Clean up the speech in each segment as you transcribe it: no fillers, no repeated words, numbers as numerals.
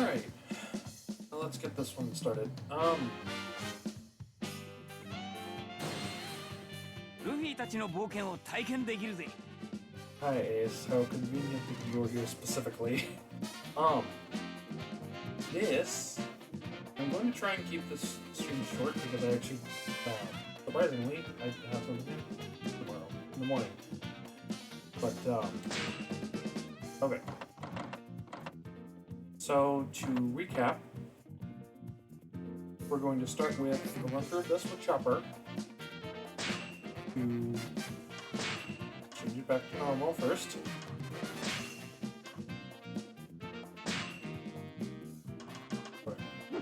Alright, now let's get this one started. Luffy たちの冒険を体験できるぜ。 Hi Ace, how convenient that you're here specifically. This... I'm going to try and keep this stream short because I actually, surprisingly, I have something to do tomorrow, in the morning. But, okay. So, to recap, we're going to start with the run through of this with Chopper. To change it back to normal first.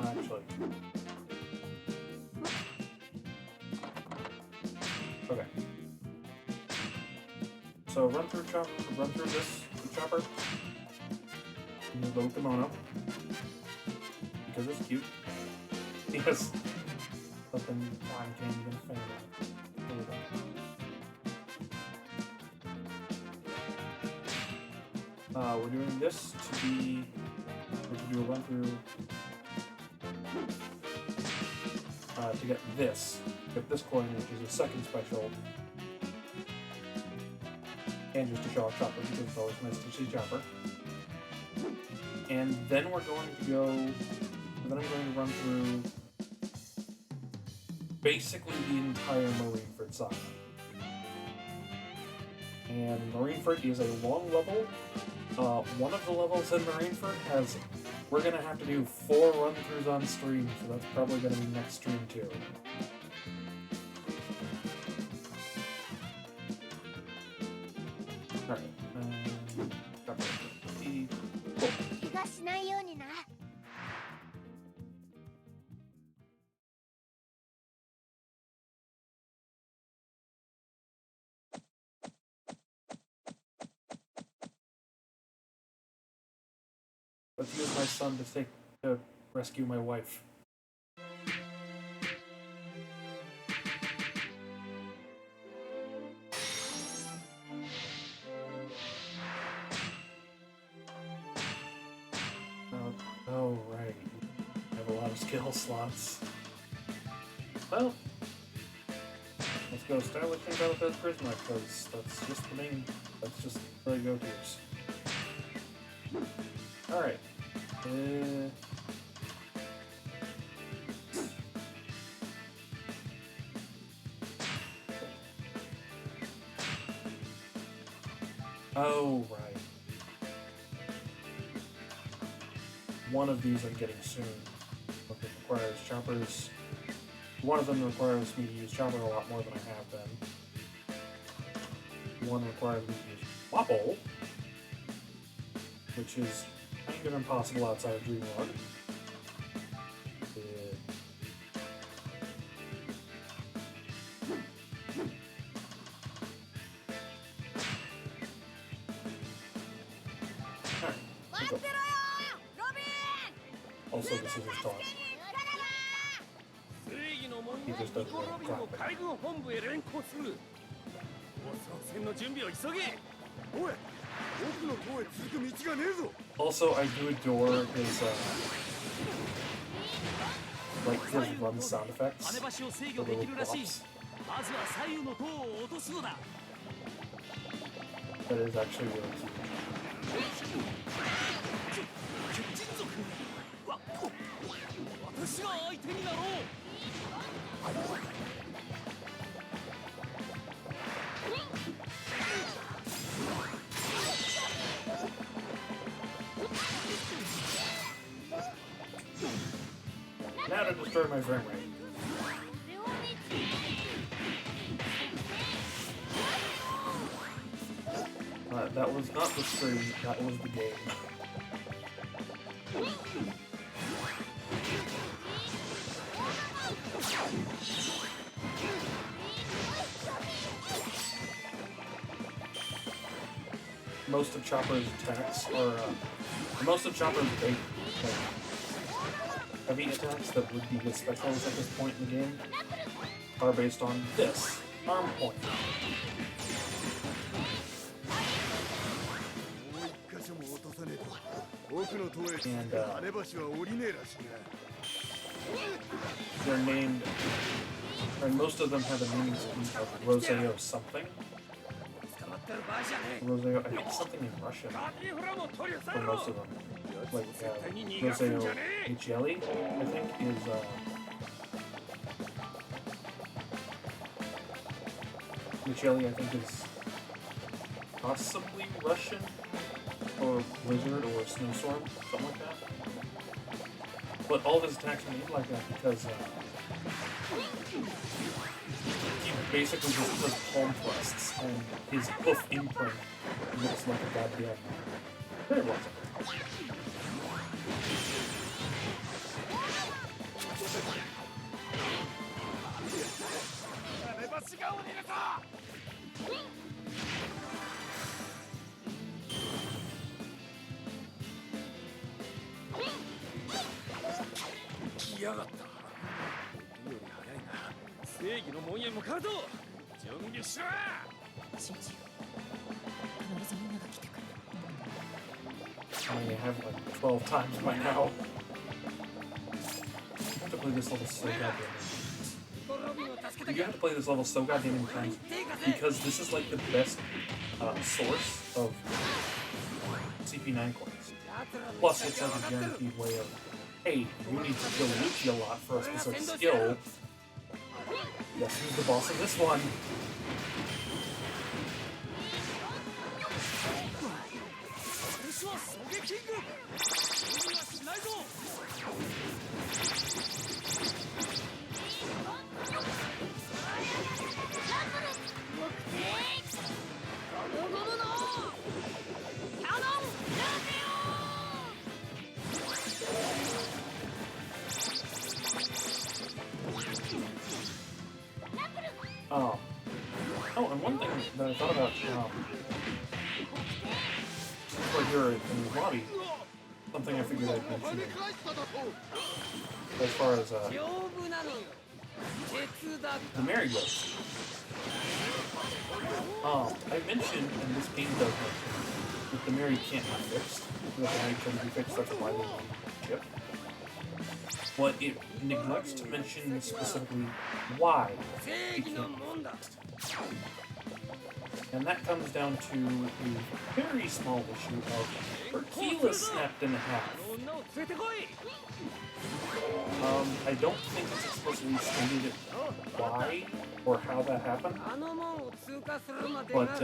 Actually. Okay. So run through this with Chopper. And we'll go with Kimono. Because it's cute. Because something cotton candy and fan. We're doing this to be... We're to do a run through to get this coin, which is a second special, and just to show off Chopper because it's always nice to see Chopper. And then we're going to go. And then I'm going to run through basically the entire Marineford saga. And Marineford is a long level. One of the levels in Marineford has. We're gonna have to do 4 run-throughs on stream, so that's probably gonna be next stream too. Alright, let's use my son to rescue my wife. Oh, right. I have a lot of skill slots. Well, let's go establish and Battlefield Charisma, because that's just the main, that's just the go-tos. Alright. Oh, right. One of these I'm getting soon. It requires Choppers. One of them requires me to use Chopper a lot more than I have been. One requires me to use Wapple, which is kind of impossible outside of Dream Run. Also, this is his talk. He just doesn't really clap it. Also, I do adore his, like, his run sound effects. The little plops. That is actually really cute. Now to destroy my frame rate. That was not the stream, that was the game. Most of Chopper's attacks are, most of Chopper's big, like, heavy attacks that would be his specials at this point in the game are based on this, Arm Point. And they're named, and most of them have a naming scheme of Roseo something. Roseo, I think something in Russian for most of them. Like Roseo Micheli, I think, is Micheli, I think, is possibly Russian, or Blizzard, or Snowstorm, something like that. But all of his attacks are named like that because he basically just does palm thrusts, and his hoof imprint looks like a goddamn very well. I mean, I have like 12 times by now. You have to play this level so goddamn many. You have to play this level so goddamn many times because this is like the best source of CP9 coins. Plus, it's like a guaranteed way of, hey, you need to kill Luffy a lot for a specific skill. Guess who's the boss of this one? Oh, and one thing that I thought about right here in the lobby, something I figured I'd mention as far as the Mary goes. I mentioned, and this game does mention, that the Mary can't be fixed. That the Mary can be fixed, that's why they need chip. But it neglects to mention specifically why it can't be fixed. And that comes down to a very small issue of her keel is snapped in half. I don't think it's explicitly stated why or how that happened. But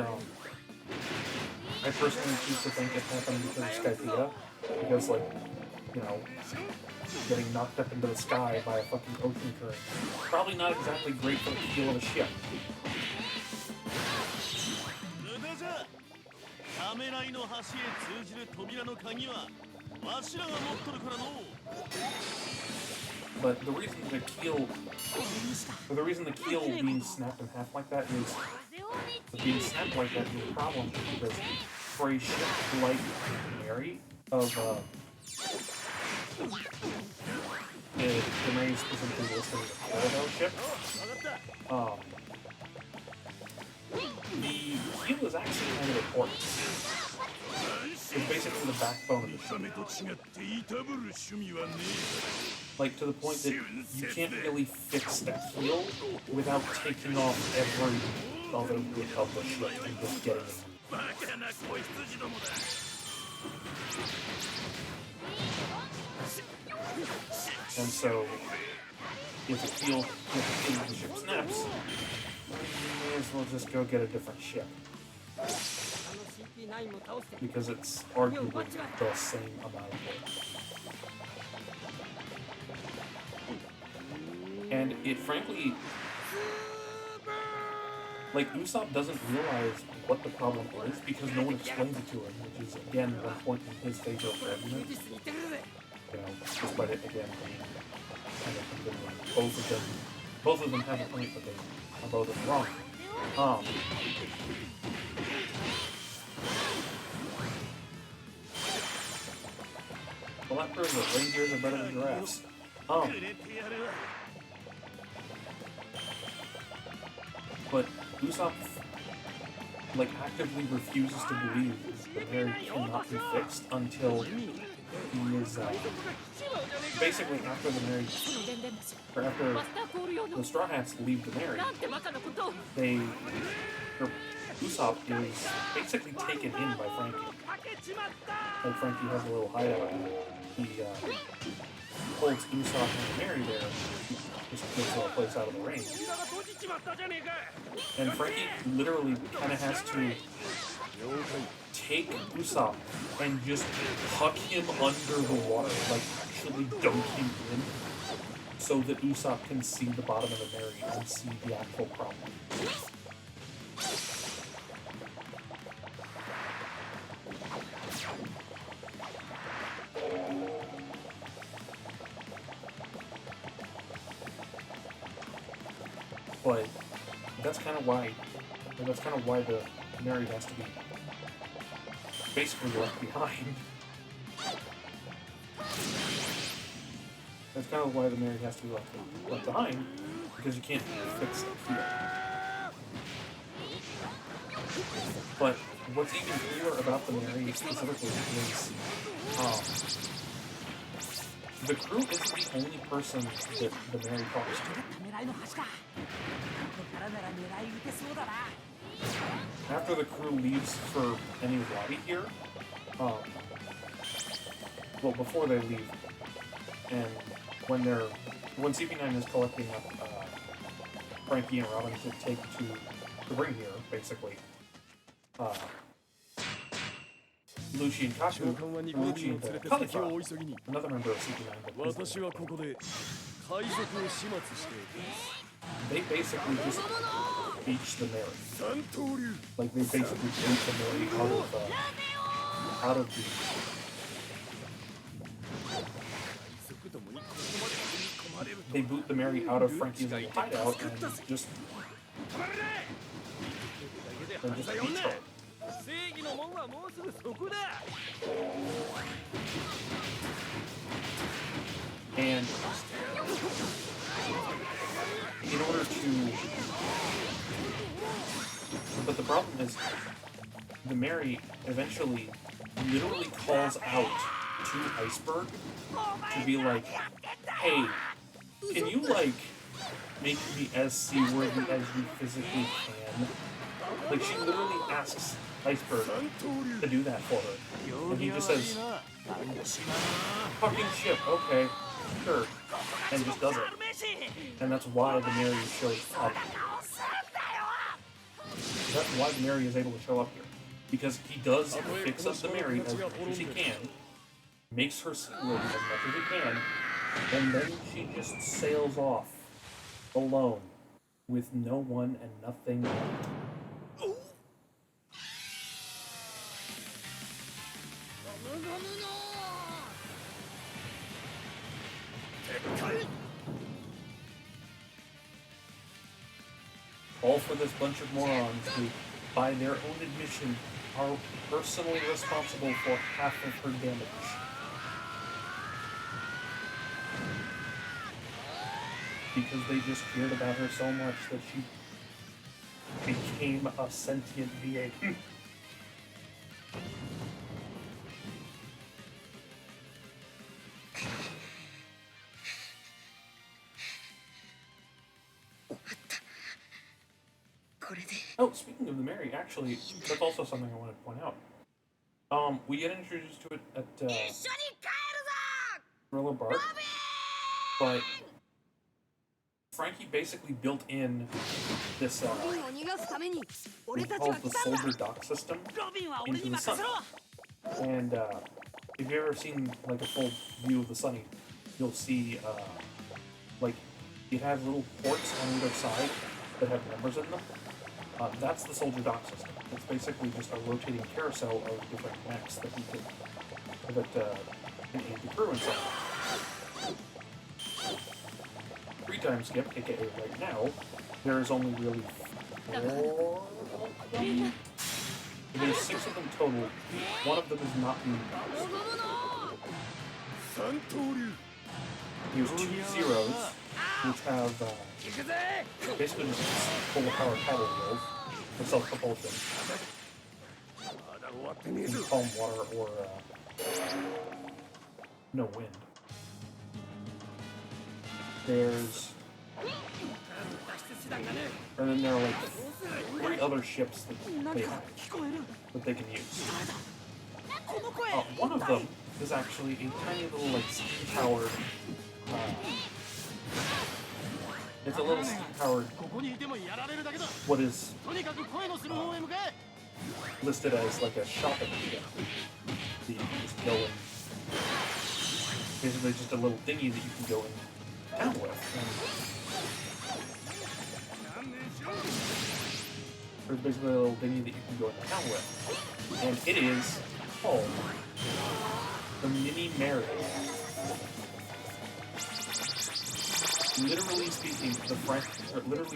I personally choose to think it happened because of Skypea. Because, like, you know, getting knocked up into the sky by a fucking ocean current. Probably not exactly great for the keel of a ship. But the reason the keel being snapped in half like that is being snapped like that is a problem because for a ship like Mary of the Mary specifically listed as a parallel ship, the keel is actually kind of important. It's basically the backbone of the ship. Like, to the point that you can't really fix a keel without taking off every other bit of the ship and just getting it. And so, if the keel of the ship snaps, you may as well just go get a different ship. Because it's arguably the same amount of work. And it frankly, like, Usopp doesn't realize what the problem is because no one explains it to him, which is, again, one point in his favor of argument. You know, despite it, again, being kind of both of them have a point, but they are both wrong. Well, that proves that reindeers are better than giraffes. But Usopp, like, actively refuses to believe that Mary cannot be fixed until he is basically after the Mary, or after the Straw Hats leave the Mary, they, or Usopp is basically taken in by Frankie. Like Frankie has a little hideout, and he holds Usopp and the Mary there, just gives a place out of the rain. And Frankie literally kind of has to take Usopp and just huck him under the water, like actually dunk him in, so that Usopp can see the bottom of the Mary and see the actual problem. But that's kind of why the Mary has to be basically left behind. That's kind of why the Mary has to be left behind, because you can't fix it here. But what's even cooler about the Mary specifically is the crew isn't the only person that the Mary talks to. After the crew leaves for any lobby here, well, before they leave, and when CP9 is collecting up Frankie and Robin to take to bring here, basically, Luffy and Kaku, Luffy and Kalifa, another member of CP9, they basically just beach the Mary. Like, they basically beat the Mary out of the... They boot the Mary out of Frankie's little hideout and just beach her. And in order to... But the problem is, the Mary eventually literally calls out to Iceberg to be like, hey, can you, like, make me as seaworthy as you physically can? Like, she literally asks Iceberg to do that for her. And he just says, fucking ship, okay, sure. And just does it. And that's why the Mary shows up. That's why the Mary is able to show up here. Because he does fix up the Mary as much as he can, makes her seaworthy as much as he can, and then she just sails off alone with no one and nothing left. All for this bunch of morons who, by their own admission, are personally responsible for half of her damage. Because they just cared about her so much that she became a sentient being. Oh, speaking of the Mary, actually, that's also something I wanted to point out. We get introduced to it at Thriller Bark, but Frankie basically built in this, we call it the soldier dock system, into the sun. And if you've ever seen, like, a full view of the Sunny, you'll see, like, it has little ports on either side that have numbers in them. That's the soldier dock system. It's basically just a rotating carousel of different mechs that you can aid the crew and so on. Free time skip, aka right now, there is only really 4 of them. There's 6 of them total. One of them is not being used. Here's 2 zeros, which have basically just full power paddle wheels for self-propulsion. In calm water or no wind. There's... And then there are like 3 other ships that they have that they can use. One of them is actually a tiny little like steam-powered... it's a little steam-powered... what is listed as like a shopping ship. So you can just go in... basically just a little dinghy that you can go in town with. There's basically a little dinghy that you can go into town with. And it is called the Mini Mary. Literally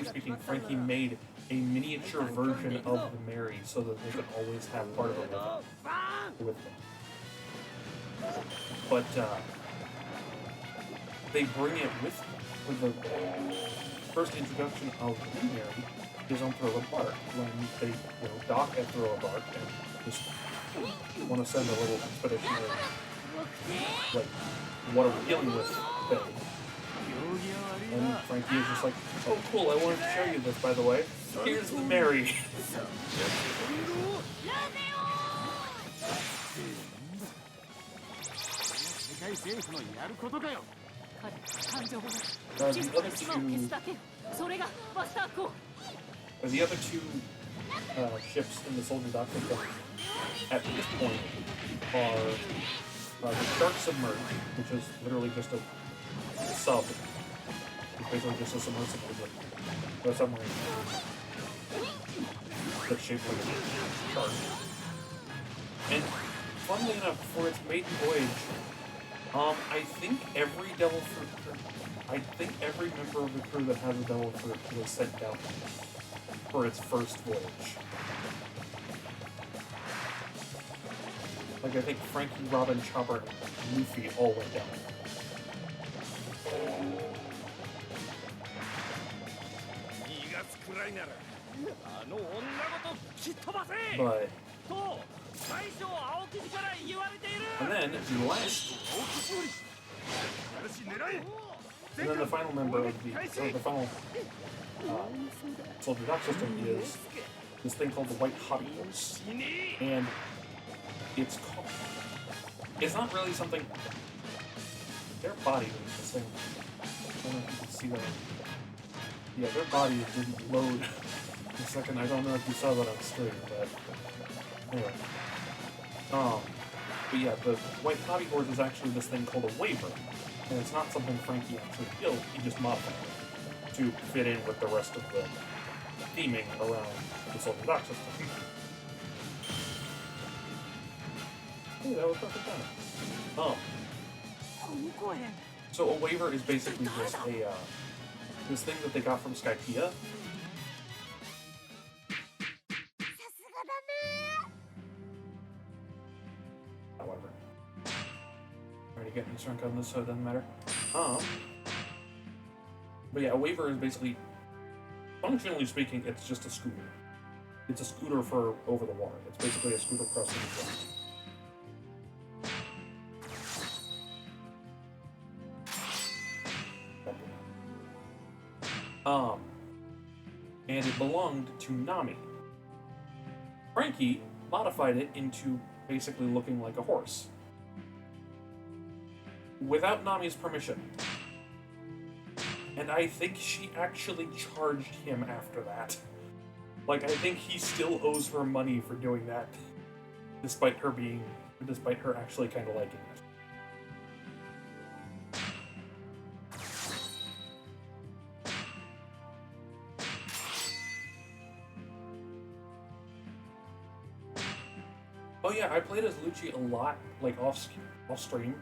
speaking, Frankie made a miniature version of the Mary so that they could always have part of it with them. But they bring it with the first introduction of the Mini Mary is on Thriller Bark, when they dock at Thriller Bark and just want to send a little expeditionary, like, what are we dealing with thing. And Frankie is just like, oh cool, I wanted to show you this, by the way. Here's the Mary. The other two ships in the Soldier Dock system at this point are the Shark Submerged, which is literally just a sub. It's basically just a submersible, a submarine that's shaped like a shark. And funnily enough, for its maiden voyage, I think every member of the crew that has a Devil Fruit was sent down for its first voyage. Like, I think Frankie, Robin, Chopper, and Luffy all went down. But... and then the final member of the final Soldier Dock system is this thing called the White Hobby Horse. And it's not really something... their body is the same. I don't know if you can see that. Yeah, their body didn't load in a second. I don't know if you saw that on screen, but anyway. But yeah, the White Hobby Horse is actually this thing called a waver. And it's not something Frankie actually built, he just modified it to fit in with the rest of the theming around the Soldier Dock system. Hey, that was perfect timing. So a waver is basically just a, this thing that they got from Skypiea. However. Already getting shrunk on this, so it doesn't matter. But yeah, a waver is basically, functionally speaking, it's just a scooter. It's a scooter for over the water. It's basically a scooter crossing the ground. And it belonged to Nami. Frankie modified it into basically looking like a horse. Without Nami's permission. And I think she actually charged him after that. Like, I think he still owes her money for doing that. Despite her actually kind of liking it. Oh yeah, I played as Lucci a lot, like off stream.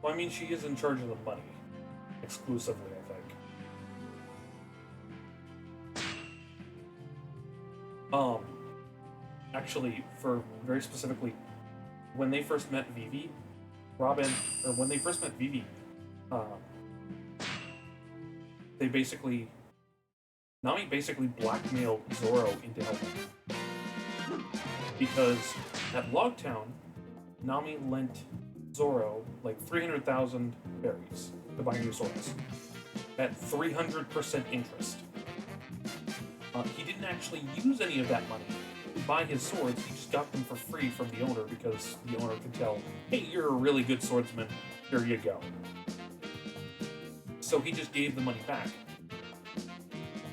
Well, I mean, she is in charge of the money, exclusively, I think. Actually, for very specifically, when they first met Vivi, Nami basically blackmailed Zoro into helping. because at Logtown, Nami lent Zoro like 300,000 berries to buy new swords at 300% interest. He didn't actually use any of that money to buy his swords. He just got them for free from the owner because the owner could tell, hey, you're a really good swordsman. Here you go. So he just gave the money back.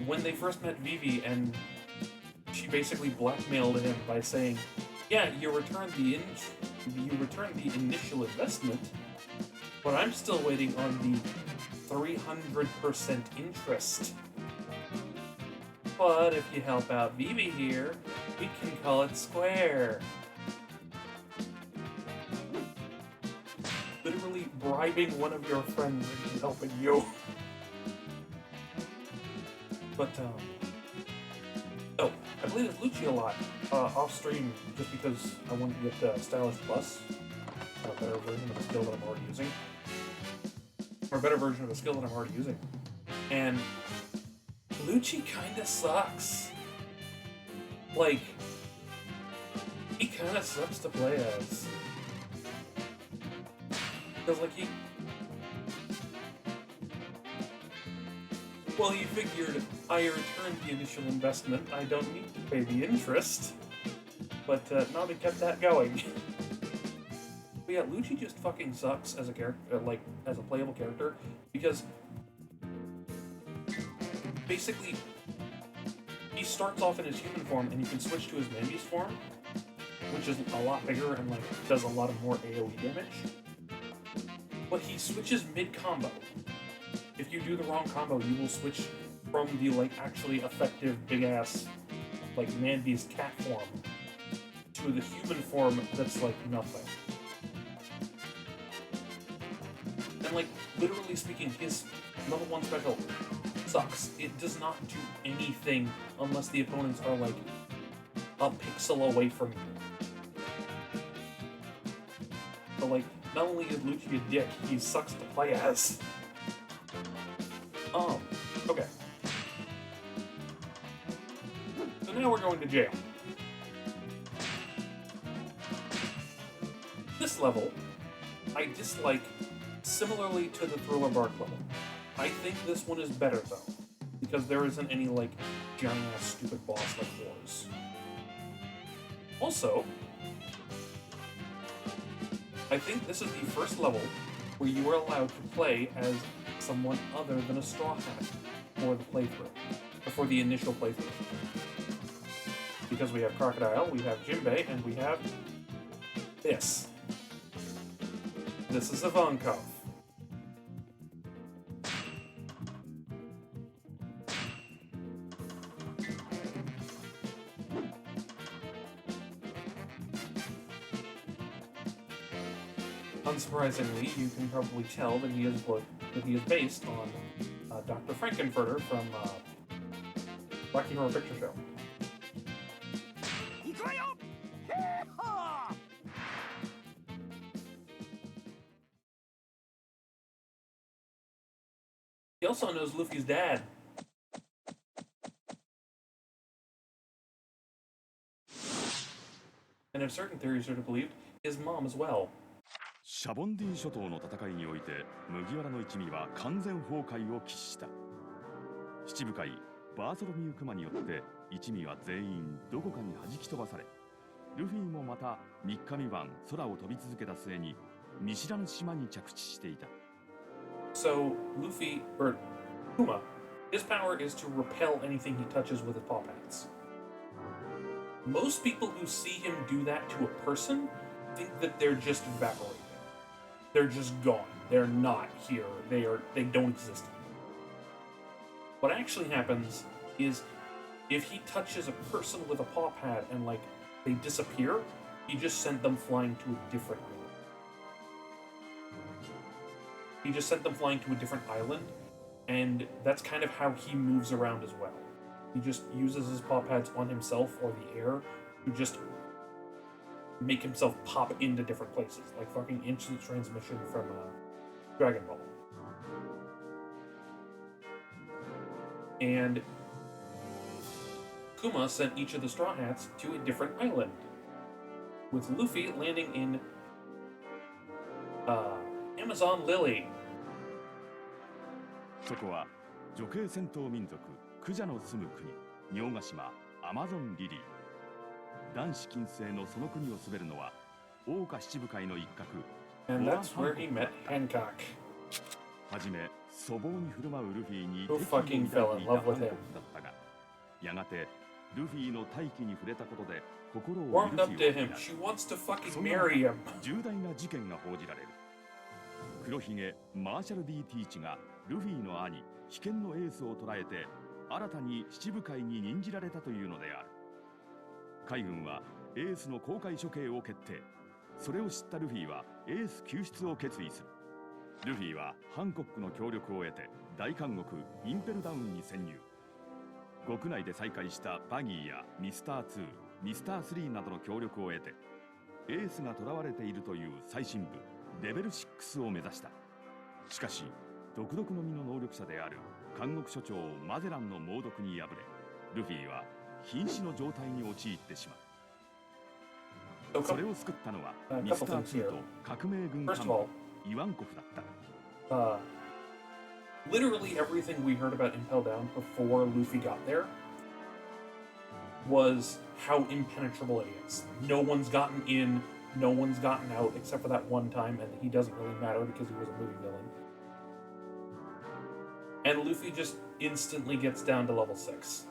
When they first met Vivi, and she basically blackmailed him by saying, yeah, you returned the initial investment, but I'm still waiting on the 300% interest. But if you help out Vivi here, we can call it square. Literally bribing one of your friends into helping you. But, oh, I played as Lucci a lot off stream just because I wanted to get Stylish Plus, a better version of a skill that I'm already using. Or a better version of a skill that I'm already using. And Lucci kinda sucks. Like, he kinda sucks to play as. Because, like, well, he figured, I returned the initial investment, I don't need to pay the interest. But, Nami kept that going. But yeah, Lucci just fucking sucks as a character, like, as a playable character, because basically, he starts off in his human form, and you can switch to his man-beast form, which is a lot bigger and, like, does a lot of more AoE damage. But he switches mid-combo. If you do the wrong combo, you will switch from the, like, actually effective, big-ass, like, man-beast cat form to the human form that's, like, nothing. And, like, literally speaking, his level 1 special sucks. It does not do anything unless the opponents are, like, a pixel away from you. So, like, not only is Lucci a dick, he sucks to play as. Okay. So now we're going to jail. This level, I dislike similarly to the Thriller Bark level. I think this one is better, though, because there isn't any, like, giant-ass stupid boss like Wars. Also, I think this is the first level where you are allowed to play as someone other than a Straw Hat for the playthrough, or for the initial playthrough. Because we have Crocodile, we have Jinbei, and we have this. This is Ivankov. Unsurprisingly, you can probably tell that he is based on Dr. Frankenfurter from Wacky Horror Picture Show. He also knows Luffy's dad. And if certain theories are to be believed, his mom as well. シャボンディ諸島の戦いにおいて麦わらの一味は完全崩壊を喫した七部会バーソロミュークマによって一味は全員どこかに弾き飛ばされルフィもまた3日3晩空を飛び続けた末に見知らぬ島に着地していた So, Luffy, or Kuma, his power is to repel anything he touches with his paw pads. Most people who see him do that to a person think that they're just evaporating. They're just gone. They're not here. They don't exist anymore. What actually happens is if he touches a person with a paw pad and, like, they disappear, he just sent them flying to a different island. He just sent them flying to a different island, and that's kind of how he moves around as well. He just uses his paw pads on himself or the air to just make himself pop into different places, like fucking instant transmission from Dragon Ball. And Kuma sent each of the Straw Hats to a different island. with Luffy landing in Amazon Lily. そこは女系戦闘民族クジャの住む国仁王ヶ島アマゾンリリー。男子禁制のその国を滑るのは桜花七部会の一角 And that's where he met Hancock. はじめ粗暴に振る舞うルフィに Who 敵意を fucking 抱い fell て in いたハ love ンコ with ッ him. クだったが、やがてルフィの大気に触れたことで心を Warmed 許 up す to ように him. なる。 She wants to そ fucking んな marry him. 重大な事件が報じられる。黒ひげマーシャル D ティーチがルフィの兄危険のエースを捕らえて新たに七部会に任じられたというのである。海軍はエースの公開処刑を決定。それを知ったルフィはエース救出を決意する。ルフィはハンコックの協力を得て大監獄インペルダウンに潜入。国内で再開したバギーやミスター2、ミスター3などの協力を得てエースが囚われているという最深部レベル6を目指した。しかし独特の身の能力者である監獄所長マゼランの猛毒に敗れ、ルフィは瀕死の状態に陥ってしまう。それを救ったのはミスター2と革命軍幹部イワンコフだった。Literally everything we heard about Impel Down before Luffy got there was how impenetrable it is. No one's gotten in, no one's gotten out, except for that one time, and he doesn't really matter because he was a movie villain. And Luffy just instantly gets down to level 6.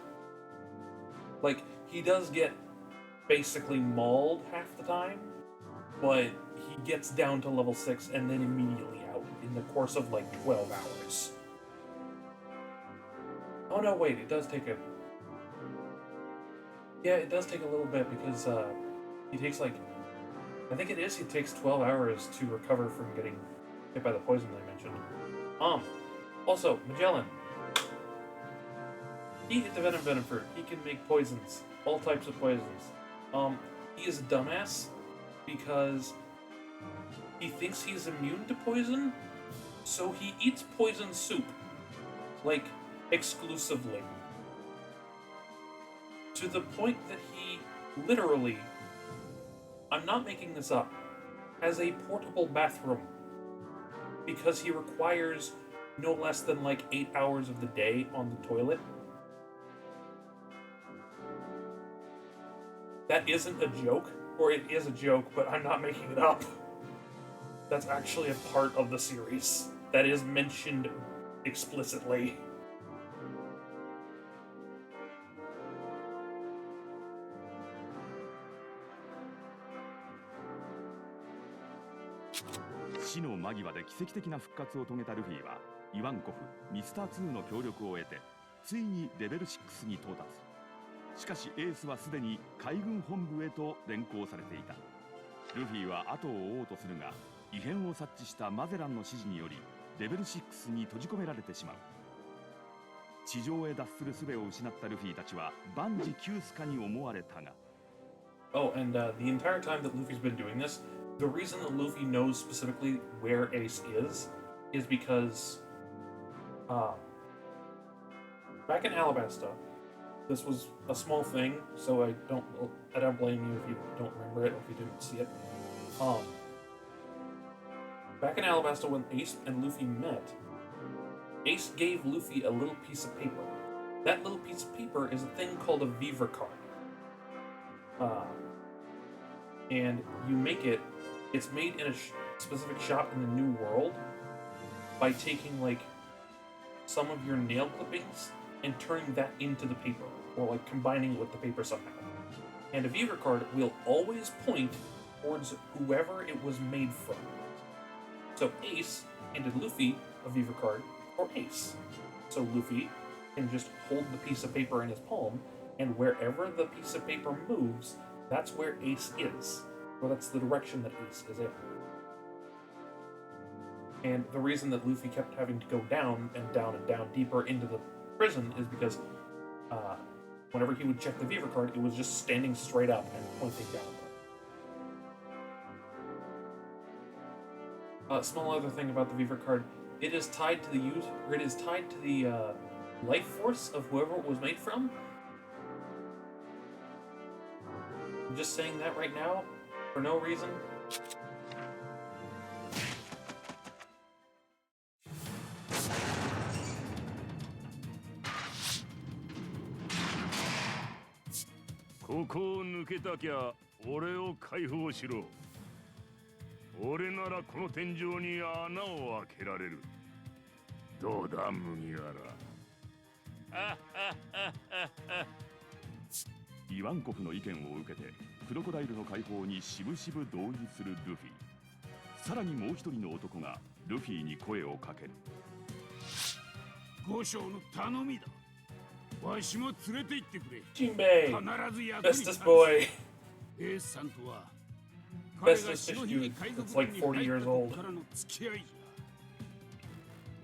Like, he does get basically mauled half the time, but he gets down to level 6 and then immediately out in the course of like 12 hours. Oh no, wait, it does take a... Yeah, it does take a little bit because he takes like... I think it takes 12 hours to recover from getting hit by the poison I mentioned. Also, Magellan. He hit the Venom Fruit. He can make poisons. All types of poisons. He is a dumbass because he thinks he's immune to poison, so he eats poison soup. Like, exclusively. To the point that he literally, I'm not making this up, has a portable bathroom because he requires no less than like 8 hours of the day on the toilet. That isn't a joke, or it is a joke, but I'm not making it up. That's actually a part of the series that is mentioned explicitly.「死の間際で奇跡的な復活を遂げたルフィはイワンコフ、ミスター2の協力を得てついにレベル6に到達。しかしエースはすでに海軍本部へと連行されていた。ルフィは後を追おうとするが異変を察知したマゼランの指示によりレベル6に閉じ込められてしまう。地上へ脱する術を失ったルフィたちは万事休すかに思われたが。 Oh, and the entire time that Luffy's been doing this, the reason that Luffy knows specifically where Ace is because back in Alabasta, this was a small thing, so I don't blame you if you don't remember it or if you didn't see it. Back in Alabasta, when Ace and Luffy met, Ace gave Luffy a little piece of paper. That little piece of paper is a thing called a Viver card. And you make it, it's made in a specific shop in the New World by taking like some of your nail clippings and turning that into the paper, or like combining it with the paper somehow. And a Viver card will always point towards whoever it was made from. So Ace handed Luffy a Viver card for Ace. So Luffy can just hold the piece of paper in his palm, and wherever the piece of paper moves, that's where Ace is. Or that's the direction that Ace is in. And the reason that Luffy kept having to go down and down and down deeper into the prison is because whenever he would check the Viver card, it was just standing straight up and pointing downward. Small other thing about the Viver card, it is tied to the life force of whoever it was made from. I'm just saying that right now. for no reason.ここを抜けたきゃ俺を解放しろ。俺ならこの天井に穴を開けられる。どうだ麦わら。イワンコフの意見を受けてクロコダイルの解放にしぶしぶ同意するルフィ。さらにもう一人の男がルフィに声をかける。五将の頼みだ。わしも連れて行ってくれ。Jinbei, 必ず役に立つ。 bestest boy. エースさんとは Bestest fish dude that's like 40 years old. からの付き合いじ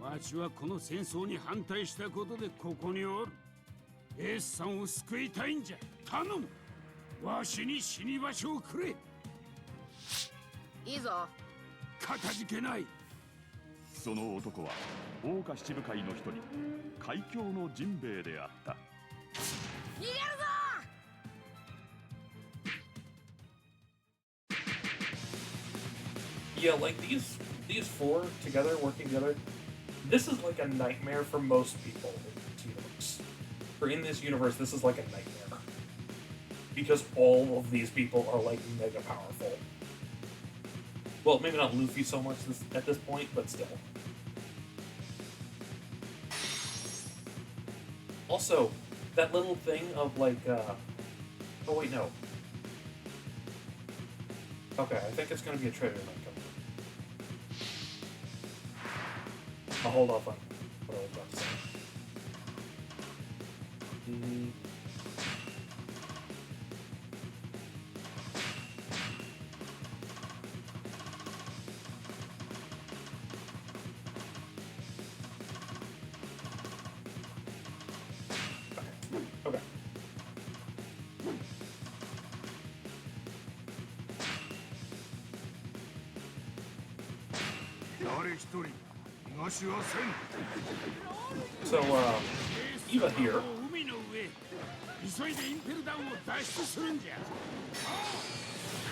ゃ。わしはこの戦争に反対したことでここにおる。エースさんを救いたいんじゃ。頼む。わしに死に場所をくれ。いいぞ。かたじけない。その男は桜花七部会の一人、海峡のジンベエであった。逃げるぞ。 Yeah, like these four together, working together, this is like a nightmare for most people in this universe. For in this universe, this is like a nightmare. Because all of these people are like mega powerful. Well, maybe not Luffy so much at this point, but still. Also, that little thing of like, oh wait, no. Okay, I think it's gonna be a treasure hunt. I'll hold off on what I was about to say. Okay. 誰一人逃がしはせん。 So, Eva here. 海の上。急いでインペルダウンを脱出するんじゃ。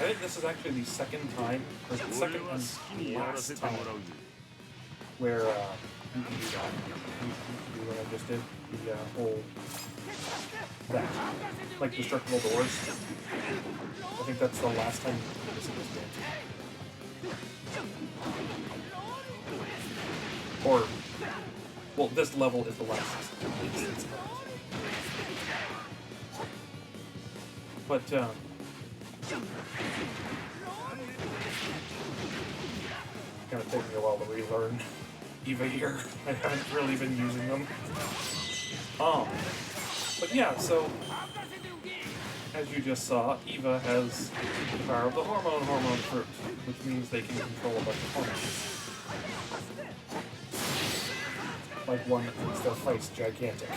I think this is actually the second time, or the second 俺は好きに and やら last せても time らうぜ。 where you can do that. You can do what I just did. The whole that, like destructible doors. I think that's the last time you can do this in this game. Or, well, this level is the last instance. But kind of taking a while to relearn Eva here. I haven't really been using them. But yeah, so as you just saw, Eva has the power of the hormone fruit, which means they can control a bunch of hormones. Like one that makes their face gigantic.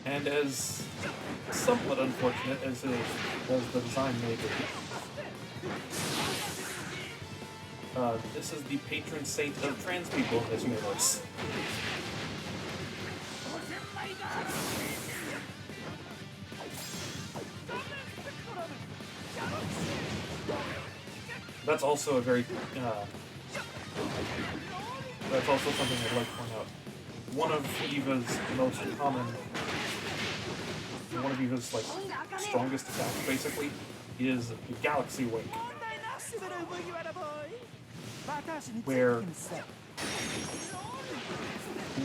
And as somewhat unfortunate as the design may be, this is the patron saint of trans people in this universe. That's also a very, that's also something I'd like to point out. One of Eva's most common, one of Eva's, like, strongest attacks, basically, is the Galaxy Wake. Where,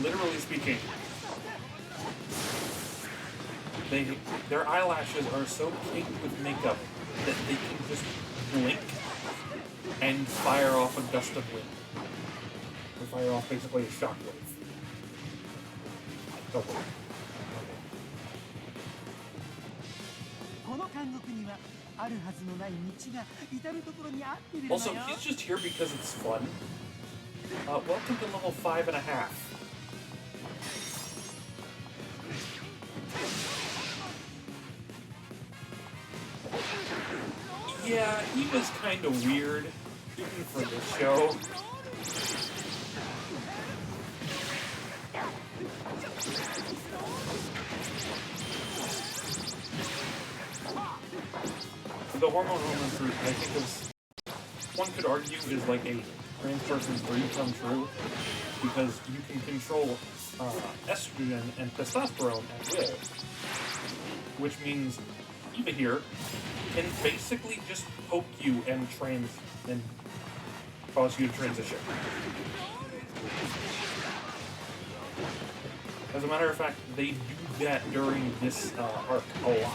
literally speaking, their eyelashes are so caked with makeup that they can just blink and fire off a gust of wind. Or fire off basically a shockwave. Oh, wait. Also, he's just here because it's fun. Welcome to level 5.5. Yeah, he was kind of weird. Even for this show. The hormone fruit, I think, is, one could argue, is like a trans person's dream come true, because you can control estrogen and testosterone at will, which means Eva here can basically just poke you and cause you to transition. As a matter of fact, they do that during this arc a lot.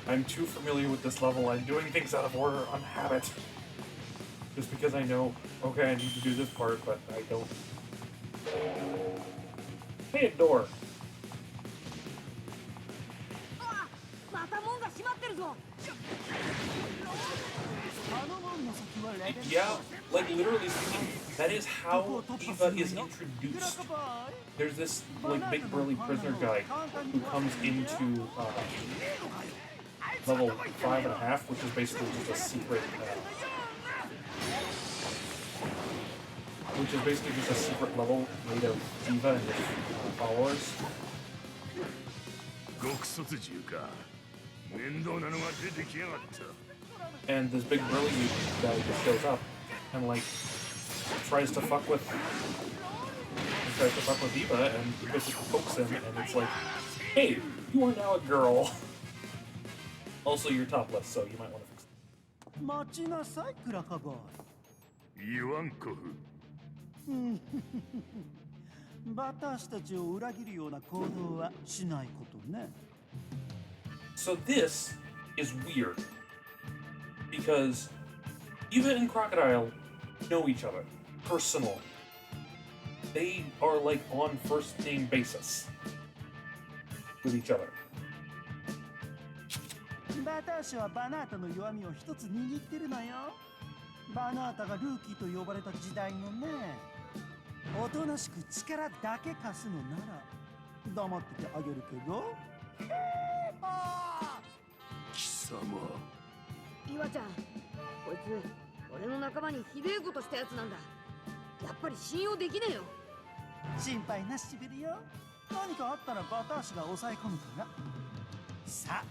I'm too familiar with this level. I'm doing things out of order on habit. Just because I know, okay, I need to do this part, but I don't. Hey, a door. Yeah, like literally speaking, that is how Eva is introduced. There's this like big burly prisoner guy who comes into level 5.5, which is basically just a secret. Which is basically just a secret level made of Eva and his followers. And this big burly guy just shows up and like tries to fuck with Eva, and Eva just pokes him, and it's like, hey, you are now a girl. Also, you're topless, so you might want to fix it. So this is weird, because Eva and Crocodile know each other personally. They are like on first name basis with each other. バタ足はバナータの弱みを一つ握ってるのよ。バナータがルーキーと呼ばれた時代のね。おとなしく力だけ貸すのなら黙っててあげるけど。貴様。岩ちゃん、こいつ俺の仲間にひでえことしたやつなんだ。やっぱり信用できねえよ。心配なしびるよ。何かあったらバタ足が抑え込むから。さあ。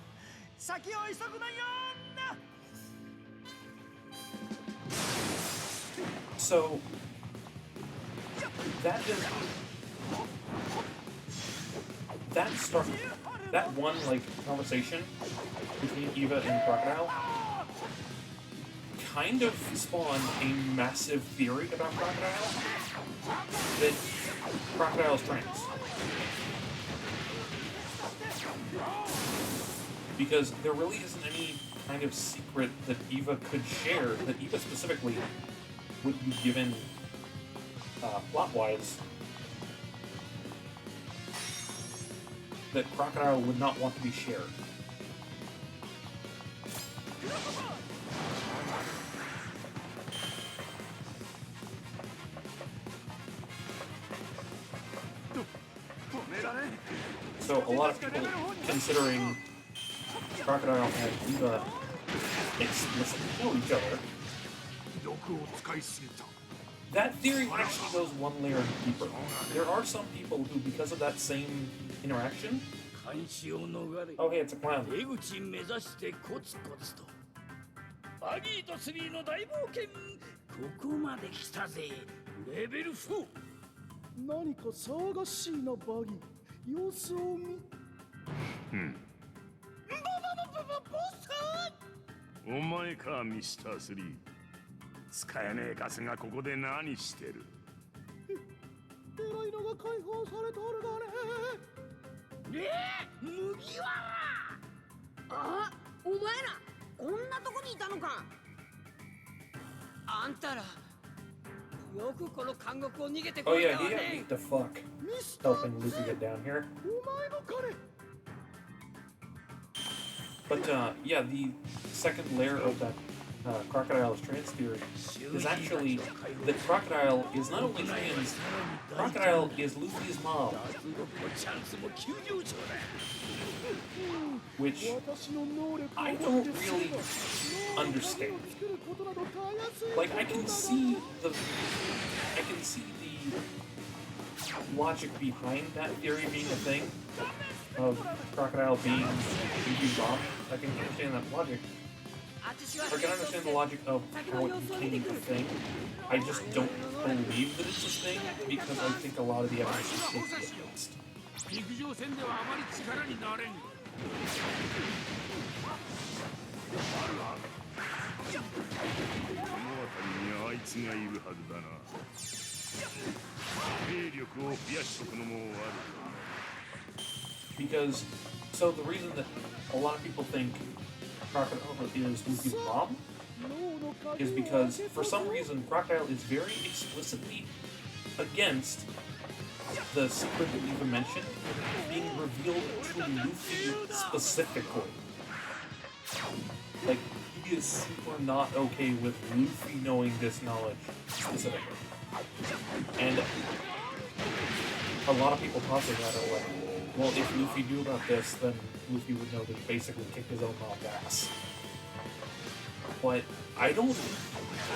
先を急ぐなよな。 So that one like conversation between Eva and Crocodile kind of spawned a massive theory about Crocodile, that Crocodile's trans. Because there really isn't any kind of secret that Eva could share, that Eva specifically would be given plot-wise, that Crocodile would not want to be shared. So a lot of people considering Crocodile and Eva explicitly know each other. That theory actually goes one layer deeper. There are some people who, because of that same interaction... Oh, hey, it's a clown. Mr. 3. 使えねえガスがここで何してる？偉いのが解放されとるがね。麦わら！あ、お前らこんなとこにいたのか。あんたらよくこの監獄を逃げてこれたわね。Oh yeah, he had the fuck helping Luffy get down here. But yeah, the second layer of that Crocodile's trans theory is actually that Crocodile is not only trans, Crocodile is Luffy's mom. Which I don't really understand. Like, I can see the logic behind that theory being a thing of Crocodile being Luffy's mom. I can understand that logic. I can understand the logic of how it became a thing. I just don't believe that it's a thing because I think a lot of the evidence is totally against. 陸上戦ではあまり力になれん。この辺りにあいつがいるはずだな。兵力を増やしとくのも悪い。Because, so the reason that a lot of people think Crocodile is Luffy's mom is because, for some reason, Crocodile is very explicitly against the secret that we've mentioned being revealed to Luffy specifically. Like, he is super not okay with Luffy knowing this knowledge specifically. And a lot of people tossing that are like, well, if Luffy knew about this, then Luffy would know that he basically kicked his own mom's ass. But I don't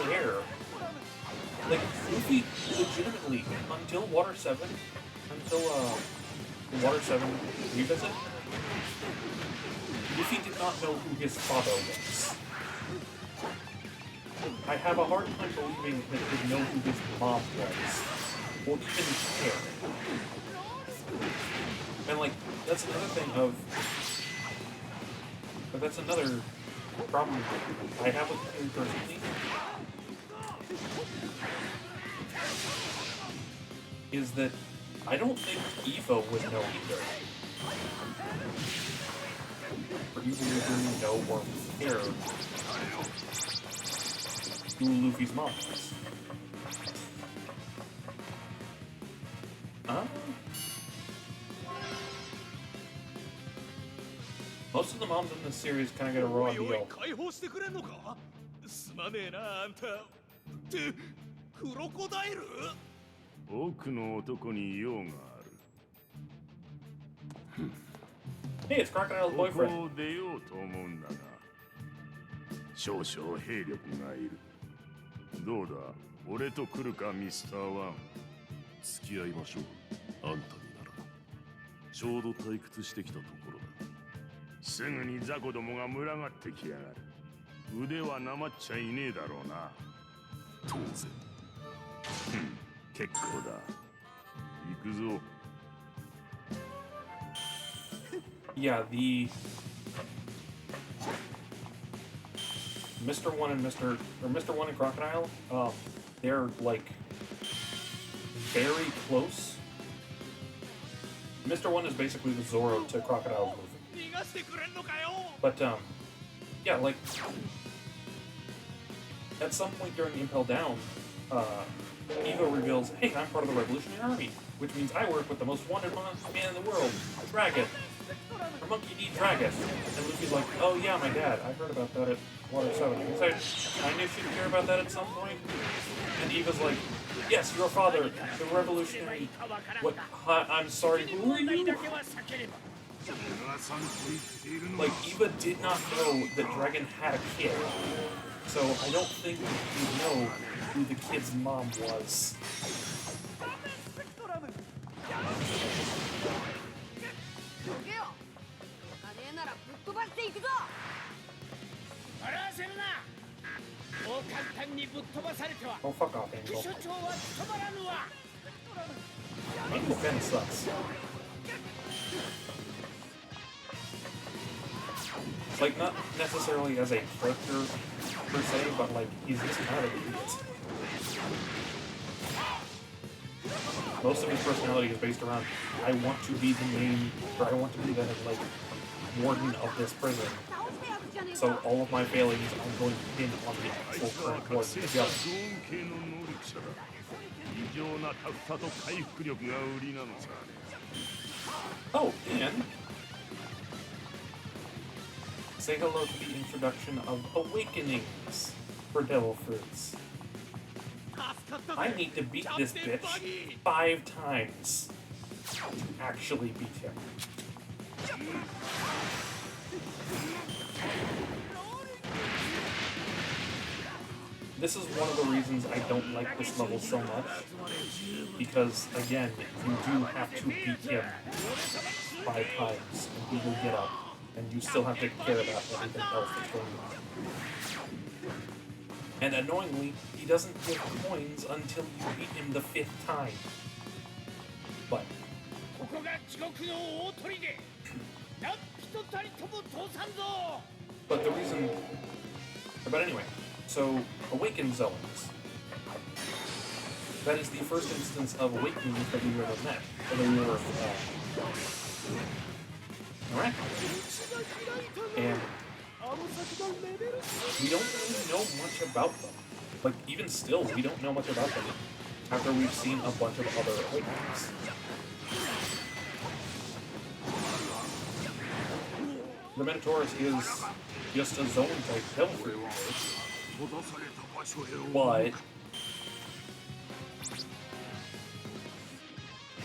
care. Like, Luffy legitimately, until Water 7, until the Water 7 revisit, Luffy did not know who his father was. I have a hard time believing that he would know who his mom was, or even care. And like, that's another thing of, but that's another problem I have with him personally, is that I don't think Eva would know either. Or Eva would really know or care who Luffy's mom is. Most of the moms in this series kind of get a raw deal. すまねえなあんたってクロコダイル奥の男に用がある。 Hey, it's Crocodile's ここ boyfriend. を出ようと思うんだが、少々兵力がいる。どうだ、俺と来るかミスターワン。付き合いましょう。あんたにならちょうど退屈してきたところだ。すぐに雑魚どもが群がってきやがる。腕はなまっちゃいねえだろうな。当然。結構だ。行くぞ。Yeah, the Mr. One and Mr. One and Crocodile, they're like very close. Mr. One is basically the Zoro to Crocodile's movie. 逃がしてくれんのかよ But yeah, like at some point during Impel Down, Eva reveals, "Hey, I'm part of the Revolutionary Army, which means I work with the most wanted man in the world, Dragon, or Monkey D. Dragon." And Luffy's like, "Oh yeah, my dad. I heard about that at Water 7." He's like, "I knew she'd hear about that at some point." And Eva's like, "Yes, your father, the Revolutionary. What? I'm sorry. Who are you?" Like, Eva did not know that Dragon had a kid, so I don't think that he would know who the kid's mom was. どけよ。金ならぶっ飛ばしていくぞ。笑わせるなそう簡単にぶっ飛ばされては Oh, fuck off, 副 Angel. 所長は務まらぬわ Angel kind of sucks. Like, not necessarily as a character per se, but like, he's just kind of an idiot. Most of his personality is based around, I want to be the main, or I want to be the, like, warden of this prison. So all of my failings, I'm going to pin on the あい actual つは current 覚 warden. 醒 Yeah. したゾーン系の能力者だ。異常なタフさと回復力が売りなのさ。 Oh, and say hello to the introduction of Awakenings. for devil fruits. I need to beat this bitch 5 times to actually beat him. This is one of the reasons I don't like this level so much, because again, you do have to beat him 5 times, and he will get up, and you still have to care about everything else that's going on. And annoyingly, he doesn't give coins until you beat him the 5th time. But the reason... But anyway, so Awakened Zones. That is the first instance of awakening that we ever met. That we ever and we don't really know much about them. Like, even still, we don't know much about them after we've seen a bunch of other awakenings. The Minotaurus is just a zone-type devil fruit. But...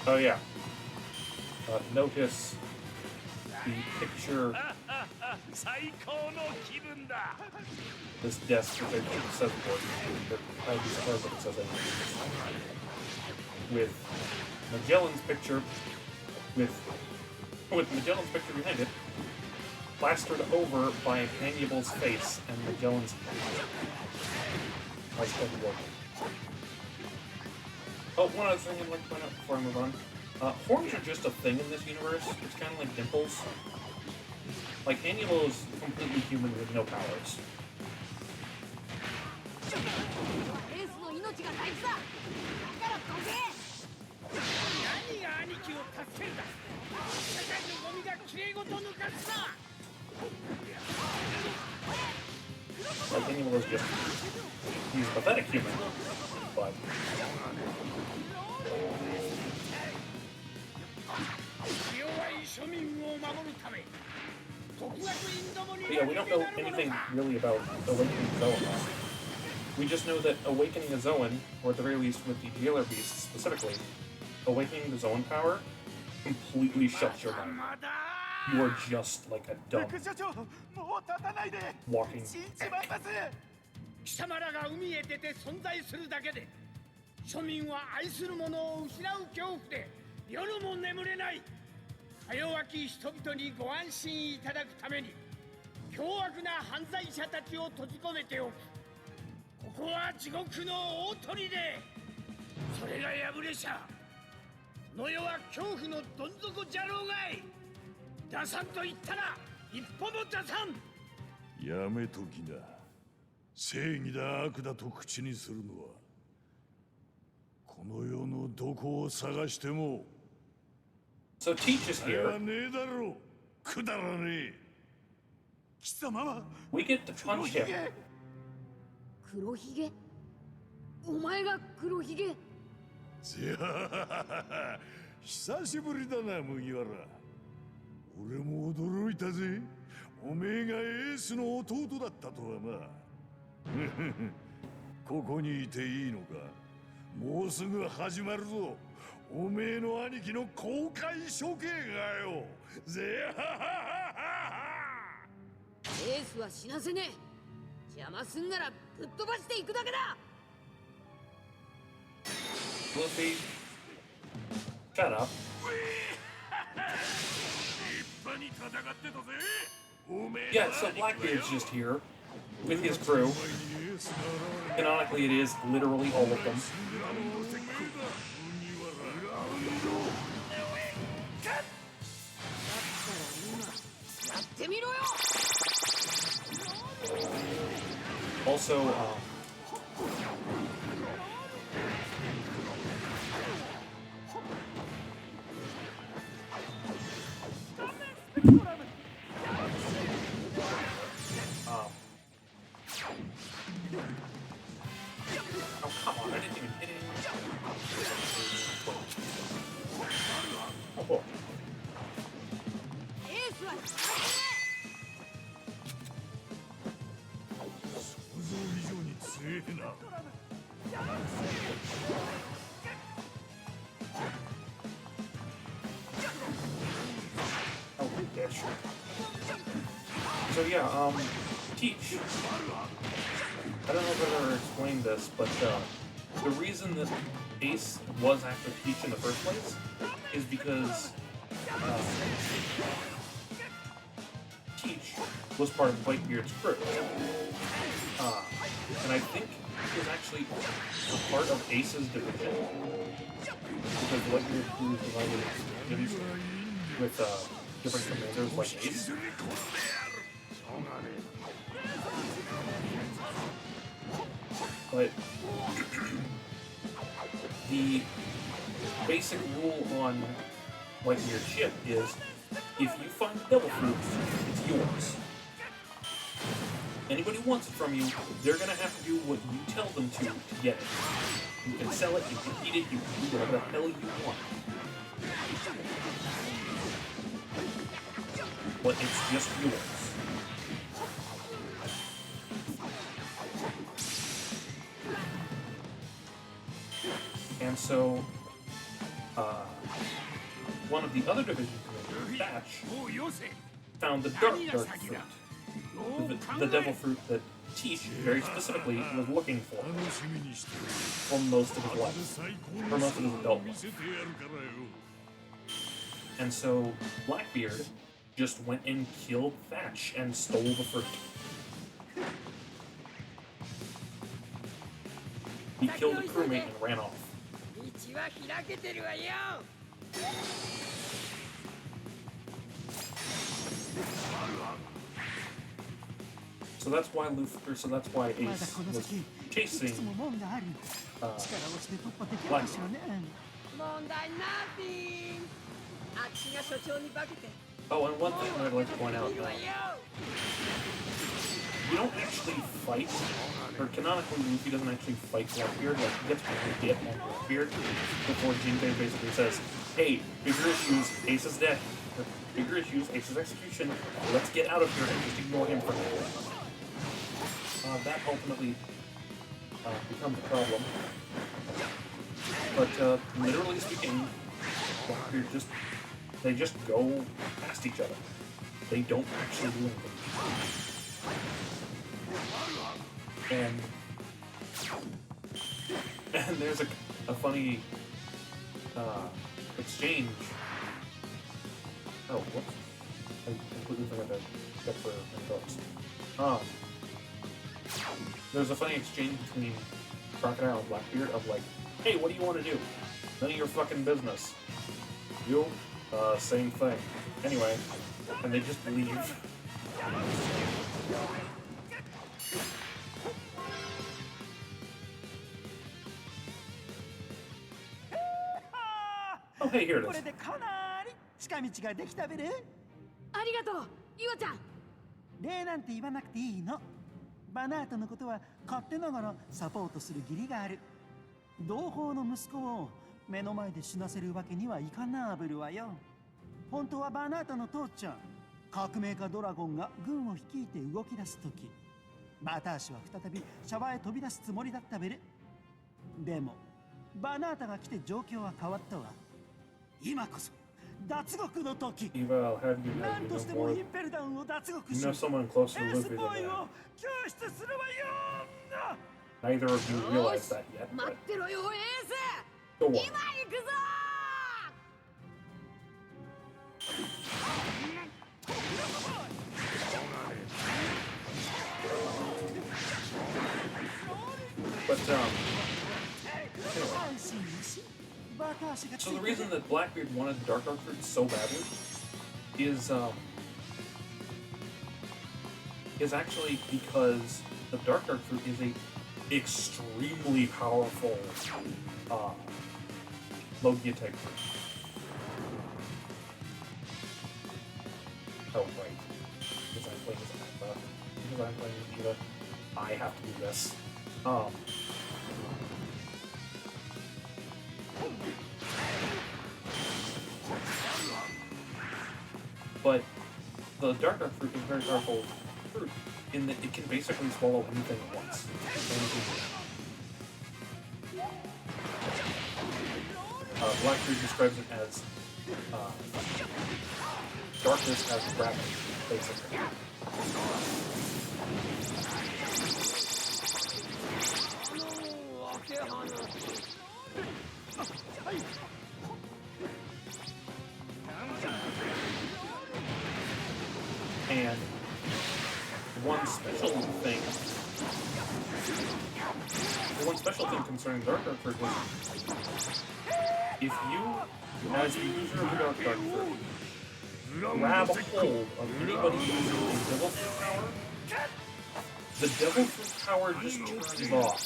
oh yeah. Notice the picture... this desk, which I think says board, but I'd be surprised if it says anything. With Magellan's picture, with Magellan's picture behind it, plastered over by Hannibal's face and Magellan's hand. Nice heavy work. Oh, one other thing I'd like to point out before I move on. Horns are just a thing in this universe. It's kind of like dimples. Like, Hannibal is completely human with no powers. Like, Hannibal is just... he's a pathetic human, but... yeah, we don't know anything really about Awakening Zoan. We just know that Awakening a Zoan, or at the very least with the Jailer Beast specifically, Awakening the Zoan power completely shuts your mind. You are just like a dumb walking egg. 貴様らが海へ出て存在するだけで庶民は愛する者を失う恐怖で夜も眠れない。か弱き人々にご安心いただくために凶悪な犯罪者たちを閉じ込めておく。ここは地獄の大砦。それが破れしゃこの世は恐怖のどん底じゃろうがい。出さんと言ったら一歩も出さん。やめときな。正義だ悪だと口にするのはこの世のどこを探しても So Teach is here. ねえだろくだらねえ貴様は We get to punch him. 黒ひげ？お前が黒ひげ？久しぶりだな麦わら俺も驚いたぜおめえがエースの弟だったとはなここにいていいのかもうすぐ始まるぞおめえの兄貴の公開処刑がよエースは死なせねえ邪魔すんならぶっ飛ばしていくだけだ Luffy, shut up. Yeah, so Blackbeard's just here with his crew. Canonically, it is literally all of them. Also, oh, come on, I didn't even hit it. Oh. えな。 Oh, yeah, sure. So yeah, Teach. I don't know if I've ever explained this, but the reason that Ace was after Teach in the first place is because Teach was part of Whitebeard's crew. And I think he was actually a part of Ace's division. Because Whitebeard's crew provided him with different commanders like Ace. But the basic rule on Whitebeard's ship is if you find devil fruit, it's yours. Anybody who wants it from you, they're gonna have to do what you tell them to get it. You can sell it, you can eat it, you can do whatever the hell you want. But it's just yours. And so, one of the other division commanders, Thatch, found the dark fruit. The devil fruit that Teach very specifically was looking for most of his life, for most of his adult life. And so Blackbeard just went and killed Thatch and stole the fruit. He killed the crewmate and ran off. So that's why Luffy, so that's why Ace was chasing Blackbeard. Oh, and one thing I'd like to point out, you don't actually fight, or canonically Luffy doesn't actually fight Blackbeard, like he gets really hit on Blackbeard before Jinbei basically says, hey, bigger issues, Ace is dead. Bigger issues, Ace's execution, let's get out of here and just ignore him for now. That ultimately becomes a problem. But literally speaking, Blackbeard they just go past each other. They don't actually do anything. And there's a funny exchange. Oh, whoops. I completely forgot to check for books. There's a funny exchange between Crocodile and Blackbeard of like, hey, what do you want to do? None of your fucking business. You? Same thing. Anyway, and they just leave. Oh, hey, here it is. これでかなり近道ができたべる。ありがとう、ゆあちゃん。礼なんて言わなくていいの。バナートのことは勝手ながらサポートする義理がある。同胞の息子を目の前で死なせるわけにはいかなぶるわよ。本当はバナートの父ちゃん、革命家ドラゴンが軍を率いて動き出すとき、バターシは再びシャワへ飛び出すつもりだったべる。でも、バナータが来て状況は変わったわ。今こそ脱獄の時。何としてもインペルダウンを脱獄し、エースボーイを救出するわよ。Neither of you realize that yet. 待ってろよ、エース。 Go on. 今行くぞ。 But so the reason that Blackbeard wanted Dark Fruit so badly is actually because the Dark Fruit is a extremely powerful Logia type fruit. Oh right, because I'm playing as Eva, I have to do this. But the Dark Fruit is very powerful fruit in that it can basically swallow anything at once. Blackbeard describes it as darkness as gravity, basically. And one special thing concerning Dark Fruit is if you, as the user of the Dark Fruit, grab a hold of anybody using the Devil Fruit power, the Devil Fruit power just turns off.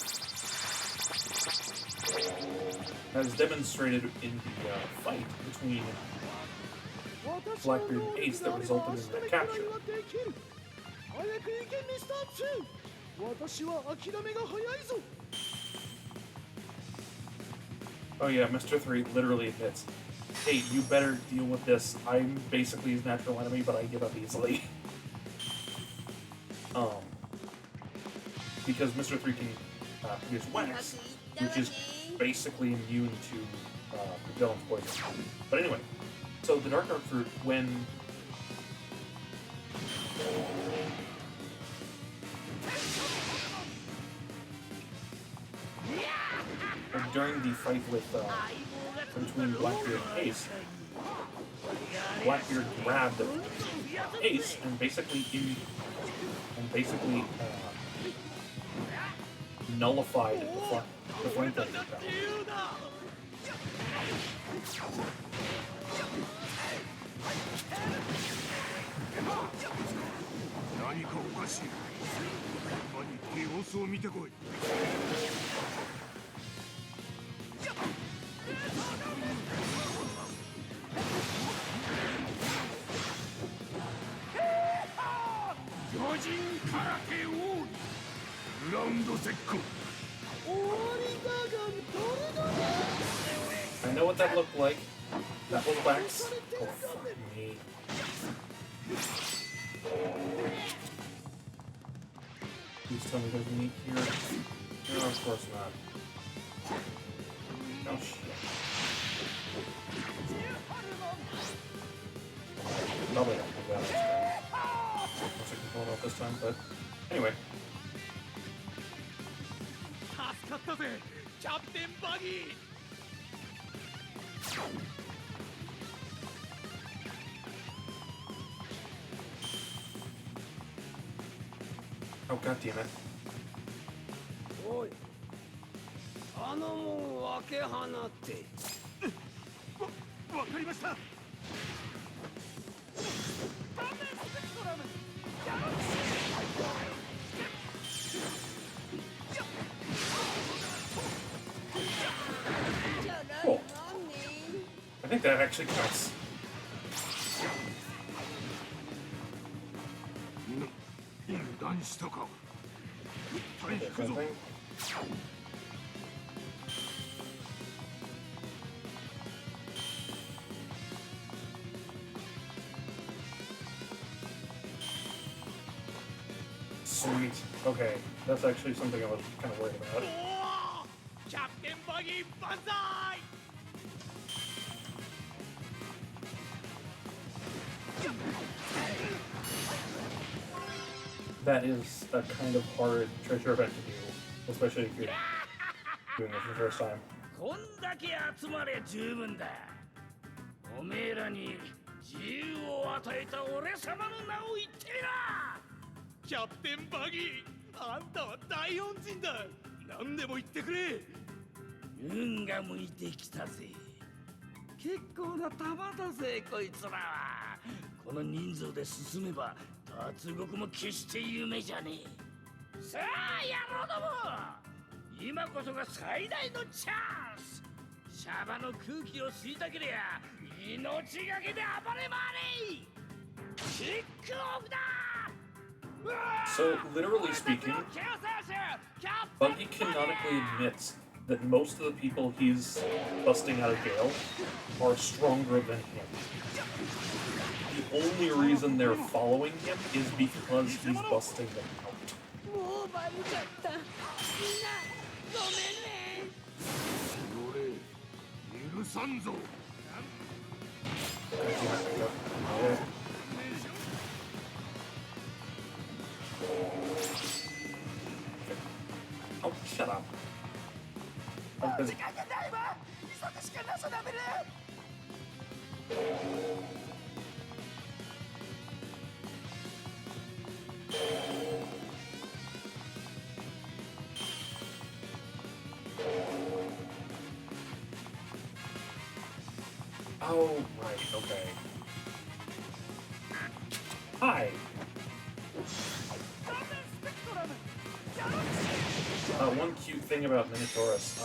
As demonstrated in the fight between Blackbeard and Ace that resulted in their capture. Oh yeah, Mr. 3 literally admits, hey, you better deal with this. I'm basically his natural enemy, but I give up easily. Because Mr. 3 can produce wax, which is basically immune to the villain's poison. But anyway, so the Dark Fruit, when during the fight with between Blackbeard and Ace, Blackbeard grabbed Ace and basically nullified the flame thing. I know what that looked like. That was wax. Oh, fuck me. Please tell me there's meat here. No, of course not. Oh, shit. Probably don't do that this time. Unless I can pull it off this time, but anyway. Oh, god damn it. Cool. I think that actually counts. Okay, sweet. Okay, that's actually something I was kind of worried about. Captain Buggy Banzai! That is a kind of hard treasure event to do, especially if you're doing it for the first time. こんだけ集まれ十分だ。おめえらに自由を与えた俺様の名を言ってみな。キャプテンバギー、あんたは大恩人だ。何でも言ってくれ。運が向いてきたぜ。結構な玉だぜ、こいつらは。この人数で進めば脱獄も決して夢じゃねえ。さあ、野郎ども、今こそが最大のチャンス。シャバの空気を吸いたけりゃ命がけで暴れ回れ。キックオフだ。 So, literally speaking, Buggy canonically admits that most of the people he's busting out of jail are stronger than him. only reason they're following him is because he's busting them out. もうバレちゃった。みんなごめんね。許さんぞ。 Oh, shut up. I'm busy. Oh, right, okay. Hi. One cute thing about Minotaurus,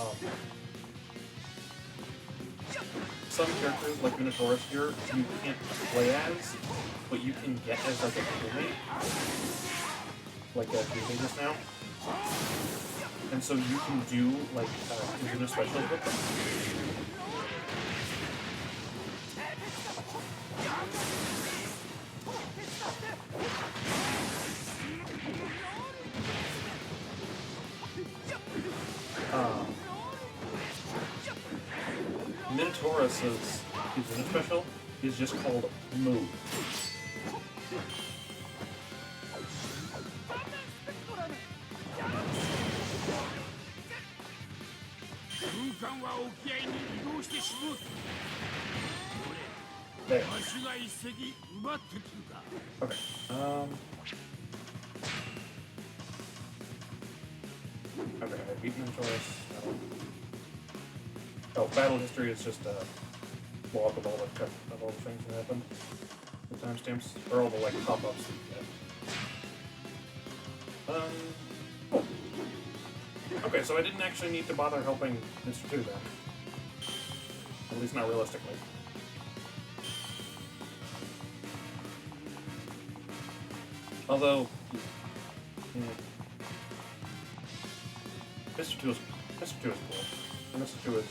some characters like Minotaurus here, you can't play as, but you can get as like a crewmate, like a crewmate just now. And so you can do like Kazuna specials with them. Minotaurus's Kazuna special is just called Move. There. Okay. Okay, I beat Minotaurus. Oh, battle history is just a log of all the things that happened. The timestamps, or all the like pop-ups that you get. Cool. Okay, so I didn't actually need to bother helping Mr. 2 then. At least not realistically. Although, Mr. 2 is cool. And Mr. 2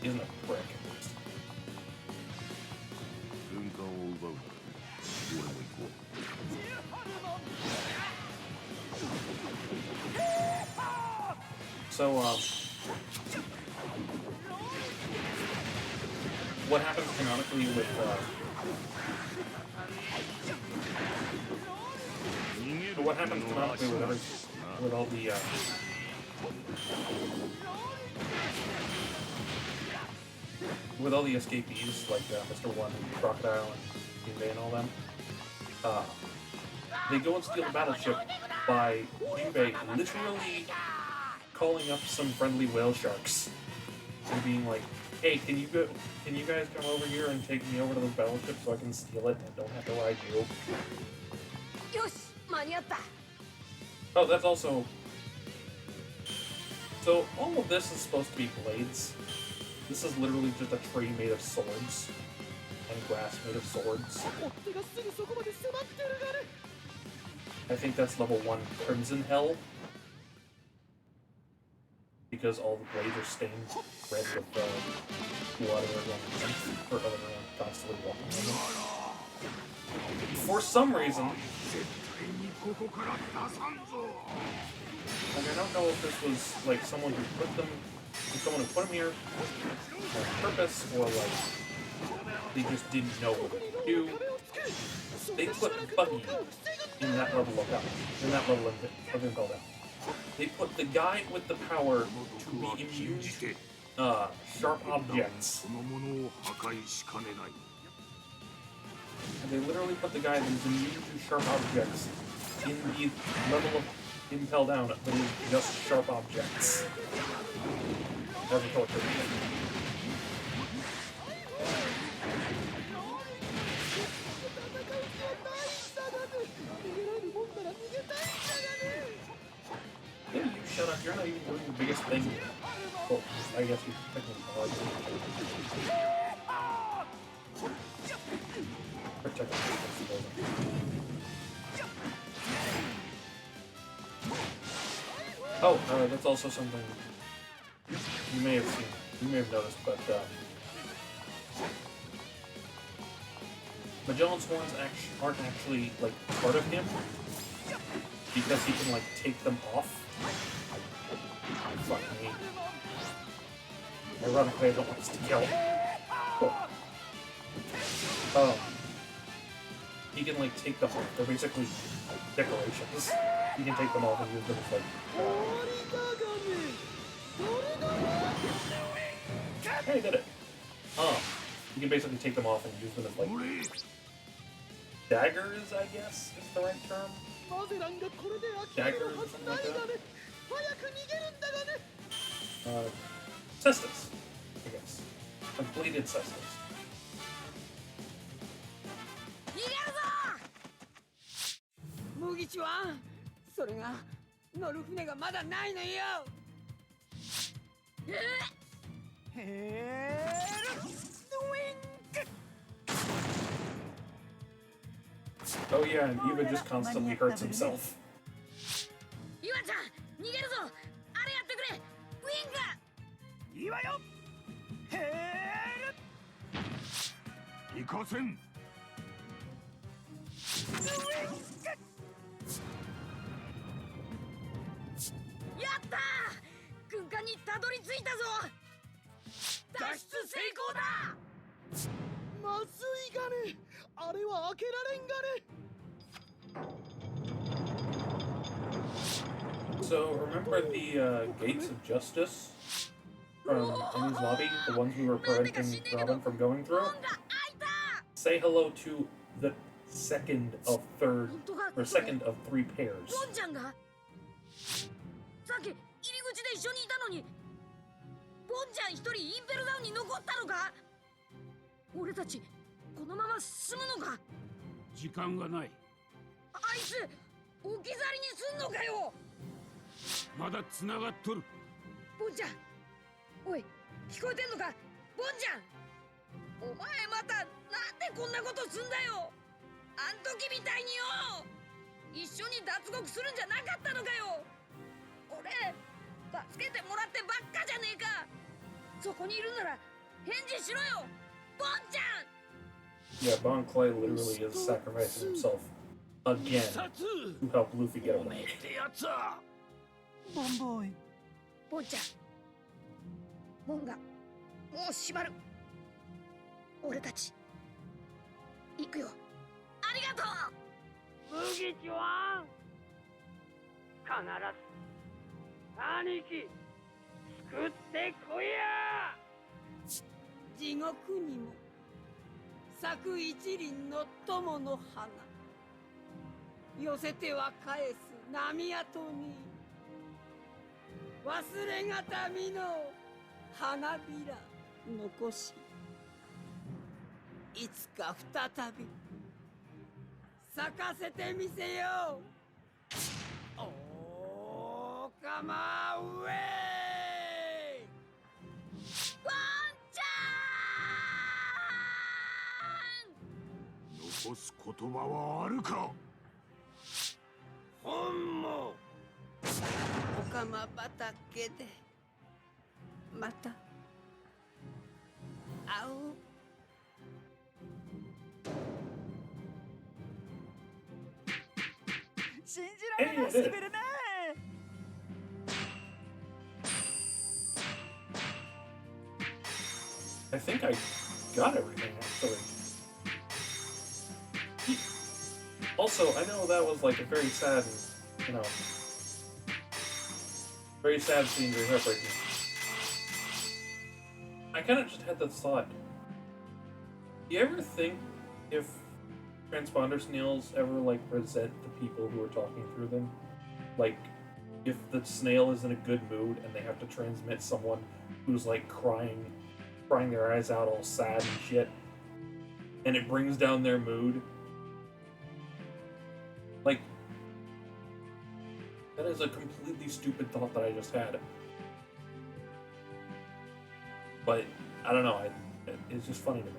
isn't a prick, at least. So, what happens canonically with, what happens canonically with all the, with all the escapees, like Mr. 1 and Crocodile and Jinbei and all them, they go and steal the battleship by Jinbei literally calling up some friendly whale sharks and being like, "Hey, can you guys come over here and take me over to the battleship so I can steal it and don't have to ride you?" Oh, that's also... So, all of this is supposed to be blades. This is literally just a tree made of swords. And grass made of swords. I think that's level 1 Crimson Hell. Because all the blades are stained red with blood or everyone constantly walking on them. For some reason... Like, I don't know if this was, like, someone who put them here on purpose, or, like, they just didn't know what to do. They put Buggy in that level of hell, in that level of Impel Down. They put the guy with the power to be immune to sharp objects. And they literally put the guy that is immune to sharp objects in the level of Impel Down that is just sharp objects. As a torture. Yeah, you shut up. You're not even doing the biggest thing. Well, I guess you technically are. Protect Oh, that's also something you may have seen, you may have noticed, but Magellan's horns aren't actually like part of him because he can like take them off. Fuck me. Ironically, I don't want us to kill. Oh. He can like take them off. They're basically decorations. You can take them off and use them as like. Hey, I did it. You can basically take them off and use them as like daggers, I guess is the right term. Daggers or something like that. Cestus, I guess. Completed cestus. 麦ちはそれが乗る船がまだないのよ。Oh yeah, and Eva just constantly hurts himself. イワちゃん逃げるぞ。あれやってくれ。ウィング。いいわよ。行かせん。やったー。軍艦にたどり着いたぞ。脱出成功だ。まずいがね。あれは開けられんがね。 So remember the gates of justice from Annie's lobby, the ones we were preventing Robin from going through? Say hello to the second of three pairs. ボンちゃんがさっき入り口で一緒にいたのにボンちゃん一人インペルダウンに残ったのか。俺たちこのまま進むのか。時間がない。あいつ置き去りにすんのかよ。まだ繋がっとる。ボンちゃんおい聞こえてんのか。ボンちゃんお前またなんでこんなことすんだよ。あん時みたいによ。一緒に脱獄するんじゃなかったのかよ。俺助けてもらってばっかじゃねえか。そこにいるなら返事しろよボンちゃん。 Yeah, Bon Clay literally is sacrificing himself again to help Luffy get away. ボンボーイ。ボンちゃん門がもう閉まる。俺たち行くよ。ありがとう麦ちは必ず兄貴救ってこいや。地獄にも咲く一輪の友の花寄せては返す波跡に忘れがたみの花びら残しいつか再び咲かせてみせよう。おーかまうえワンちゃん。残す言葉はあるか。本もおかま畑でまた会おう。信じられない滑るね。I think I got everything actually. Also, I know that was like a very sad, very sad scene, very heartbreaking. I kind of just had this thought. Do you ever think if transponder snails ever like resent the people who are talking through them? Like, if the snail is in a good mood and they have to transmit someone who's like crying their eyes out all sad and shit, and it brings down their mood. Like, that is a completely stupid thought that I just had. But, I don't know, it's just funny to me.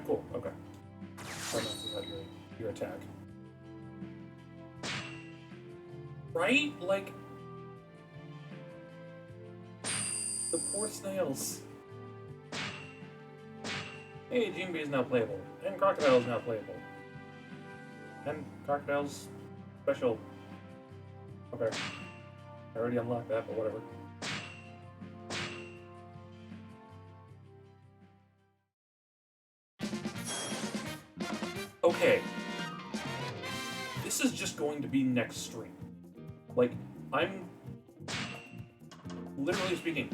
cool. Okay. That messes out your attack. Right? Like, the poor snails. Hey, Jinbei is now playable. And Crocodile is now playable. And Crocodile's special. Okay. I already unlocked that, but whatever. Okay. This is just going to be next stream. Like, I'm... Literally speaking,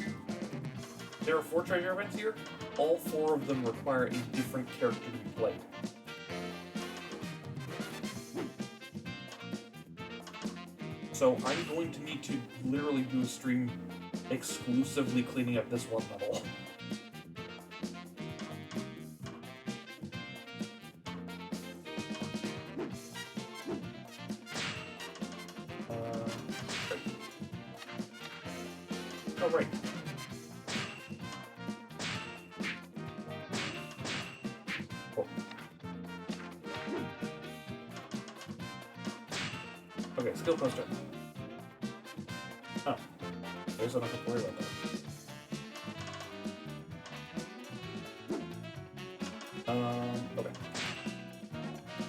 there are 4 treasure events here. All 4 of them require a different character to be played. So I'm going to need to literally do a stream exclusively cleaning up this one level. Oh, right. Cool. Okay, skill poster. Oh. I guess I don't have to worry about that. Okay.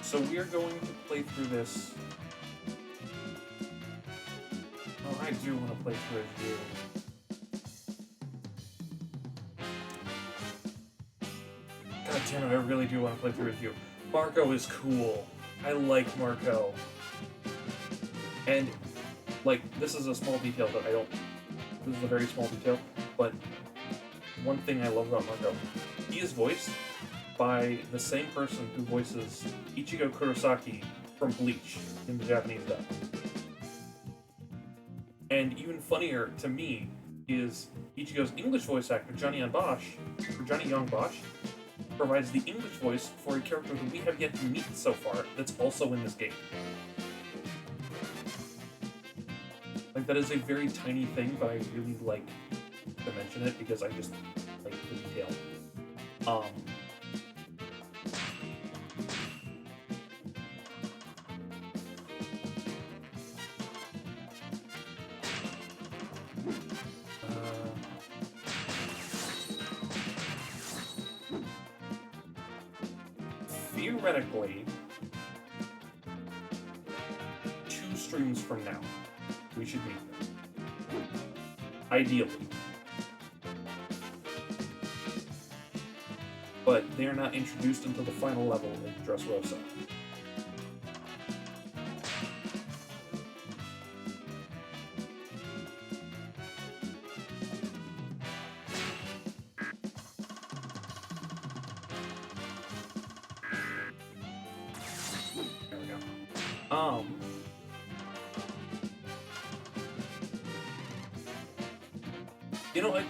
So we are going to play through this. Oh, I do want to play through it here. God damn it, I really do want to play through with you. Marco is cool. I like Marco. And, like, this is a small detail that I don't... This is a very small detail, but one thing I love about Marco, he is voiced by the same person who voices Ichigo Kurosaki from Bleach in the Japanese dub. And even funnier to me is Ichigo's English voice actor, Johnny Young Bosch, provides the English voice for a character that we have yet to meet so far that's also in this game. Like, that is a very tiny thing, but I really like to mention it because I just like the detail. Theoretically, 2 streams from now, we should meet them. Ideally. But they're not introduced until the final level in Dressrosa. You know,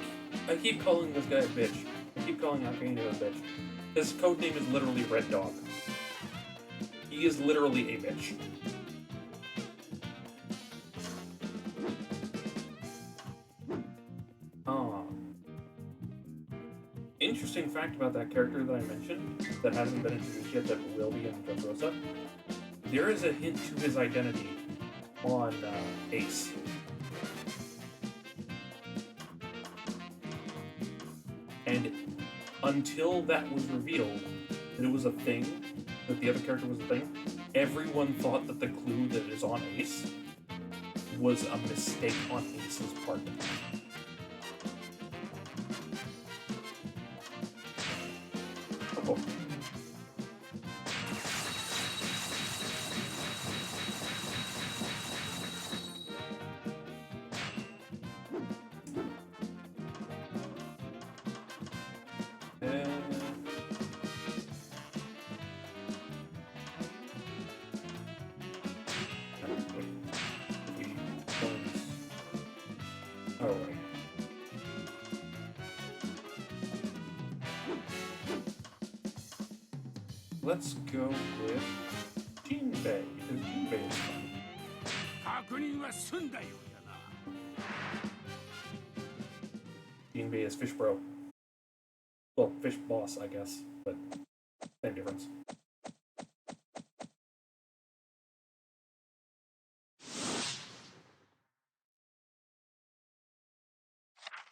I keep calling this guy a bitch. I keep calling Akainu a bitch. His codename is literally Red Dog. He is literally a bitch. Interesting fact about that character that I mentioned, that hasn't been introduced yet, that will be in Dressrosa. There is a hint to his identity on Ace. And until that was revealed, that it was a thing, that the other character was a thing, everyone thought that the clue that is on Ace was a mistake on Ace's part. Oh. Alright. Let's go with Jinbei, because Jinbei is fun. 確認は済んだようやな。Jinbei is Fish Bro. Well, Fish Boss, I guess, but... Same difference.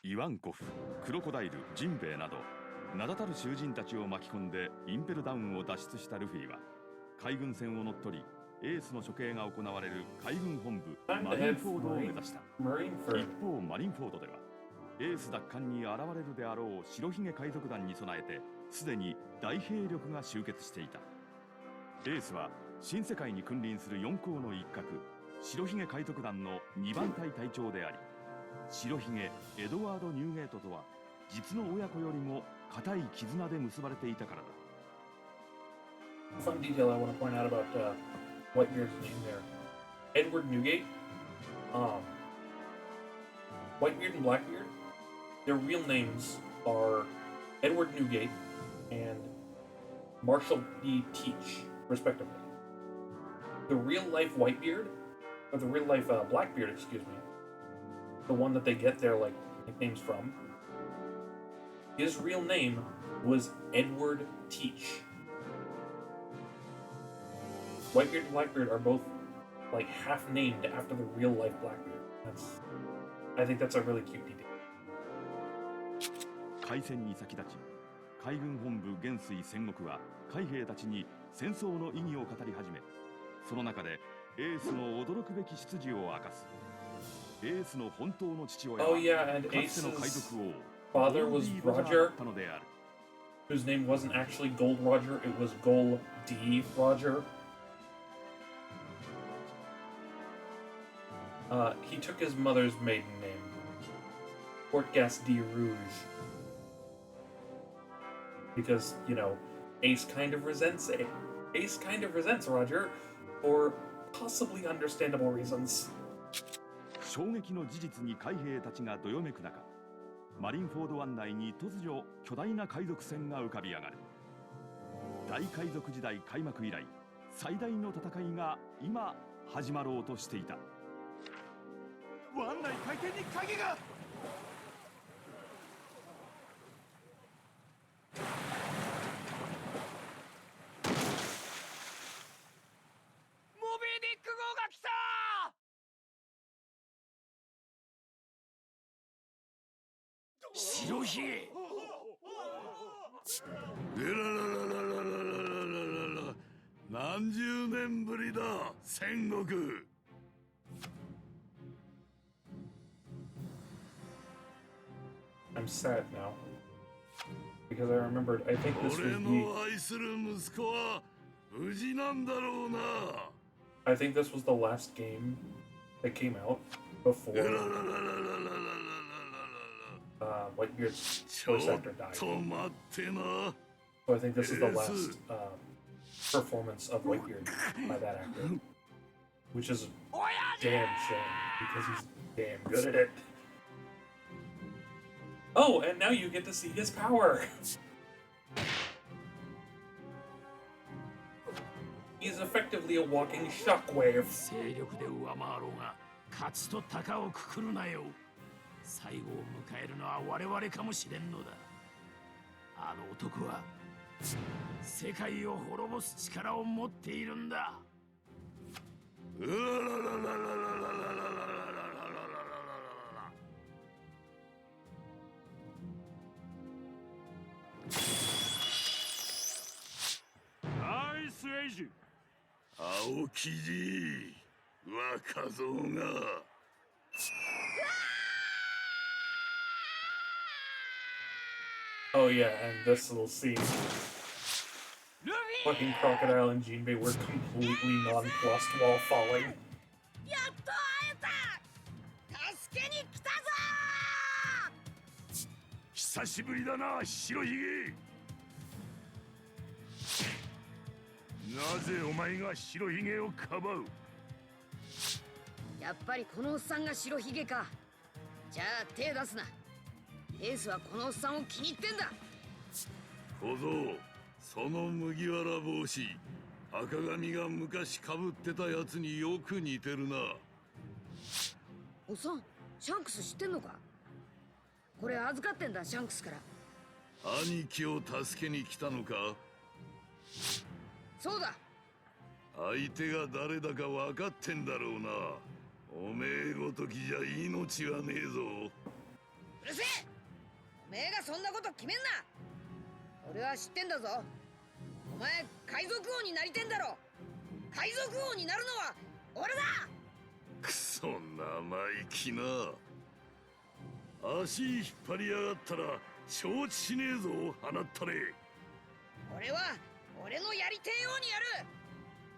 イワンコフ、クロコダイル、ジンベエなど名だたる囚人たちを巻き込んでインペルダウンを脱出したルフィは海軍船を乗っ取りエースの処刑が行われる海軍本部マリンフォードを目指した。一方マリンフォードではエース奪還に現れるであろう白ひげ海賊団に備えてすでに大兵力が集結していた。エースは新世界に君臨する四皇の一角白ひげ海賊団の2番隊隊長であり、白ひげエドワード・ニューゲートとは実の親子よりも固い絆で結ばれていたからだ。Fun detail I want to point out about Whitebeard's name there. Edward Newgate, Whitebeard and Blackbeard, their real names are Edward Newgate and Marshall B. Teach, respectively. The real-life Whitebeard, or the real-life Blackbeard, excuse me, the one that they get their like nicknames from, his real name was Edward Teach. Whitebeard and Blackbeard are both like half named after the real life Blackbeard. I think that's a really cute detail. 開戦に先立ち海軍本部元帥戦国は海兵たちに戦争の意義を語り始め、その中でエースの驚くべき出自を明かす。エースの本当の父親はかつての海賊王 Father was Roger, whose name wasn't actually Gold Roger, it was Gold D. Roger. He took his mother's maiden name, Portgas de Rouge, because, you know, Ace kind of resents Roger for possibly understandable reasons. 衝撃の事実に海兵たちがどよめく中、マリンフォード湾内に突如巨大な海賊船が浮かび上がる。大海賊時代開幕以来最大の戦いが今始まろうとしていた。湾内海底に影が。モビーディック号が来た。白ひげ。何十年ぶりだ戦国。I'm sad now because I remembered. I think this was俺の愛する息子は無事なんだろうな。I think this was the last game that came out before Whitebeard's voice actor died. ちょっと待ってな。 So I think this is the last performance of Whitebeard by that actor, which is a damn shame because he's damn good at it. Oh, and now you get to see his power. He's effectively a walking shockwave. 勢力で上回ろうが勝ちと鷹をくくるなよ。最後を迎えるのは我々かもしれんのだ。あの男は世界を滅ぼす力を持っているんだ。ナイスエイジ。青生地若造が。Oh yeah, and this little scene. Fucking Crocodile and Jinbei were completely nonplussed while falling. やっと会えた。助けに来たぞ。久しぶりだな白ひげ。なぜお前が白ひげをかばう。やっぱりこのおっさんが白ひげか。じゃあ手出すな。エースはこのおっさんを気に入ってんだ。小僧、その麦わら帽子、赤髪が昔かぶってたやつによく似てるな。おっさん、シャンクス知ってんのか。これ預かってんだシャンクスから。兄貴を助けに来たのか。そうだ。相手が誰だか分かってんだろうな。おめえごときじゃ命はねえぞ。うるせえ。おめえがそんなこと決めんな。俺は知ってんだぞ。お前海賊王になりてんだろ。海賊王になるのは俺だ。くそ生意気な。足引っ張りやがったら承知しねえぞ、放ったれ。俺は俺のやりてえようにやる。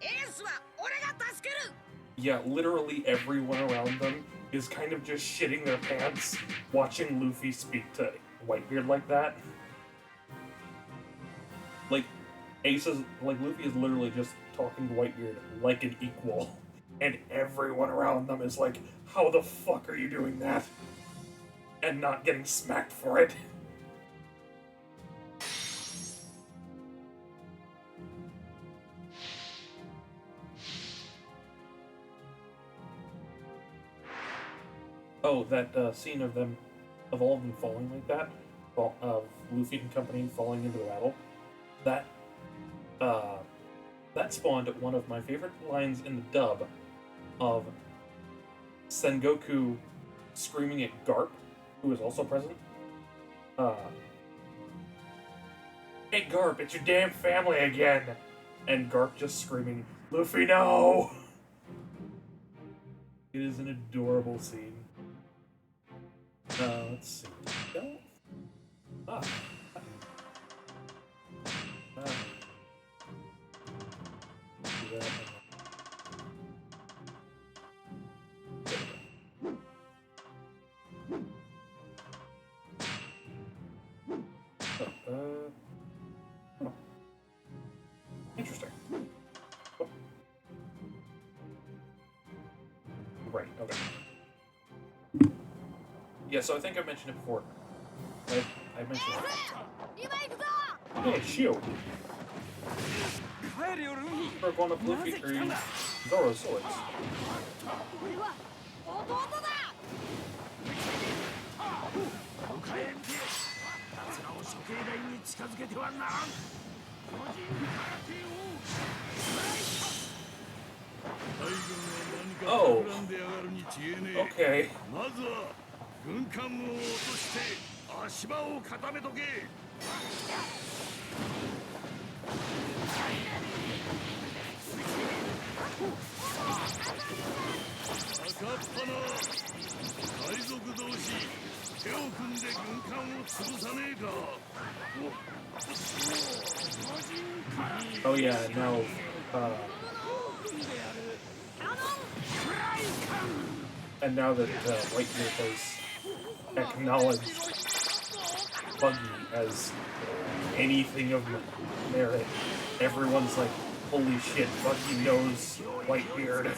エースは俺が助ける。 Yeah, literally everyone around them is kind of just shitting their pants watching Luffy speak to Whitebeard like that. Like, Luffy is literally just talking to Whitebeard like an equal. And everyone around them is like, how the fuck are you doing that? And not getting smacked for it. Oh, that scene of all of them falling like that, of Luffy and company falling into the battle, that spawned one of my favorite lines in the dub of Sengoku screaming at Garp, who is also present. Hey Garp, it's your damn family again! And Garp just screaming, Luffy, no! It is an adorable scene. Let's see. No? Ah. Do that. Oh. Interesting. Oh. Right, okay. Yeah, so I think I mentioned it before. I mentioned it. Hey, shield. Broke one of Luffy or Zoro's swords. Oh. Okay. 軍艦を落として足場を固めとけ。赤っ鼻、海賊同士、手を組んで軍艦を潰さねえか。Oh yeah, no. And now that Whitebeard has acknowledged Buggy as anything of merit, everyone's like, holy shit, Buggy knows Whitebeard.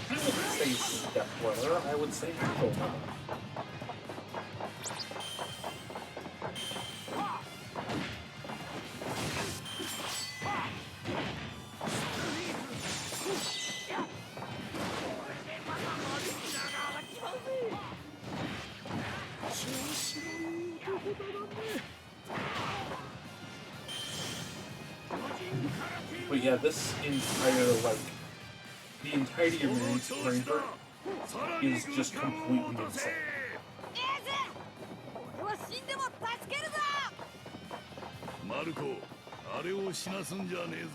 I wouldn't say stepbrother, I would say uncle. But yeah, this entire, the entirety of Ranger is just completely insane. Marco, あれを死なすんじゃねえぞ。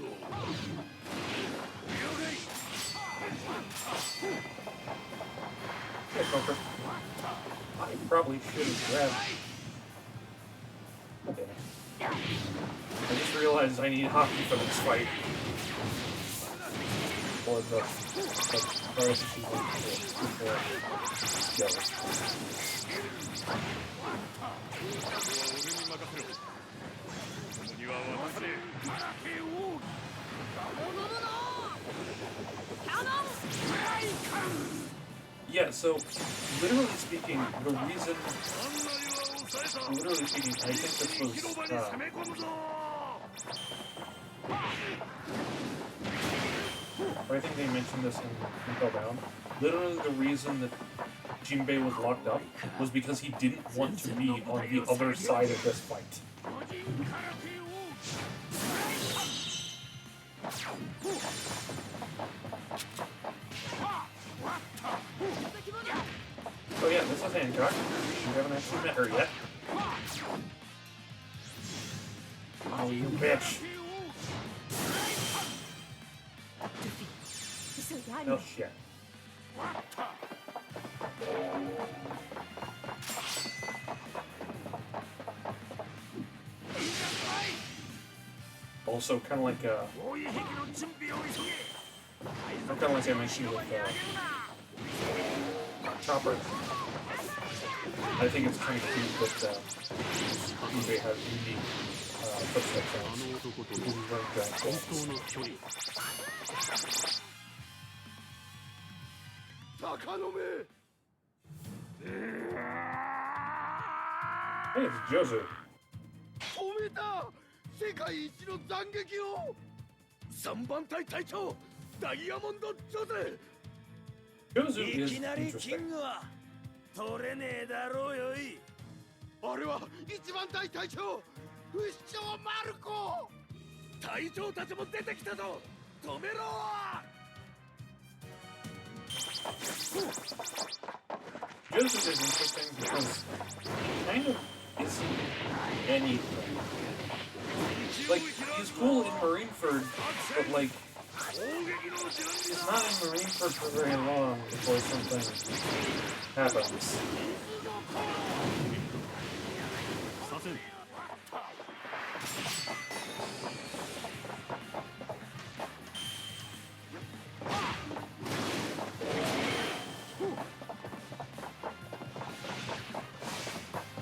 Yeah, Joker. I probably should have grabbed. Okay. I just realized I need hockey for this fight. Or the RSC before. Yeah, so literally speaking, the reason literally speaking, I think this was, or I think they mentioned this in Fell Down. Literally the reason that Jinbei was locked up was because he didn't want to be on the other side of this fight. Oh yeah, this is Hancock. We haven't actually met her yet. Oh, you bitch. Oh shit. Also, kind of like kind of like I mentioned with Chopper. I think it's kind of cool that Jinbei has unique footstep sounds. He's very good. Hey, it's Jozu. 止めた世界一の斬撃を3番隊隊長ダイヤモンド・ジョゼ Jozu い is きなりキ interesting. ングは取れねえだろうよい。あれは1番隊隊長不死鳥マルコ隊長たちも出てきたぞ止めろ Jozu is interesting because he kind of isn't anything. Like, he's cool in Marineford, but like, he's not in Marineford for very long before something happens.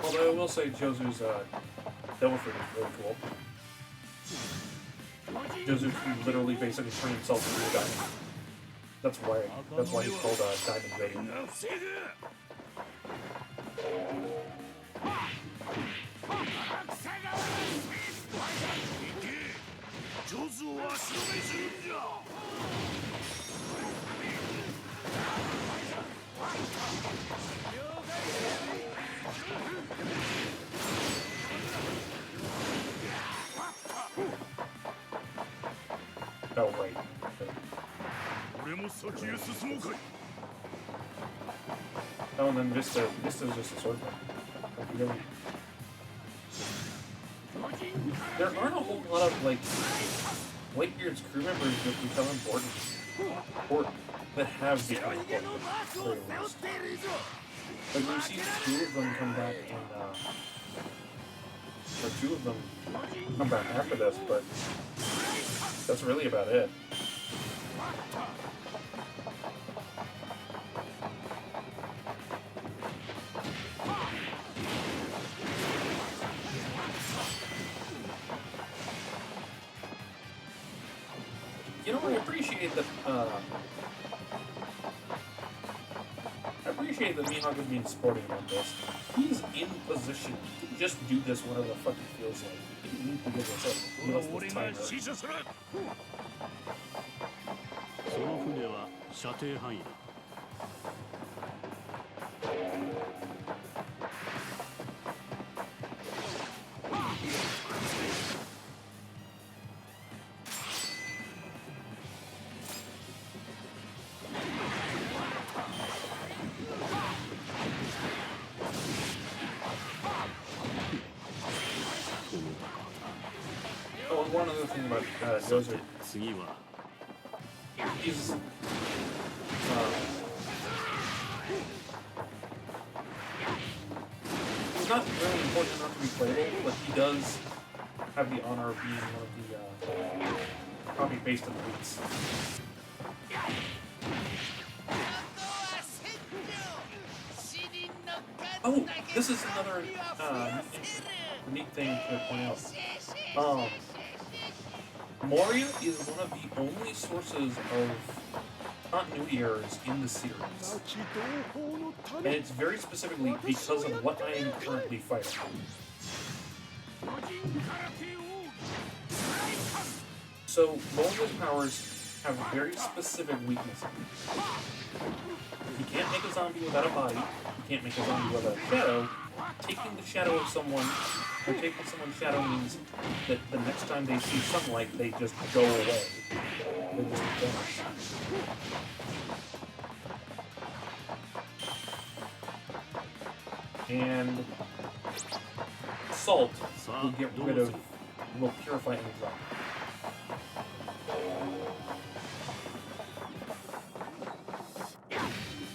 Although I will say Jozu's Delphid is really cool. Jozu literally basically turned himself into a diamond. That's why he's called Diamond Vein. ジョズを足止めするんじゃ Oh wait. 俺も先へ進もうかい Oh, and then Vista's just a swordsman. Like, really. There aren't a whole lot of like Whitebeard's crew members that become important, or that have become important. At the very least. Like we've seen two of them come back in, or two of them come back after this, but that's really about it. You know, I appreciate that. I appreciate that Mihawk is being sporting about this. He's in position to just do this whenever the fuck he feels like. He didn't need to give this up. He lost this timer. その船は射程範囲だ。Oh, and one other thing about Gozer, 次は he's he's not really important enough to be playable, but he does have the honor of being one of the copy-paste elites. Oh, this is another neat thing to point out. Moria is one of the only sources of continuity errors in the series. And it's very specifically because of what I am currently fighting. So, Moria's powers have very specific weaknesses. He can't make a zombie without a body. He can't make a zombie without a shadow. Taking the shadow of someone, or taking someone's shadow means that the next time they see sunlight, they just go away. They just vanish. And salt will get rid of, will purify any zombie.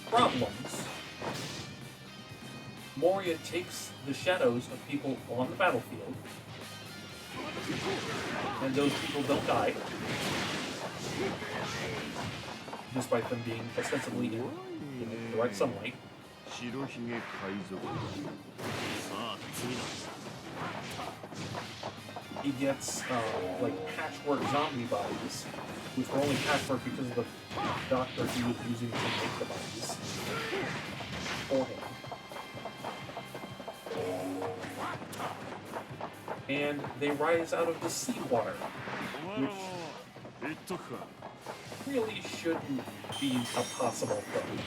Problems. Moria takes the shadows of people on the battlefield, and those people don't die, despite them being ostensibly in direct sunlight. He gets like patchwork zombie bodies, which were only patchwork because of the doctor he was using to make the bodies for him. And they rise out of the seawater, which really shouldn't be a possible thing.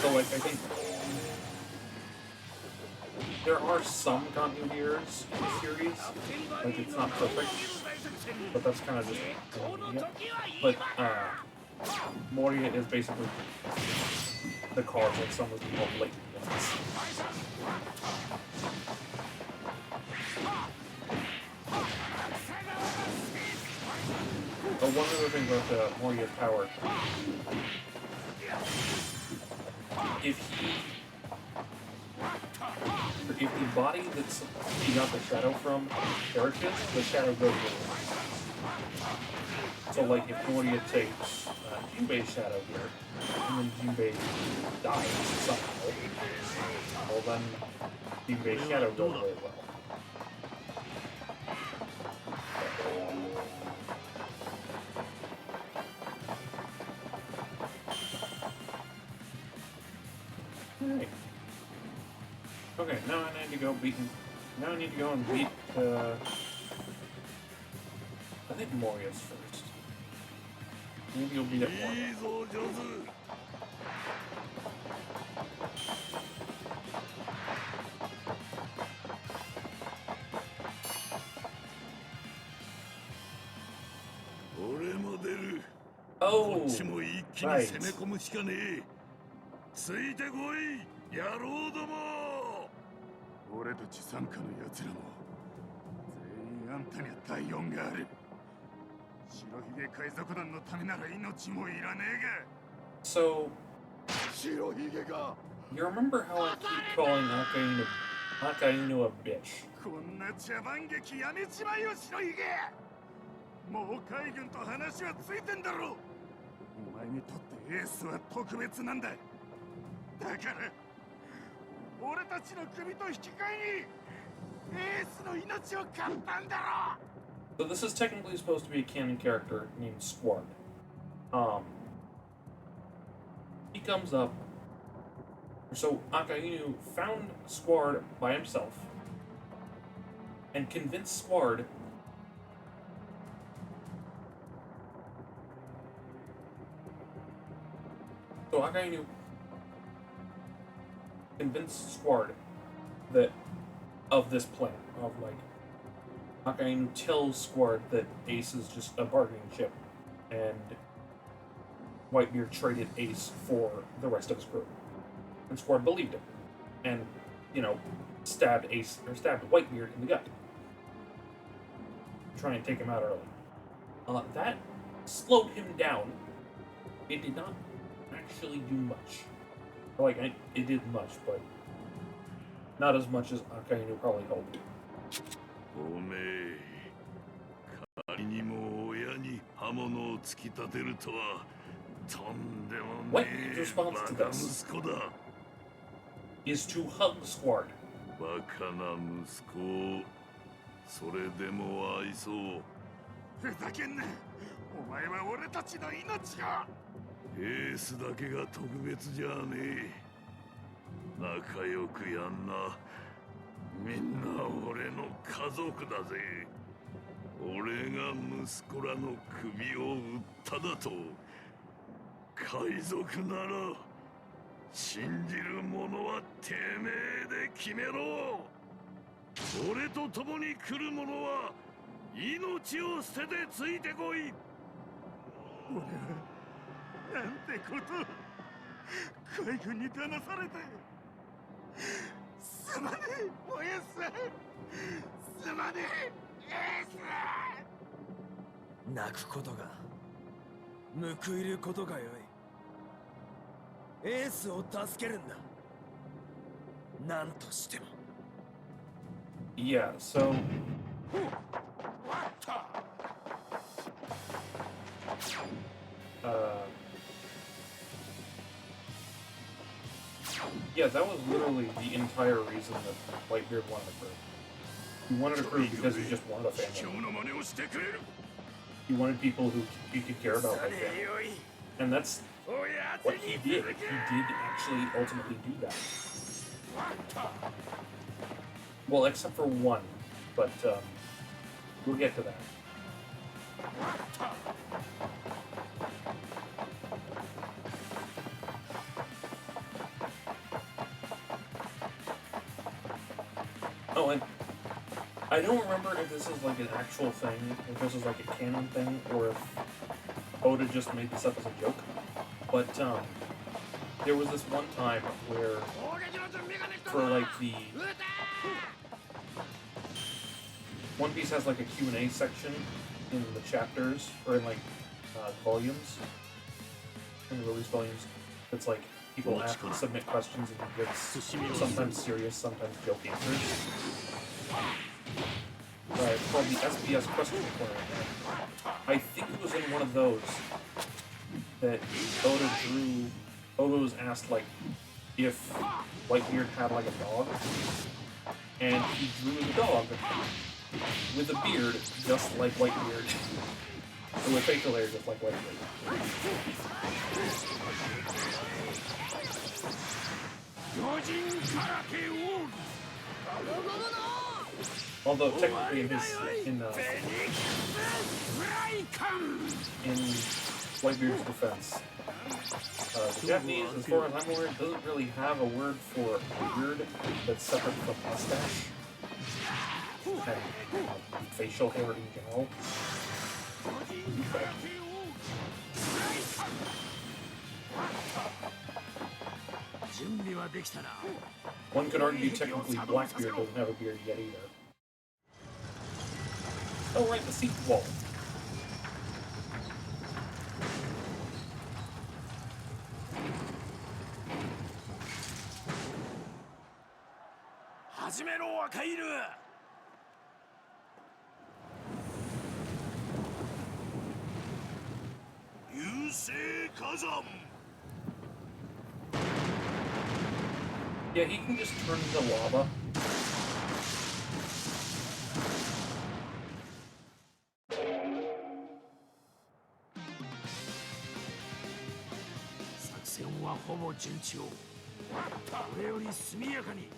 So, like, I think there are some continuity errors in the series. Like, it's not perfect, but that's kind of just But Moria is basically the cause of some of the more blatant ones. But one other thing about Moria's power, if the body that's he got the shadow from perishes, the shadow goes with it. So, like, if Moria takes Jinbei's shadow here, and then Jinbei dies somehow, well then Jinbei's shadow goes very well. Alright. Okay, now I need to go beat. Now I need to go and beat. I think Moria's first. Maybe you'll beat up Moria. Oh, right. ついてこい野郎ども俺たち傘下の奴らも全員あんたには第四がある白ひげ海賊団のためなら命もいらねえが So, 白ひげが you remember how I keep calling Akainu a bitch? こんな茶番劇やめちまえよ白ひげもう海軍と話はついてんだろお前にとってエースは特別なんだだから俺たちの首と引き換えにエースの命を買ったんだろ So this is technically supposed to be a canon character named Squard. He comes up. So Akainu found Squard by himself and convinced Squard So Akainu convinced Squard that of this plan of like Akainu tells Squard that Ace is just a bargaining chip and Whitebeard traded Ace for the rest of his crew. And Squard believed him. And, you know, stabbed Whitebeard in the gut. Try and take him out early. That slowed him down. It did not actually do much. Like, it did much, but not as much as Akainu probably hoped. おめえ仮にも親に刃物を突き立てるとはとんでもねえバカ息子だ is to hug Squard. バカな息子をそれでも愛そう。ふざけんな。お前は俺たちの命が。エースだけが特別じゃねえ。仲良くやんな。みんな俺の家族だぜ。俺が息子らの首を撃っただと。海賊なら信じる者はてめえで決めろ。俺と共に来る者は命を捨ててついてこい。俺はなんてこと。海軍に騙されて。すまねえ、おやす。すまねえ、エース。泣くことが報いることがよい。エースを助けるんだ。何としても。Yeah, so yeah, that was literally the entire reason that Whitebeard wanted a crew. He wanted a crew because he just wanted a family. He wanted people who he could care about like family. And that's what he did. He did actually ultimately do that. Well, except for one, but we'll get to that. Oh, and I don't remember if this is like an actual thing, if this is like a canon thing, or if Oda just made this up as a joke. But there was this one time where, for like the One Piece has like a Q&A section in the chapters, or in like volumes, in the release volumes. It's like people submit questions and he gives sometimes serious, sometimes joke answers. It's called the SBS Question Corner. I think it was in one of those that Oda was asked like if Whitebeard had like a dog, and he drew the dog with a beard just like Whitebeard, and with facial hair just like Whitebeard. Although technically in Whitebeard's defense, the Japanese, as far as I'm aware, doesn't really have a word for beard that's separate from mustache and facial hair in general. One could argue technically Blackbeard doesn't have a beard yet either. Oh right, the seat wall. Yeah, he can just turn into lava.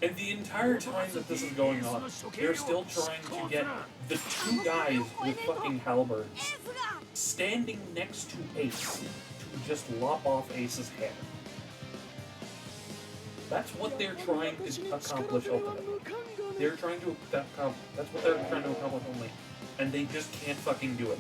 And the entire time that this is going on, they're still trying to get the two guys with fucking halberds standing next to Ace to just lop off Ace's head. That's what they're trying to accomplish ultimately. They're trying to that's what they're trying to accomplish only. And they just can't fucking do it.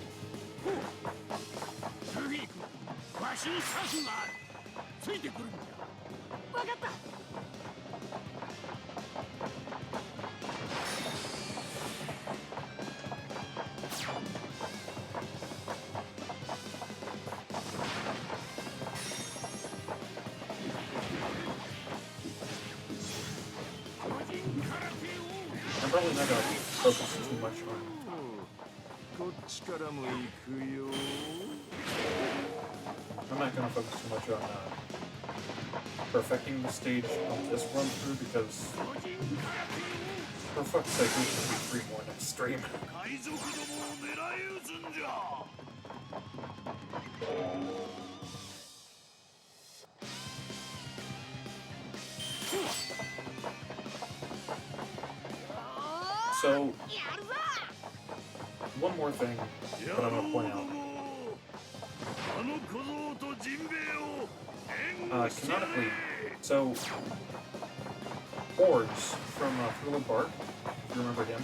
I'm probably not gonna focus too much on perfecting the stage on this run through because For fuck's sake, we should do 3 more next stream. 海賊どもを狙い撃つんじゃ。 So, one more thing that I'm gonna point out. Canonically, so Oars from Thriller Bark, if you remember him.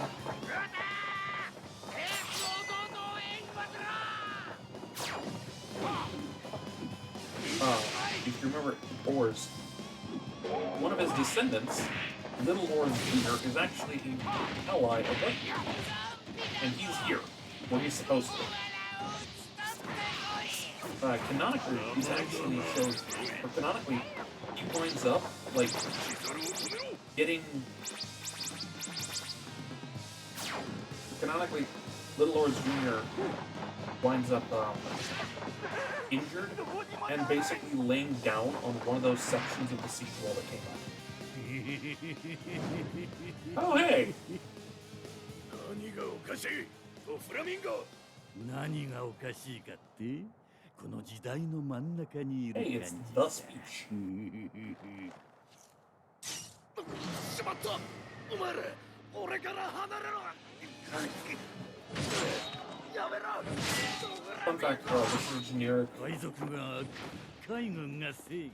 If you remember Oars, one of his descendants, Little Oars Jr., is actually an ally of Luffy. And he's here, where he's supposed to be. Canonically, he's actually shows, or canonically, he winds up, like, getting... Canonically, Little Oars Jr. winds up, injured, and basically laying down on one of those sections of the siege wall that came up. Oh, hey! 何がおかしいかってこの時代の真ん中にいる Hey, 感 it's じ the speech. しまった。お前ら俺から離れろ。やめろ。 Fun fact, this is generic. 海賊が海軍が正義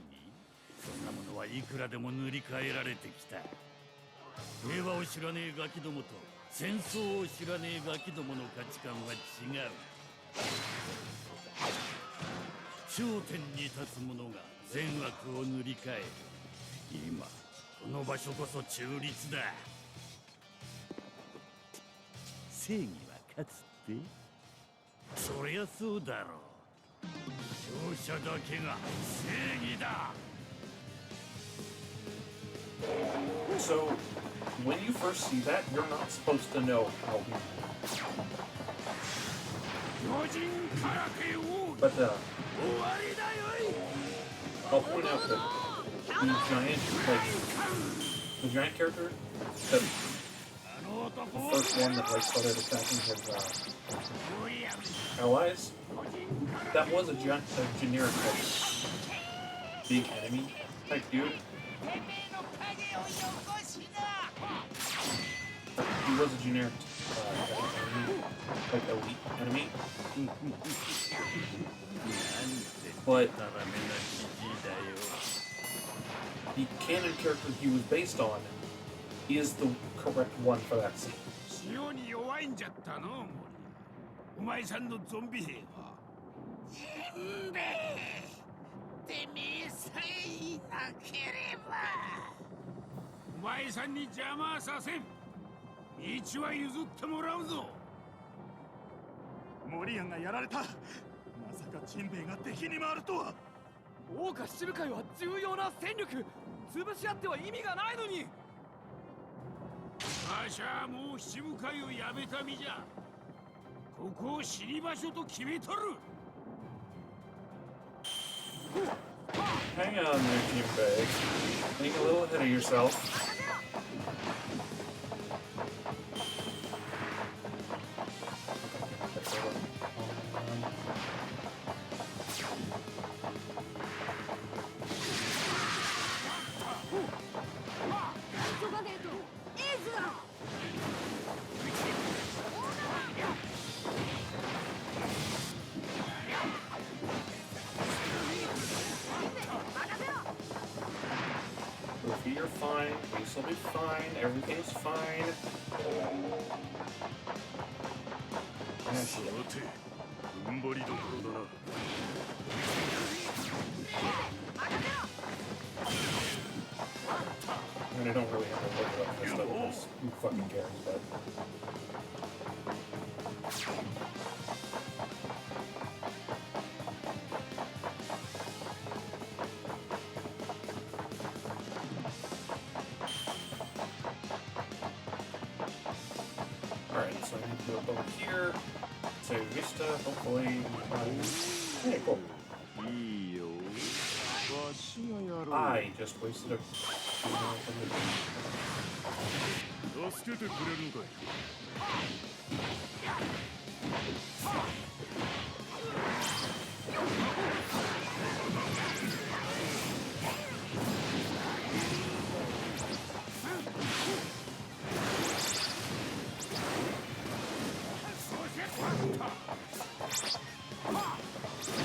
そんなものはいくらでも塗り替えられてきた平和を知らねえガキどもと戦争を知らねえガキどもの価値観は違う頂点に立つ者が善悪を塗り替える今この場所こそ中立だ正義は勝つってそりゃそうだろう勝者だけが正義だ So, when you first see that, you're not supposed to know how he... But, I'll point out that the giant character, the first one that, like, started attacking his, allies, that was a generic, like, big enemy type dude. He was a generic enemy, like elite enemy. But the canon character he was based on is the correct one for that scene. 塩に弱いんじゃったの森お前さんのゾンビ兵は全米てめえさえいなければお前さんに邪魔はさせん道は譲ってもらうぞモリアンがやられたまさかジンベエが敵に回るとは桜花七部会は重要な戦力潰し合っては意味がないのにわしゃもう七部会をやめた身じゃここを死に場所と決めとる Hang on there, Jinbei. Getting a little ahead of yourself. Luffy, you're fine. Ace will be fine. Everything's fine. I mean, I don't really have to look up this stuff because who fucking cares, but... Alright, so I need to go over here, save Vista, hopefully... Hey, cool. I just wasted a... 助けてくれるのかい。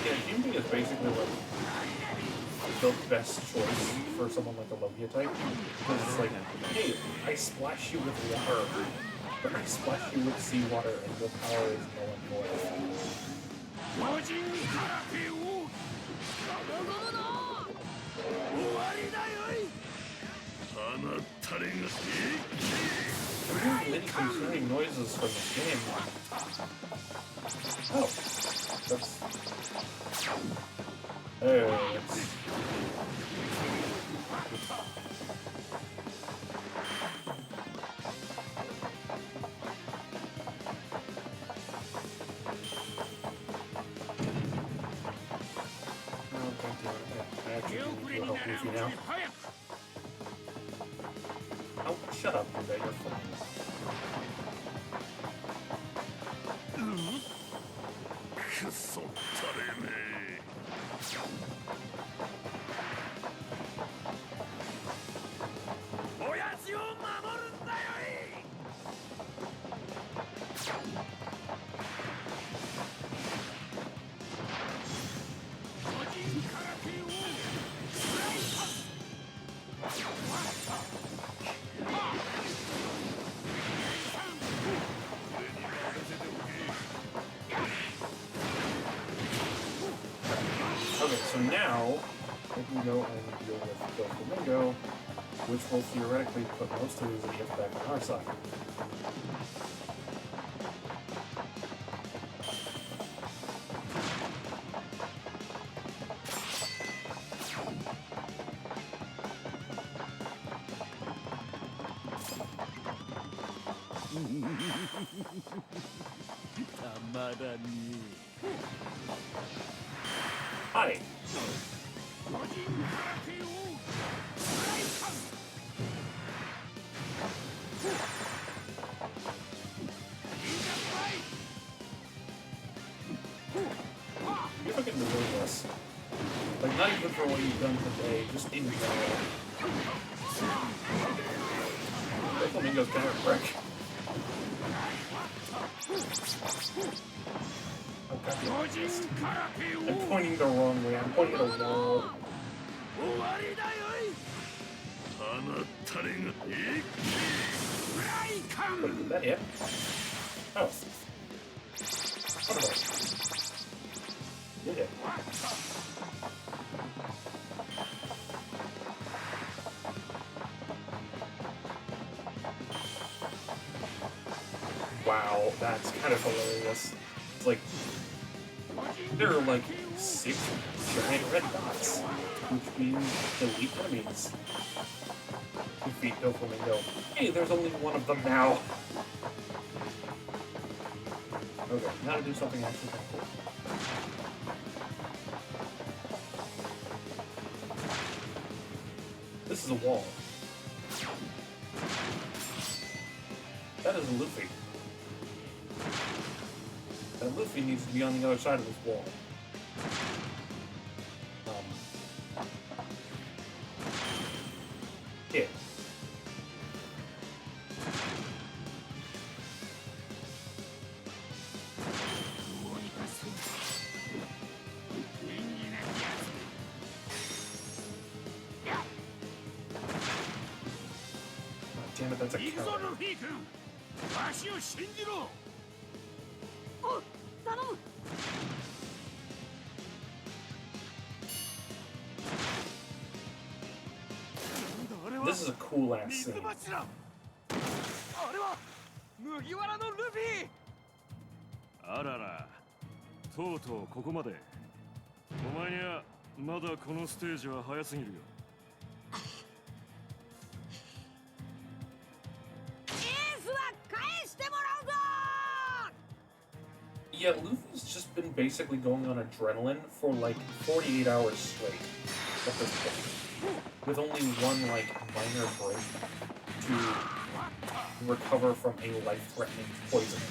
Yeah, Jimmy is basically like the best choice for someone like a Logia type. Because it's like, hey, I splash you with water, but I splash you with seawater, and your power is null and void. 巨人空手を終わりだよい。放ったれが We're hearing many concerning noises from the game. Oh, that's... There, that's... Oh, thank you. I actually need to help Luffy now. Oh, shut up, you bet you're fine. くそったれめ。親父を守るんだよい。巨人空手をスライス。Okay, so now we can go and deal with Doflamingo, which will theoretically put most of his idiots back on our side. Hi. You're fucking doing this. Like, not even for what you've done today, just in general. Flamingo's kind of a prick. Oh, God, I'm pointing the wrong way. I'm pointing at a wall. Wait, did that hit? Oh. Wonderful. Did it? Wow, that's kind of hilarious. It's like, there are like 6 giant red dots, which means delete enemies. Defeat Doflamingo. Hey, there's only one of them now. Okay, now to do something actually kind of cool. This is a wall. That is Luffy. That Luffy needs to be on the other side of this wall. Yeah. Damn it, that's a cow. わしを信じろ。お、頼む。 This is a cool ass scene. あれは麦わらのルフィ。あらら、とうとうここまで。お前にはまだこのステージは早すぎるよ。Yeah, Luffy's just been basically going on adrenaline for like 48 hours straight at this point, with only one like minor break to recover from a life-threatening poisoning.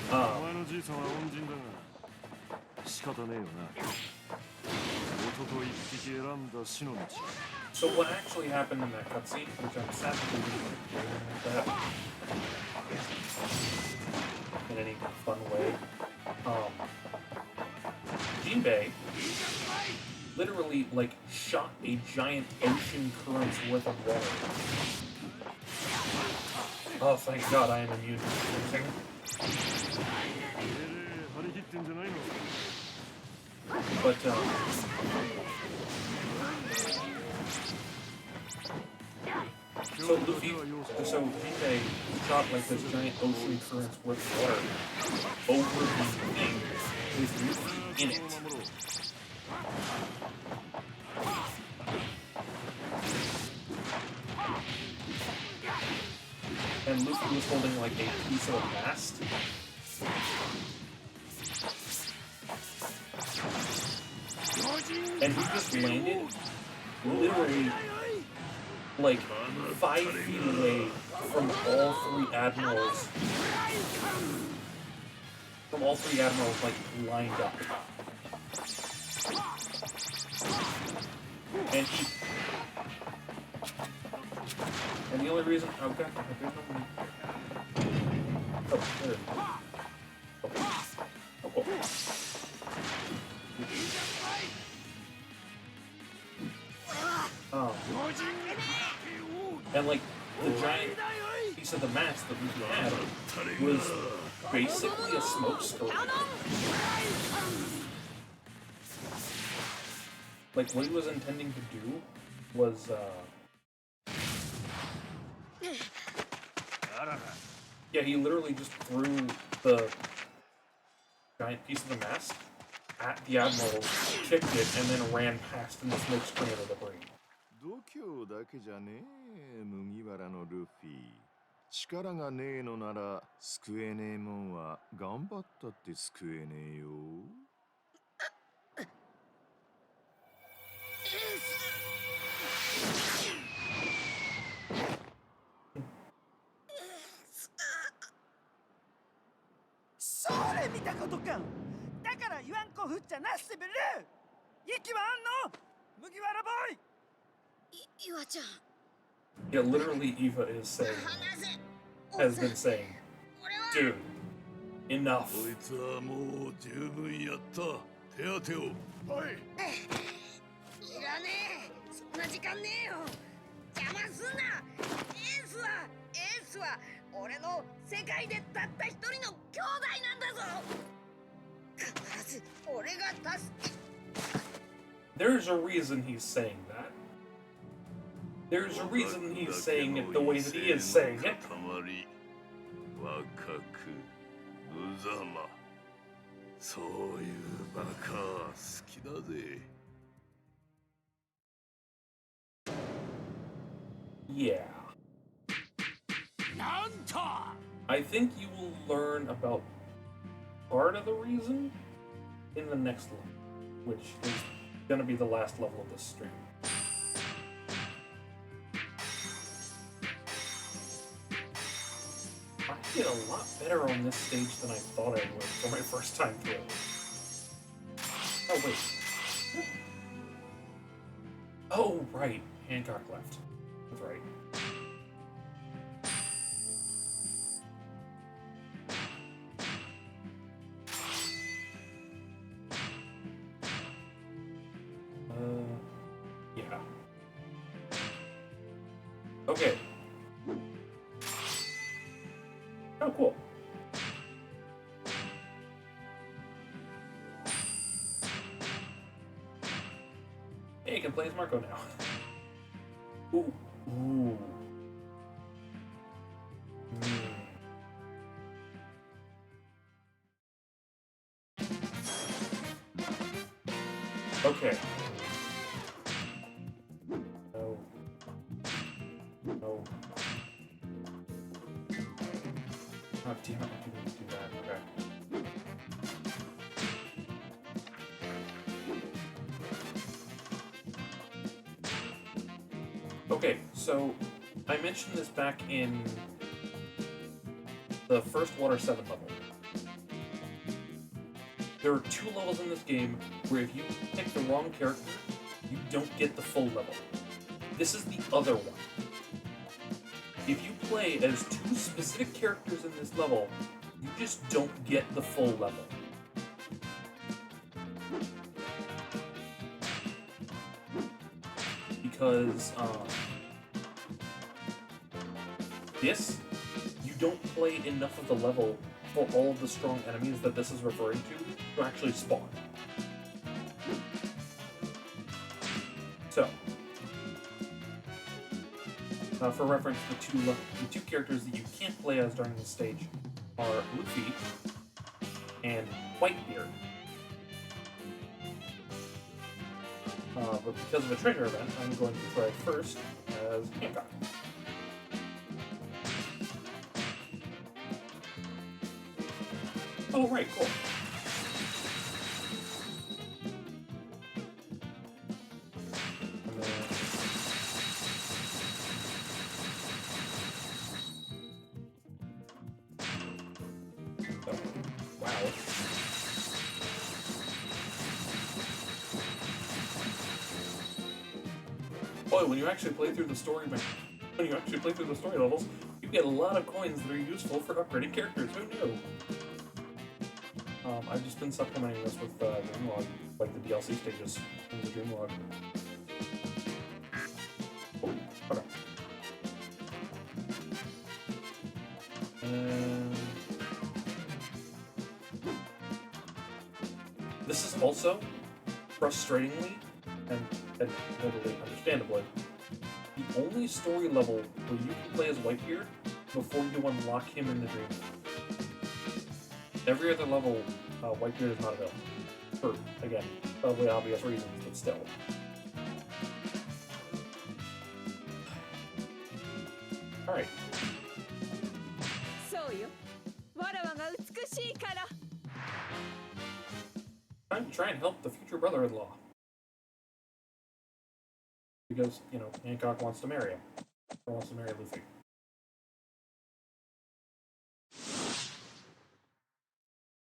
お前のじいさんは恩人だが仕方ねえよな。男一匹選んだ死の道。 So what actually happened in that cutscene, which I'm sad to that in any fun way, Jinbei literally like shot a giant ocean current's worth of water. Oh, thank God I am immune to everything. But so Luffy, so Jinbei shot like this giant ocean current's worth of water over the thing with Luffy in it. And Luffy was holding like a piece of a mast. And he just landed literally like 5 feet away from all three admirals. From all three admirals, like, lined up. And the only reason... Okay, there's no one. Oh, there. Oh, cool. And like the giant piece of the mast that we had was basically a smoke screen. Like what he was intending to do was yeah, he literally just threw the giant piece of the mast at the admiral, kicked it, and then ran past in the smoke screen of the debris. 度胸だけじゃねえ麦わらのルフィ。力がねえのなら救えねえもんは頑張ったって救えねえよ。それ見たことか。だから言わんこふっちゃなすべる。息はあんの？麦わらボーイ。 Yeah, literally Eva is saying, has been saying, dude, enough. こいつはもう十分やった。手当てを。はい。いらねえ。そんな時間ねえよ。邪魔すんな。エースは俺の世界でたった一人の兄弟なんだぞ。必ず俺が助け。 There's a reason he's saying that. There's a reason he's saying it the way that he is saying it. Yeah. I think you will learn about part of the reason in the next level, which is gonna be the last level of this stream. I did a lot better on this stage than I thought I would for my first time through. Oh, wait. Oh, right. Hancock left. That's right. Yeah. Okay. Oh, cool. Hey, you can play as Marco now. Ooh. Ooh. Okay. No. No. Oh, damn it, I didn't do that. Okay. Okay, so I mentioned this back in the first Water 7 level. There are 2 levels in this game where if you pick the wrong character, you don't get the full level. This is the other one. If you play as 2 specific characters in this level, you just don't get the full level. Because, this, you don't play enough of the level for all of the strong enemies that this is referring to actually spawn. So, for reference, the two characters that you can't play as during this stage are Luffy and Whitebeard. But because of a treasure event, I'm going to try first as Hancock. Oh, right, cool. Boy, when you actually play through the story, levels, you get a lot of coins that are useful for upgrading characters. Who knew? I've just been supplementing this with Dreamlog, like the DLC stages in the Dreamlog. Oh, okay. And this is also, frustratingly, and totally understandably, the only story level where you can play as Whitebeard before you unlock him in the dream. Every other level, Whitebeard is not available. For, again, probably obvious reasons, but still. Alright. Time to try and help the future brother-in-law. Because, you know, Hancock wants to marry him. Or wants to marry Luffy.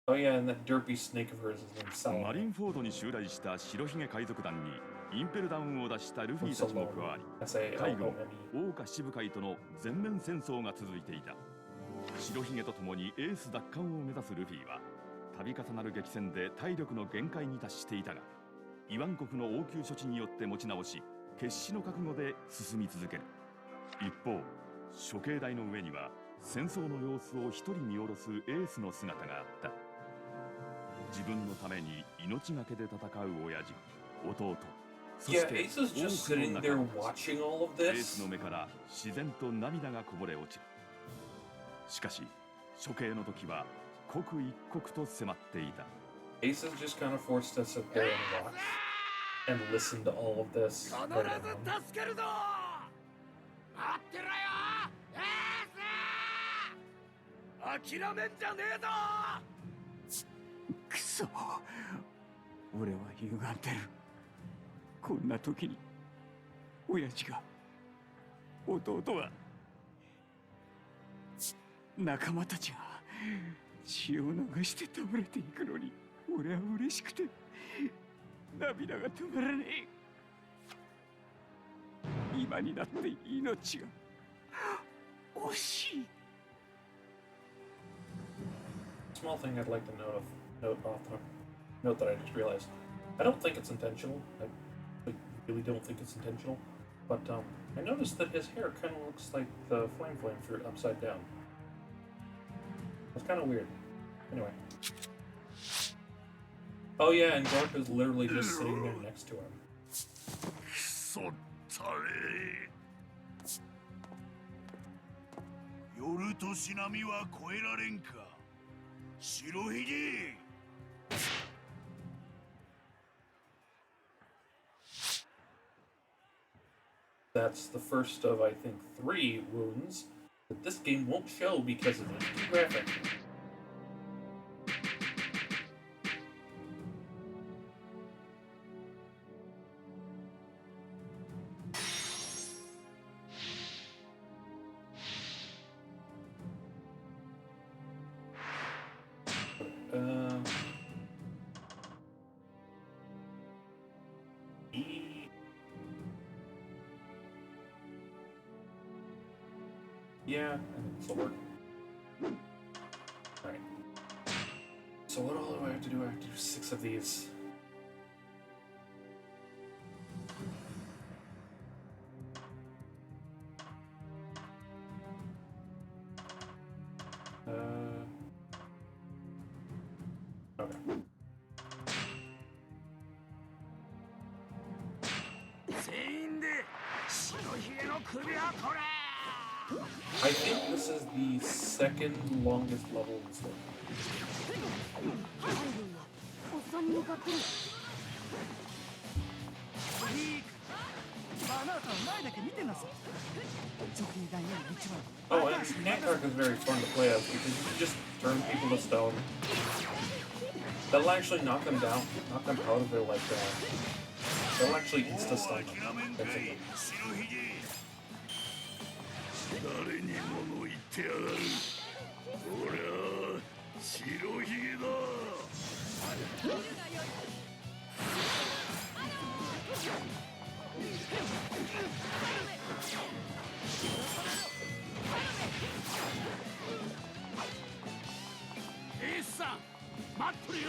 Oh yeah, and that derpy snake of hers is named Salomon. マリンフォードに襲来した白ひげ海賊団にインペルダウンを出したルフィたちも加わり、海軍桜花七部会との全面戦争が続いていた。白ひげと共にエース奪還を目指すルフィは度重なる激戦で体力の限界に達していたが、イワン国の応急処置によって持ち直し、決死の覚悟で進み続ける。一方、処刑台の上には戦争の様子を一人見下ろすエースの姿があった。自分のために命がけで戦う親父、弟、そして多くの仲間たち。エースの目から自然と涙がこぼれ落ちる。しかし、処刑の時は刻一刻と迫っていた。Ace is just kind of forced to sit there and watch and listen to all of this. 必ず助けるぞ。待ってろよ、エース。諦めんじゃねえぞ。くそ、俺は歪んでる。こんな時に親父が、弟は、仲間たちが血を流して倒れていくのに、俺は嬉しくて涙が止まらねえ。今になって命が惜しい。 Small thing I'd like to note that I just realized. I don't think it's intentional. I really don't think it's intentional. But I noticed that his hair kind of looks like the flame fruit upside down. It's kind of weird. Anyway. Oh yeah, and Garp is literally just sitting there next to him. So tired. 夜としなみは越えられんか。白ひげ。That's the first of, I think, 3 wounds that this game won't show because it's too graphic. Yeah, and sword. Alright. So what all do I have to do? I have to do 6 of these. Okay. I think this is the second longest level in the story. バナータは前だけ見てなさい。ジョッキーガンより一番。 Oh, and Hancock is very fun to play as because you can just turn people to stone. That'll actually knock them down, knock them out of their like that'll actually insta-stun them. Basically. 誰に物言ってやがる。俺は白ひげだ。エースさん、待っとるよ。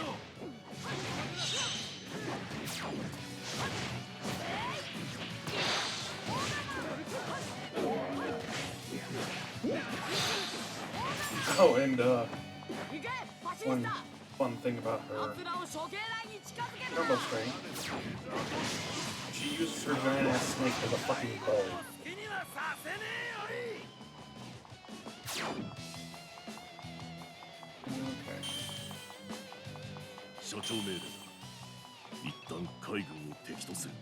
Oh, and one fun thing about her combo string, she uses her giant ass snake as a fucking bow. 所長命令だ。一旦海軍を敵とする。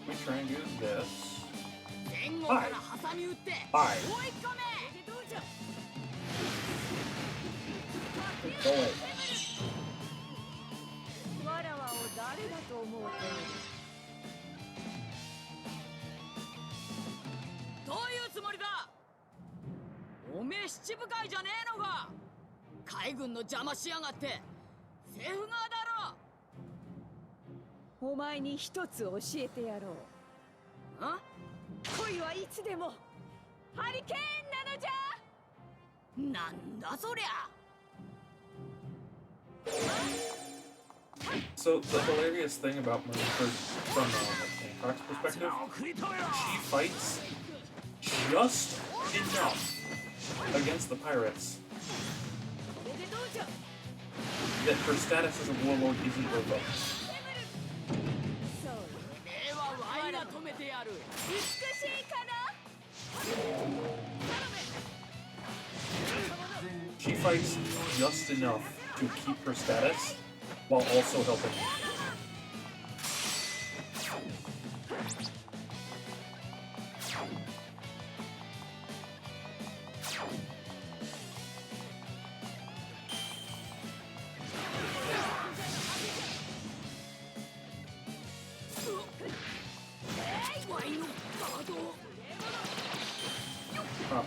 We try and do this. Hi. Hi. Go away. わらわを誰だと思うてどういうつもりだ。おめえ七部会じゃねえのか。海軍の邪魔しやがって政府側だろ。お前に一つ教えてやろう。あ？恋はいつでもハリケーンなのじゃ。なんだそりゃ。So the hilarious thing about Marineford from Hancock's perspective, she fights just enough against the pirates that her status as a warlord isn't revoked. She fights just enough to keep her status while also helping me.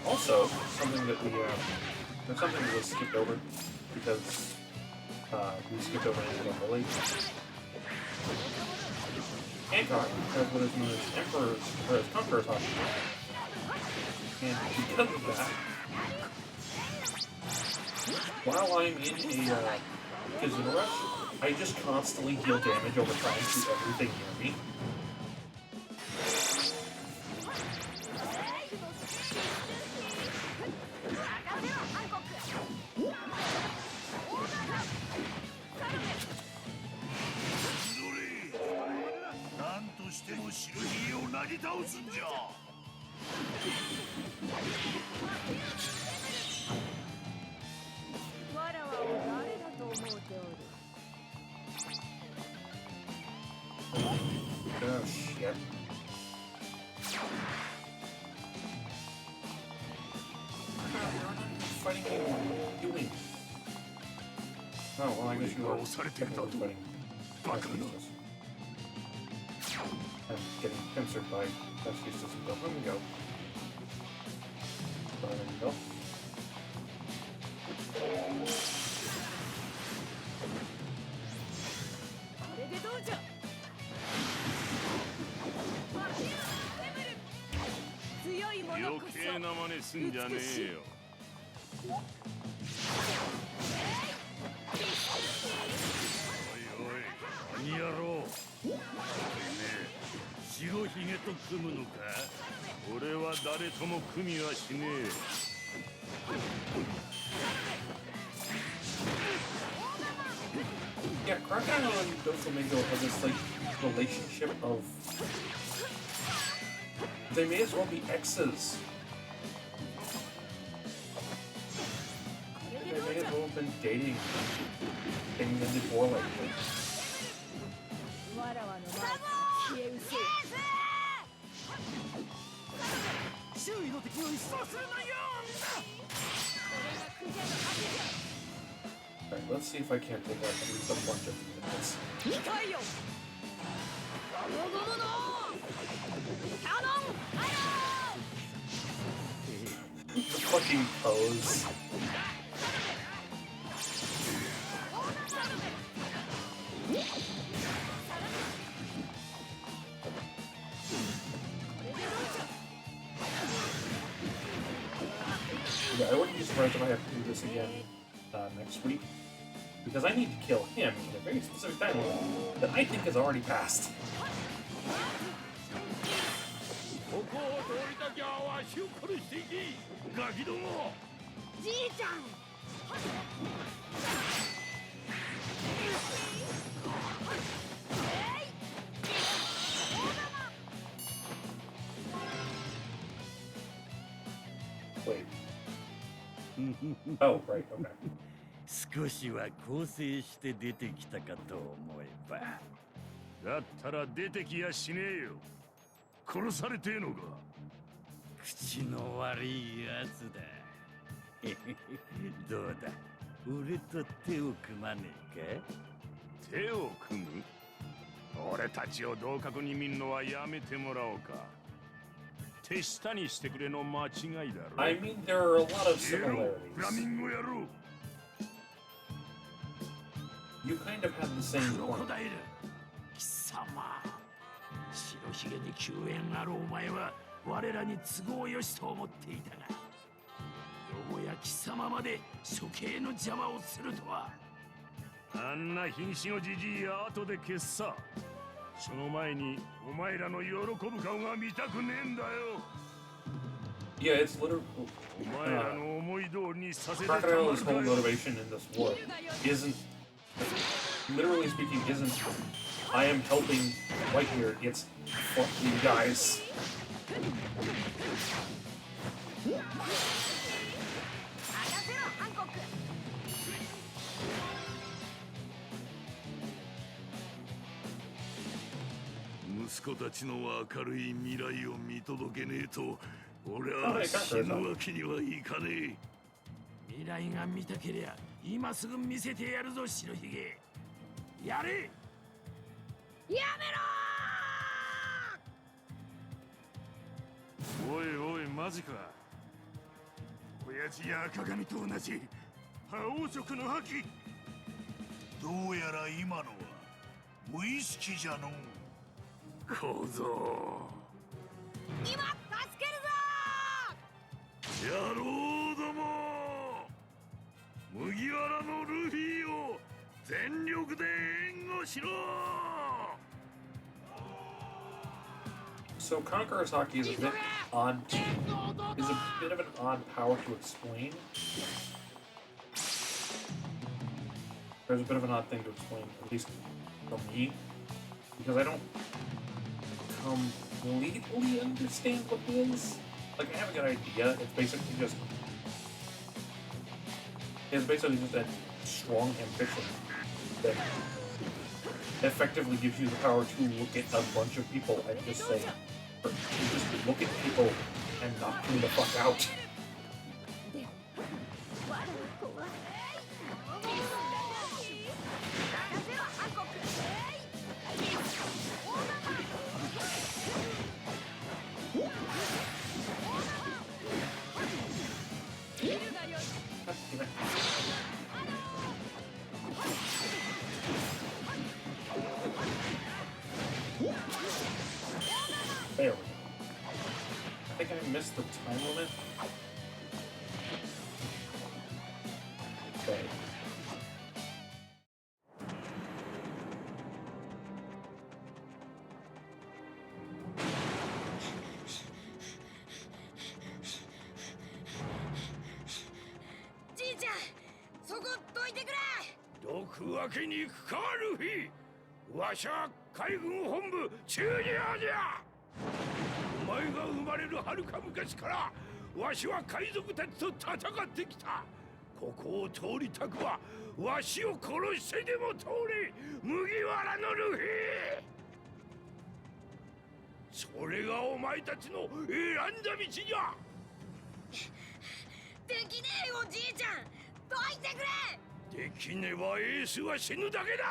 Also, something that there's something that was skipped over because we skipped over it fully. Hancock has what is known as Emperor's or as Conqueror's Hockey. And because of that, while I'm in a Kizuna rush, I just constantly deal damage over trying to shoot everything near me. Oh shit. Fighting you, what are you doing? Oh, well, I guess you are technically fighting. I'm getting pincered by Rescue System. Let me go. There we go. 返すんじゃねえよ。おいおい、何やろう。てめえ、白ひげと組むのか。俺は誰とも組みはしねえ。Yeah, Crocodile and Doflamingo have this like relationship of they may as well be exes. They may as well have been dating in the war like this. 周囲の敵を一掃するのよ。 Alright, let's see if I can't take out at least a bunch of units. The fucking pose. Yeah, I wouldn't be surprised if I have to do this again next week. Because I need to kill him in a very specific time limit that I think has already passed. ここを通りたきゃわしを殺していけ。ガキども。じいちゃん。 Wait. Oh, right, okay. 少しは構成して出てきたかと思えば。だったら出てきやしねえよ。殺されてえのか。口の悪いやつだ。どうだ、俺と手を組まねえか。手を組む。俺たちを同格に見んのはやめてもらおうか。手下にしてくれの間違いだろ。I mean, there are a lot of similarities. フラミンゴ野郎。 You kind of have the same クロコ point. ダイル貴様、白ひげで救援あるお前は我らに都合よしと思っていたが、よもや貴様まで処刑の邪魔をするとは。あんな瀕死のじじいや後で消すさ。その前にお前らの喜ぶ顔が見たくねえんだよ。 Yeah, it's literally. お前らの思い通りにさせてたま Crocodile's るか whole よ。 motivation in this war isn't, literally speaking, isn't I am helping Whitebeard. It's fuck you guys. 息子たちの明るい未来を見届けねえと、俺は死ぬわけにはいかねえ。未来が見たけりゃ今すぐ見せてやるぞ、白ひげ。やれ。やめろ。おいおい、マジか。親父や赤髪と同じ覇王色の覇気。どうやら今のは無意識じゃのう。小僧。今助けるぞ。野郎ども。麦わらのルフィを全力で援護しろ。 So Conqueror's Hockey is a bit odd. Is a bit of an odd power to explain. There's a bit of an odd thing to explain, at least for me, because I don't completely understand what it is. Like, I have a good idea. It's basically just a strong ambition that effectively gives you the power to look at a bunch of people and just say, or just look at people and knock them the fuck out. There we go. I think I missed the time limit. くわけにいくかルフィ。わしは海軍本部中二王じゃ。お前が生まれるはるか昔からわしは海賊たちと戦ってきた。ここを通りたくはわしを殺してでも通れ麦わらのルフィ。それがお前たちの選んだ道じゃ。できねえよおじいちゃん、どいてくれ。できねばエースは死ぬだけだ。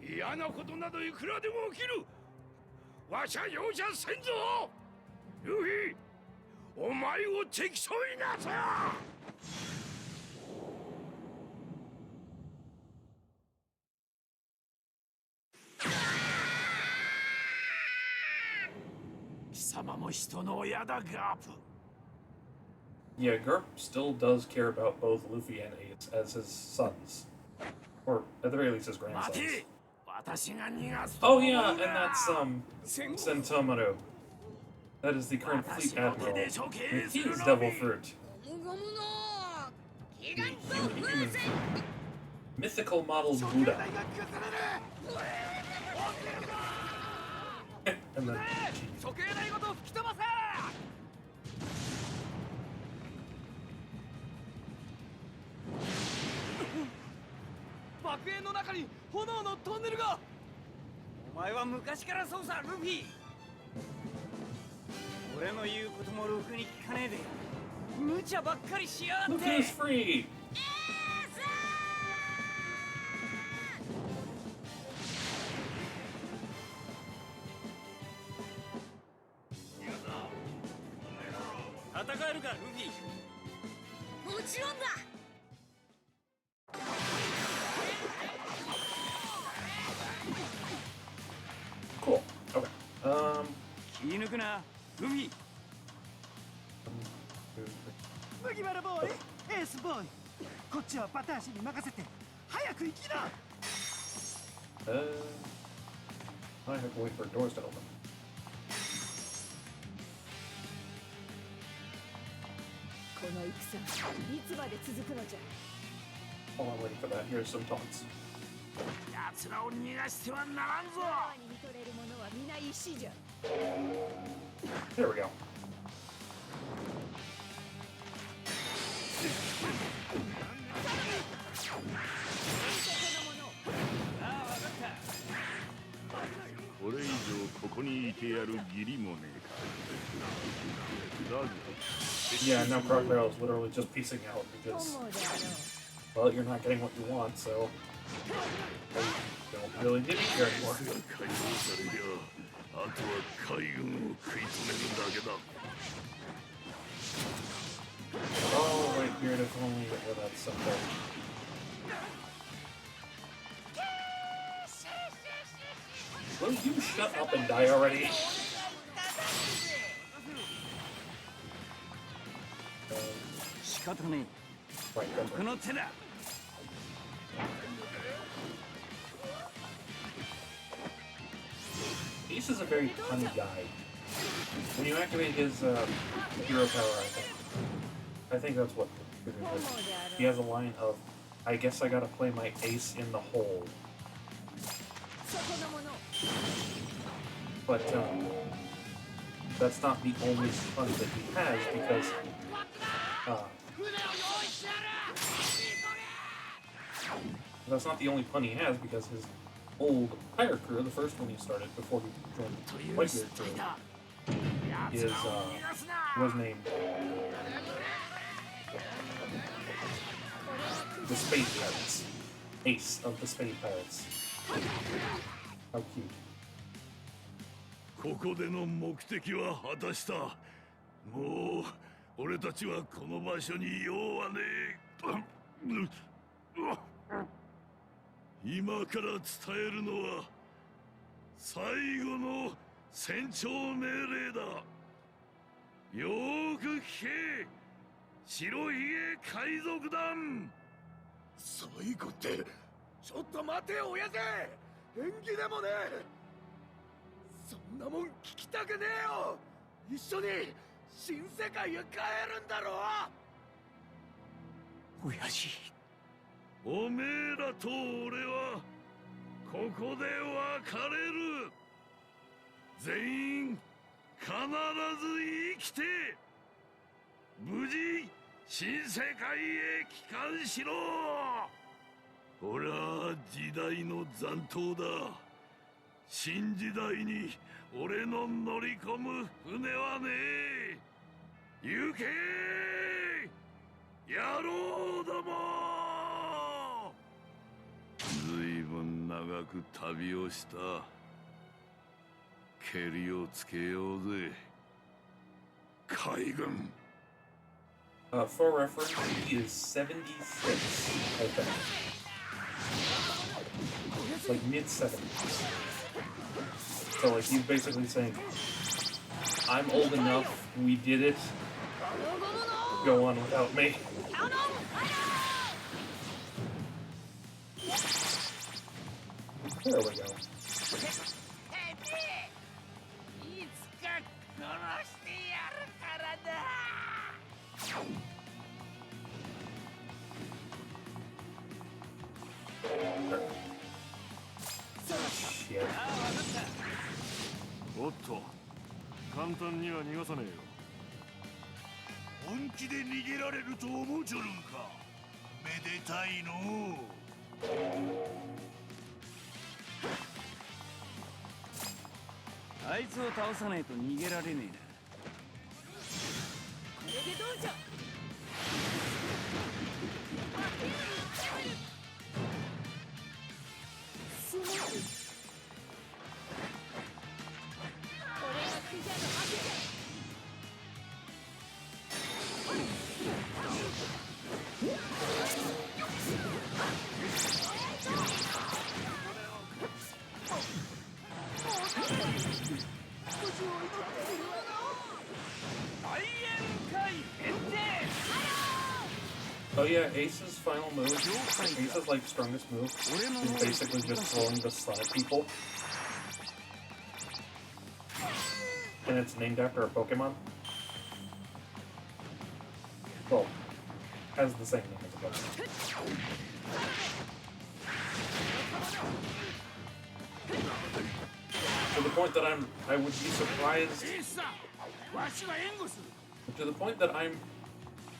嫌なことなどいくらでも起きる。わしは容赦せんぞ。ルフィ、お前を敵そうになさ。貴様も人の親だガープ。 Yeah, Garp still does care about both Luffy and Ace as his sons. Or, at the very least, his grandsons. Oh yeah, and that's, Sentomaru. That is the current fleet admiral. And he is Devil Fruit. The human mythical model Buddha. And then... 爆炎の中に炎のトンネルが。お前は昔からそうさルフィ。俺の言うこともろくに聞かねえで無茶ばっかりしやがって。 Luffy is free! 戦えるかルフィ。もちろんだ。Cool. Okay. 気抜くなルフィ。麦わらボーイ、エースボーイ、こっちはパターシに任せて早く行きな。I have to wait for doors to open. この戦、いつまで続くのじゃ。 While I'm waiting for that, here's some taunts. 奴らを逃がしてはならんぞ。に見とれる者は皆石じゃ。 There we go. これ以上ここにいてやる義理もねえか。だが Yeah, now Crocodile is literally just piecing out because, well, you're not getting what you want, so I don't really give you here anymore. 解放されりゃあとは海軍を食い止めるだけだ。 Oh, right here, if only it were that simple. Will you shut up and die already? Right, that's right. Ace is a very punny guy. When you activate his hero power, I think that's what it is. He has a line of, I guess I gotta play my ace in the hole. But that's not the only pun that he has because that's not the only pun he has because his old pirate crew, the first one he started before he joined the Whitebeard crew, is was named the Spade Pirates. Ace of the Spade Pirates. How cute. ここでの目的は果たした。もう俺たちはこの場所に用はねえ。今から伝えるのは最後の戦長命令だ。よーく聞け、白ひげ海賊団。最後ってちょっと待てよ親父、縁起でもねえ。そんなもん聞きたくねえよ。一緒に新世界へ帰るんだろ。親父、おめえらと俺はここで別れる。全員必ず生きて無事新世界へ帰還しろ。ほら時代の残党だ。新時代に俺の乗り込む船はねえ。行け野郎ども。ずいぶん長く旅をした。けりをつけようぜ海軍。For reference, he is 76, I think. Like mid-70s. So like he's basically saying, I'm old enough, we did it, go on without me. There we go. Shit. おっと簡単には逃がさねえよ。本気で逃げられると思うちょるんか。めでたいのう。あいつを倒さないと逃げられねえな。これでどうじゃ。すまん。俺がクジャの負けじゃ。Oh yeah, Ace's final move, Ace's like strongest move, is basically just throwing the sun at people. And it's named after a Pokemon. Well, has the same name as a Pokemon. To the point that I would be surprised. To the point that I'm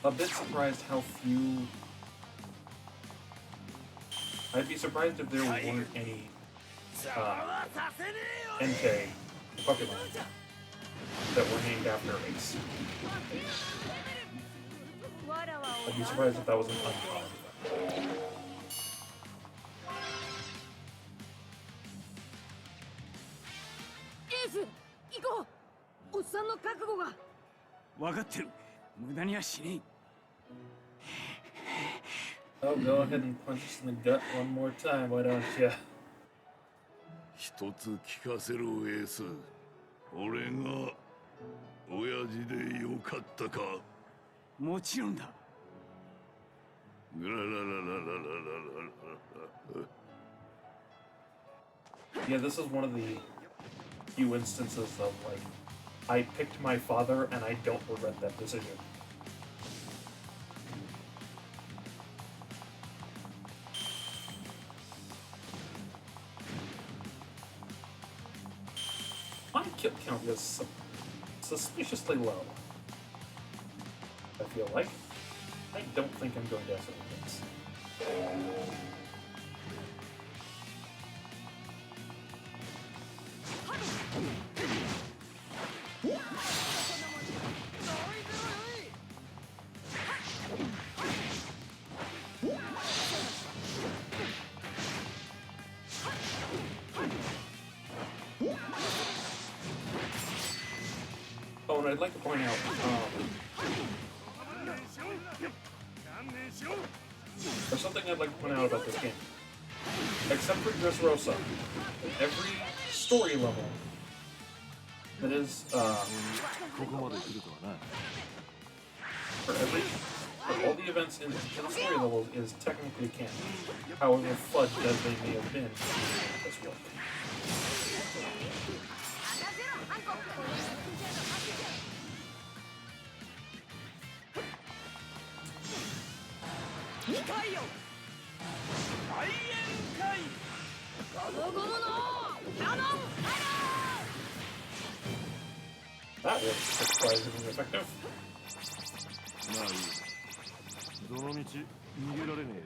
a bit surprised how few. I'd be surprised if there weren't any Entei Pokemon that were named after Ace. I'd be surprised if that was an uncommon. エース、行こう。おっさんの覚悟が。分かってる。無駄にはしねえ。Oh, go ahead and punch us in the gut one more time, why don't you? 一つ聞かせろエース。俺が親父でよかったか。もちろんだ。グララララララララ。 Yeah, this is one of the few instances of like I picked my father and I don't regret that decision. My kill count is suspiciously low. I feel like. I don't think I'm going to have any hits. Oh, and I'd like to point out, there's something I'd like to point out about this game. Except for Dressrosa, every story level that is, for all the events in the story levels is technically canon. However fudged as they may have been in this world. That was surprisingly effective. まあいい。どの道逃げられねえよ。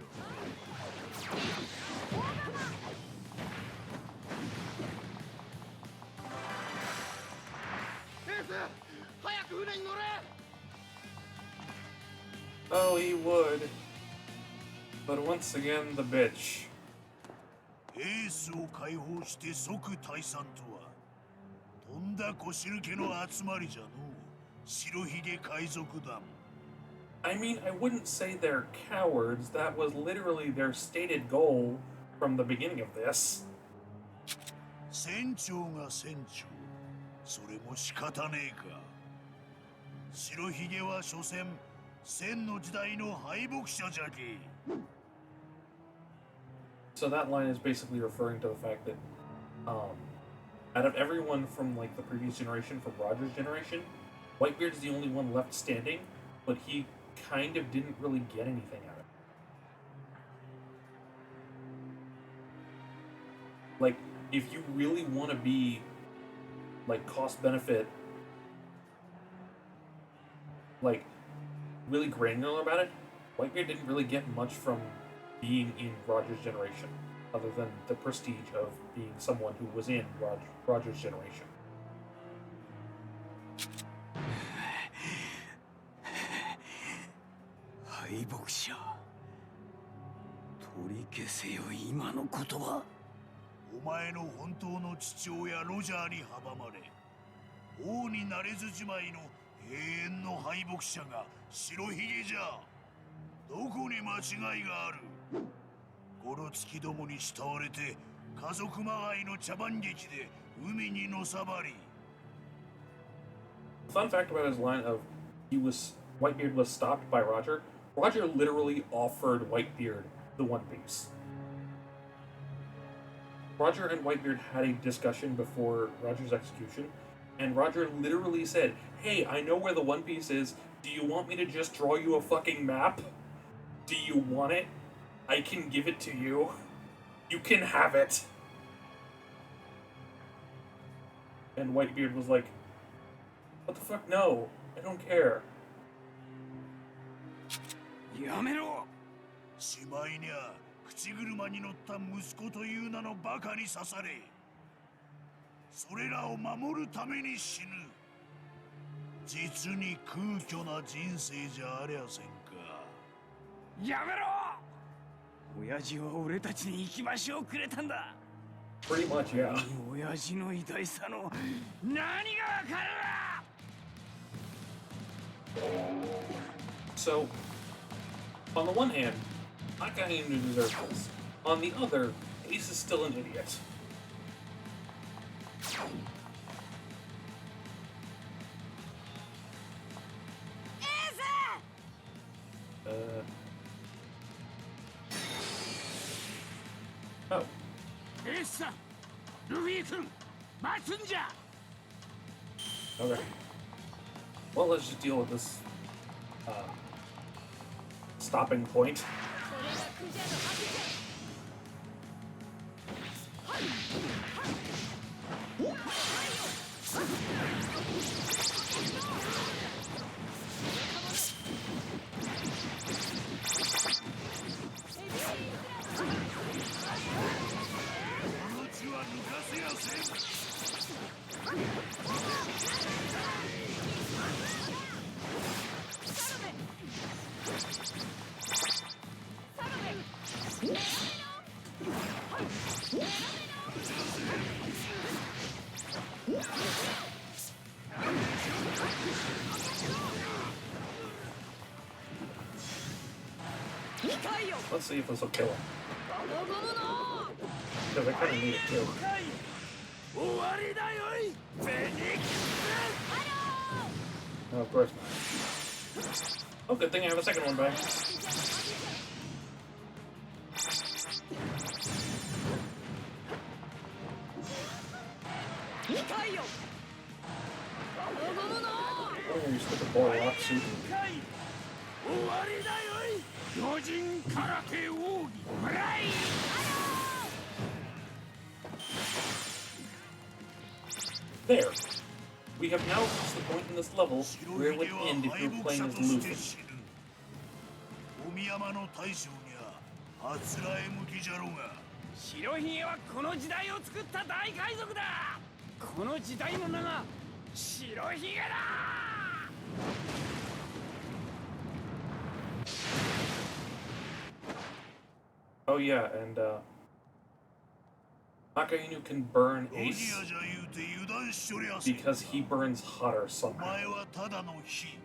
エース、早く船に乗れ。 Oh, he would. But once again, the bitch. エースを解放して即退散とはとんだこしるけの集まりじゃのう。白ひげ海賊団。 I mean, I wouldn't say they're cowards. That was literally their stated goal from the beginning of this. 船長が船長、それも仕方ねえか。白ひげは所詮千の時代の敗北者じゃけ。 So that line is basically referring to the fact that, out of everyone from like the previous generation, from Roger's generation, Whitebeard's the only one left standing, but he kind of didn't really get anything out of it. Like, if you really want to be, like, cost-benefit, like, really granular about it, Whitebeard didn't really get much from being in Roger's generation, other than the prestige of being someone who was in Roger's generation. 敗北者。取り消せよ今の言葉。お前の本当の父親ロジャーに阻まれ、王になれずじまいの永遠の敗北者が白ひげじゃ。どこに間違いがある。ゴロつきどもに慕われて家族まがいの茶番劇で海にのさばり。 Fun fact about his line of Whitebeard was stopped by Roger. Roger literally offered Whitebeard the One Piece. Roger and Whitebeard had a discussion before Roger's execution, and Roger literally said, "Hey, I know where the One Piece is. Do you want me to just draw you a fucking map? Do you want it? I can give it to you. You can have it." And Whitebeard was like, "What the fuck? No, I don't care." やめろ。しまいにゃ口車に乗った息子という名のバカに刺され、それらを守るために死ぬ。実に空虚な人生じゃありゃせんか。やめろ。親父は俺たちに行き場所をくれたんだ。 Pretty much, yeah. 親父の偉大さの何がわかる。 So, on the one hand, Akainu deserves this. On the other, Ace is still an idiot. Oh. エースさん、ルフィ君、待つんじゃ。 Okay. Well, let's just deal with this stopping point. Let's see if this will kill him. Because I kind of need it too. No, of course not. Oh, good thing I have a second one back. Oh, you stick a ball rock suit. 終わりだよい。巨人空手奥義フライ。there. We have now reached the point in this level where it would end if you were playing as Luffy. お宮山の大将にはあつらえ向きじゃろうが。白ひげはこの時代を作った大海賊だ。この時代の名が白ひげだ。Oh yeah, and Akainu can burn Ace because he burns hotter お somehow. 前はただの火。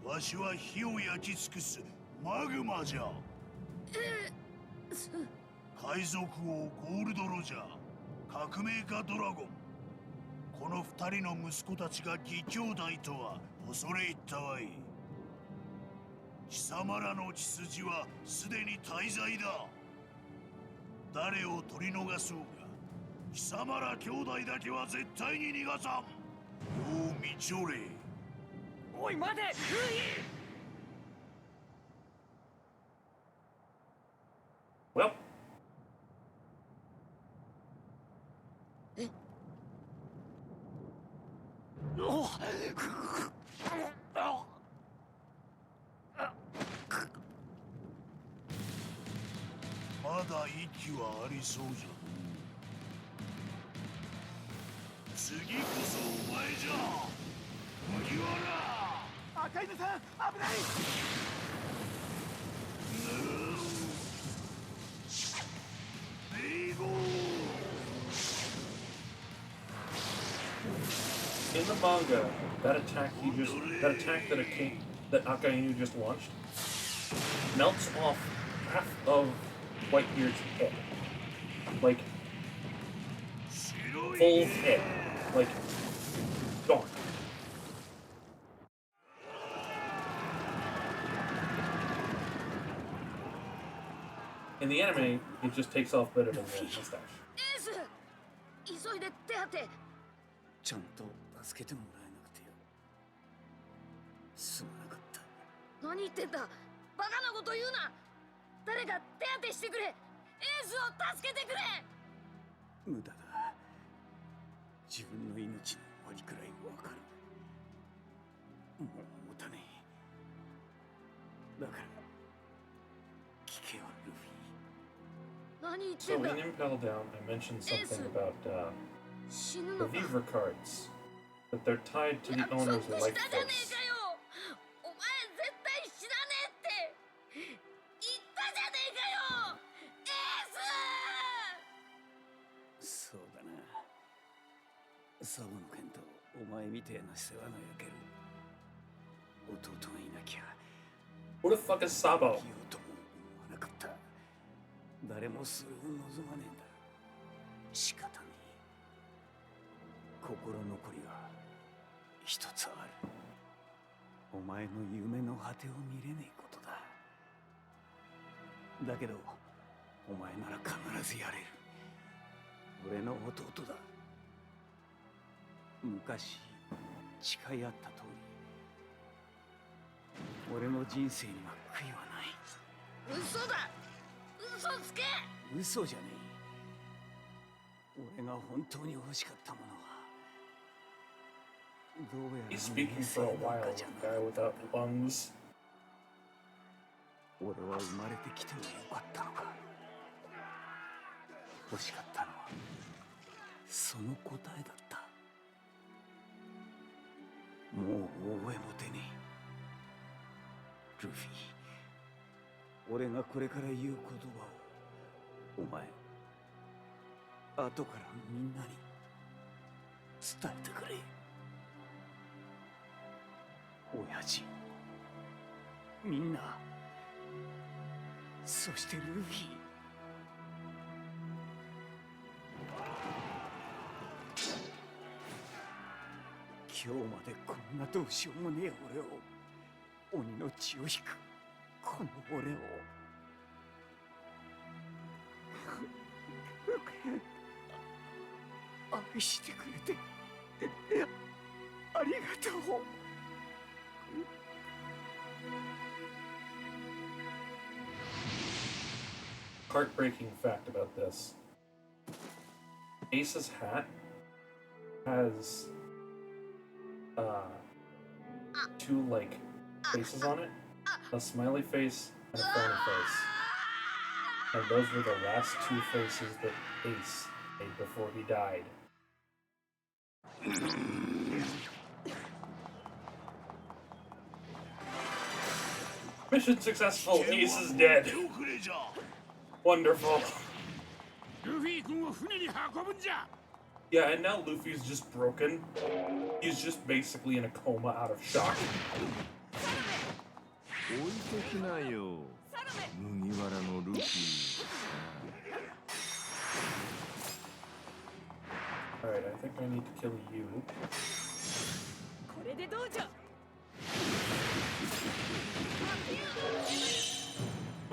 わしは火を焼き尽くすマグマじゃ。海賊王ゴールドロジャー、革命家ドラゴン。この二人の息子たちが義兄弟とは恐れ入ったわい。貴様らの血筋はすでに大罪だ。誰を取り逃そうが、貴様ら兄弟だけは絶対に逃がさん。よう見ちょれ。おい待て、ルイ。Well, まだ息はありそうじゃ。次こそお前じゃ。麦わら。赤犬さん危ない。レイゴー。 in the manga, that attack that Akainu just launched melts off half of Whitebeard's head, like full head, like gone. In the anime, it just takes off better than the mustache. 急いで手当て。ちゃんと助けてもらえなくてよ。すまなかった。何言ってんだ。バカなこと言うな。誰か手当てしてくれ。エースを助けてくれ。無駄だ。自分の命の終わりくらいわかる。もう持たねえ。だから聞けよルフィ。何言って So んだ。 in Impel Down, I mentioned something about 死ぬ the のか。 Viver cards, that they're tied to the 約 owner's 束 life したじゃね force. えかよ。お前絶対死なねえって言ったじゃねえかよ。エース。そうだな。サボの剣とお前みてえな世話の焼ける弟がいなきゃ。 Who the fuck is Sabo? 生きようとも思わなかった。誰もそれを望まねえんだ。仕方ねえ。心残りが一つある。お前の夢の果てを見れねえことだ。だけどお前なら必ずやれる。俺の弟だ。昔誓い合った通り、俺の人生には悔いはない。嘘だ。嘘つけ。嘘じゃねえ。俺が本当に欲しかったものは、どうやら He's speaking for a while, a guy without lungs. 俺は生まれてきてもよかったのか。欲しかったのはその答えだった。もう覚えも出ねえ。ルフィ、俺がこれから言う言葉をお前後からみんなに伝えてくれ。親父、みんな、そしてルフィ。今日までこんなどうしようもねえ俺を、鬼の血を引くこの俺を愛してくれてありがとう。Heartbreaking fact about this. Ace's hat has two like faces on it, a smiley face and a frowny face, and those were the last two faces that Ace made before he died. Mission successful. Ace is dead. Wonderful. Yeah, and now Luffy's just broken. He's just basically in a coma out of shock. Alright, I think I need to kill you.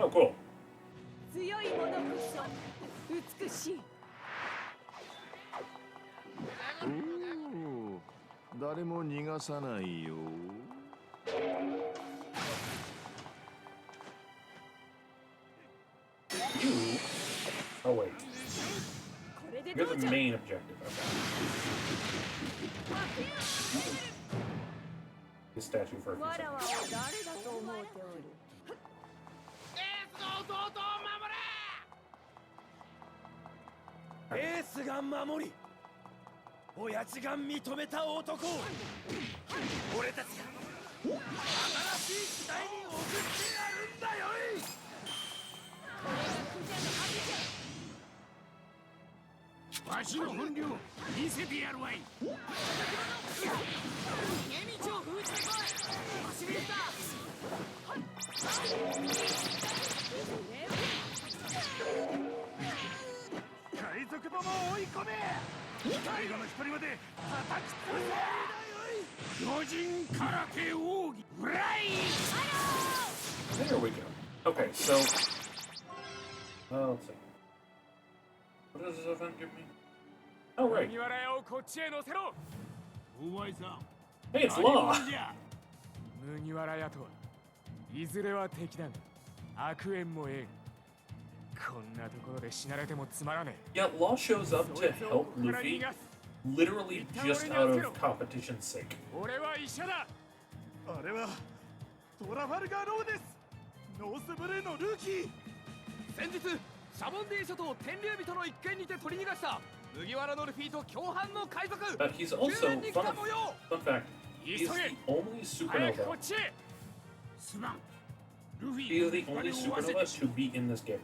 Oh, cool. 強いものこそ美しい。誰も逃がさないよ。You? Oh wait. You're the main objective. Okay. The statue for a few seconds. エースが守り、親父が認めた男。俺たちが新しい時代に送ってやるんだよい。わしの本領見せてやるわい。逃げ道を封じてこい。走りだ。海賊どもを追い込め。最後の一人まで叩き潰せ。巨人空手奥義フライ。 There we go. Okay, so let's see. What does this event give me? Oh right. Hey, it's Law. 麦わら屋とはいずれは敵だが悪縁もええ。こんなところで死なれてもつまらねえ。 Yeah, Law shows up to help Luffy, literally just out of competition's sake. 俺は医者だ。あれはトラファルガーローです。ノースブルーのルーキー。先日シャボンディ諸島天竜人の一件にて取り逃がした麦わらのルフィと共犯の海賊。 He's also, fun fact, he's the only supernova. He is the only supernova to be in this game.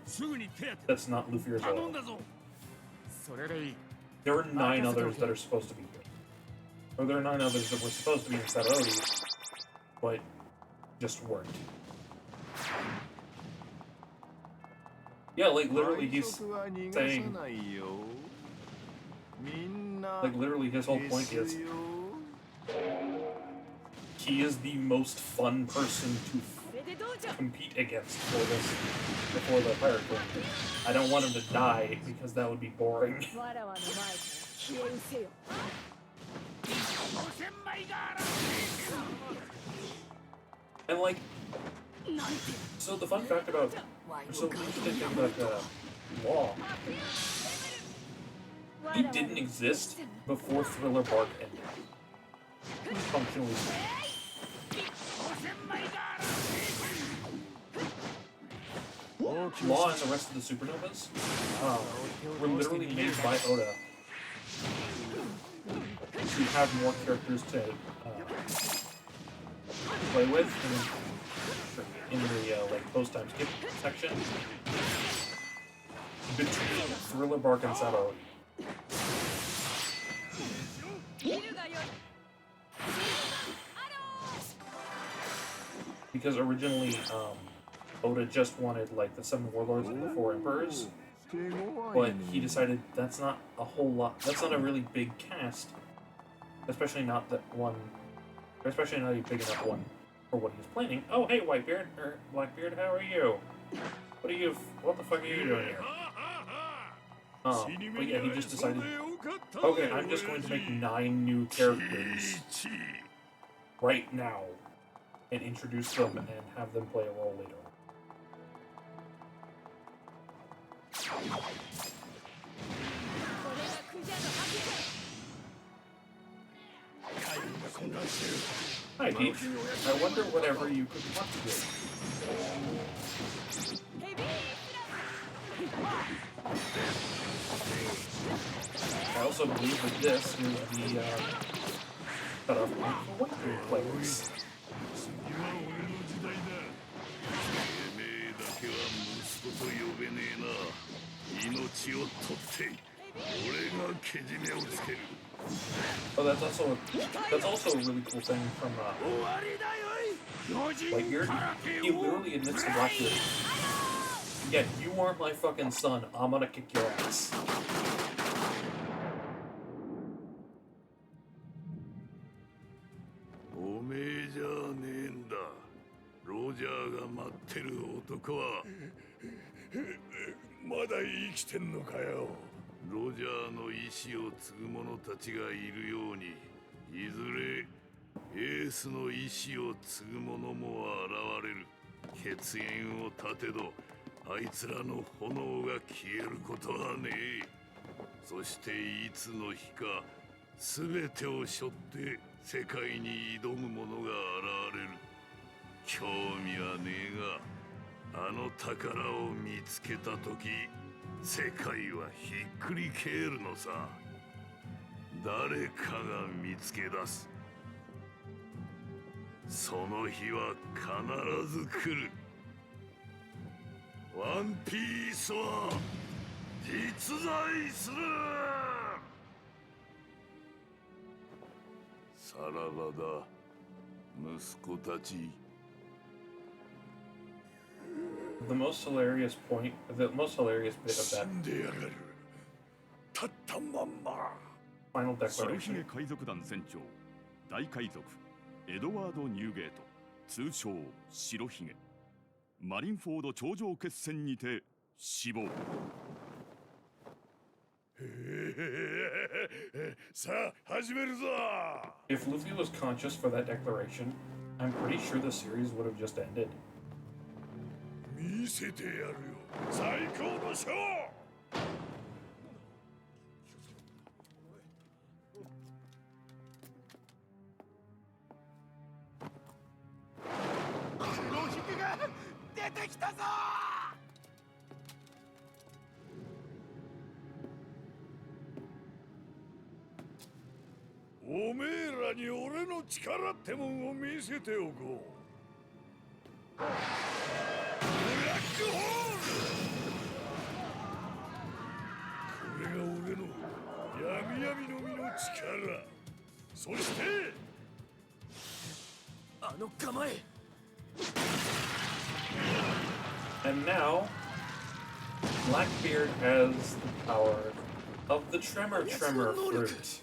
That's not Luffy or Zoro. There are 9 others that are supposed to be here. Or there are 9 others that were supposed to be in Sabaody, but just weren't. Yeah, like literally he's saying, like literally his whole point is, he is the most fun person to compete against before the pirate king. I don't want him to die because that would be boring. And like, so the fun fact about, so the interesting thing about Law, he didn't exist before Thriller Bark ended. Functionally. Law and the rest of the supernovas were literally made by Oda to have more characters to play with in the like post-time skip section between Thriller Bark and Sabaody. Because originally, Oda just wanted like the 7 warlords and the 4 emperors, but he decided that's not a whole lot. That's not a really big cast, especially not that one. Especially not a big enough one for what he was planning. Oh, hey, Whitebeard or Blackbeard, how are you? What the fuck are you doing here? Oh, but yeah, he just decided. Okay, I'm just going to make 9 new characters right now and introduce them and have them play a role later. Hi, Peach. I wonder whatever you could want to do. I also believe that this is the cutoff point for Whitebeard players. 命を取って俺がけじめをつける Oh, that's also a really cool thing from Whitebeard. He literally admits to Blackbeard, yeah, you aren't my fucking son. I'm gonna kick your ass. おめえじゃねえんだロジャーが待ってる男はまだ生きてんのかよロジャーの意志を継ぐ者たちがいるようにいずれエースの意志を継ぐ者も現れる血縁を立てどあいつらの炎が消えることはねえそしていつの日か全てを背負って世界に挑む者が現れる興味はねえがあの宝を見つけた時世界はひっくり返るのさ誰かが見つけ出すその日は必ず来るワンピースは実在するさらばだ息子たち The most hilarious bit of that final 白 declaration. ひげ海賊団船長大海賊エドワード・ニューゲート通称白ひげマリンフォード頂上決戦にて死亡さあ始めるぞ If Luffy was conscious for that declaration, I'm pretty sure the series would have just ended. 見せてやるよ最高のショー黒ひげが出てきたぞおめえらに俺の力ってもんを見せておこうブラックホールこれが俺の闇闇の実の力そしてあの構え And now, Blackbeard has the power of the Tremor fruit.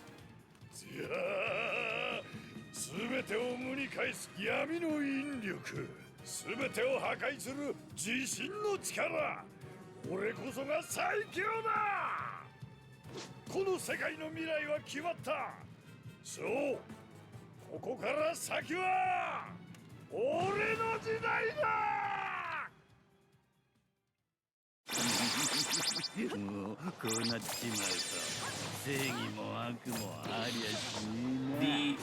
全てを無に返す闇の引力全てを破壊する自信の力俺こそが最強だこの世界の未来は決まったそうここから先は俺の時代だもうこうなっちまうと正義も悪もありゃしね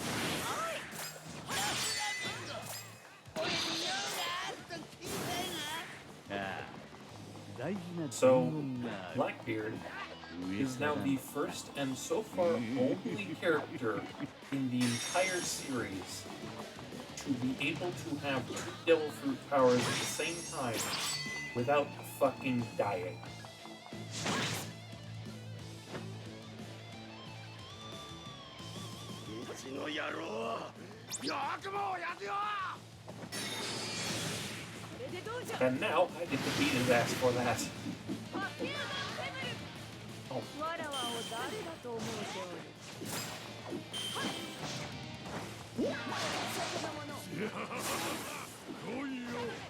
えな So, Blackbeard is now the first and so far only character in the entire series to be able to have two devil fruit powers at the same time without fucking dying. And now I get to beat his ass for that. Oh.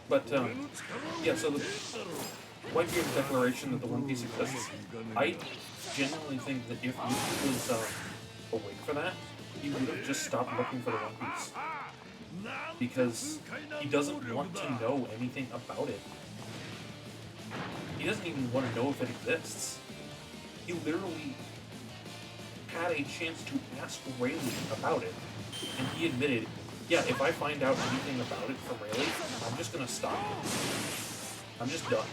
But, yeah, so the Whitebeard's declaration that the One Piece exists, I genuinely think that if he was awake for that, he would have just stopped looking for the One Piece. Because he doesn't want to know anything about it. He doesn't even want to know if it exists. He literally had a chance to ask Rayleigh about it, and he admitted, yeah, if I find out anything about it from Rayleigh, I'm just gonna stop. I'm just done.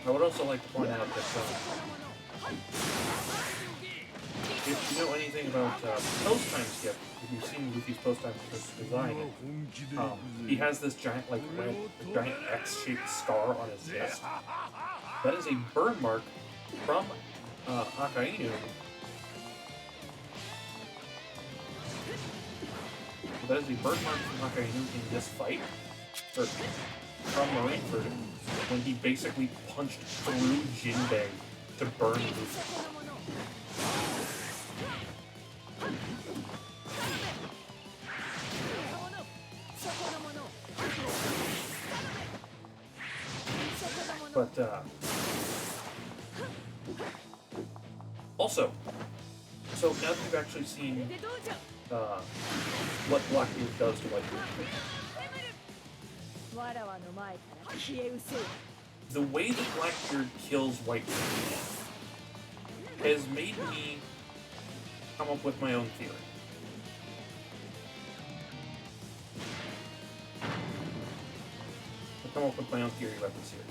I would also like to point out that if you know anything about post-time skip, if you've seen Luffy's post-time skip design, he has this giant, like, red, giant X-shaped scar on his chest. That is a burn mark from Akainu. That is a burn mark from Akainu in this fight, or from Marineford, when he basically punched through Jinbei to burn Luffy. But, also, so now that you've actually seen, what Blackbeard does to Whitebeard, the way that Blackbeard kills Whitebeard has made me come up with my own theory. I've come up with my own theory about the series.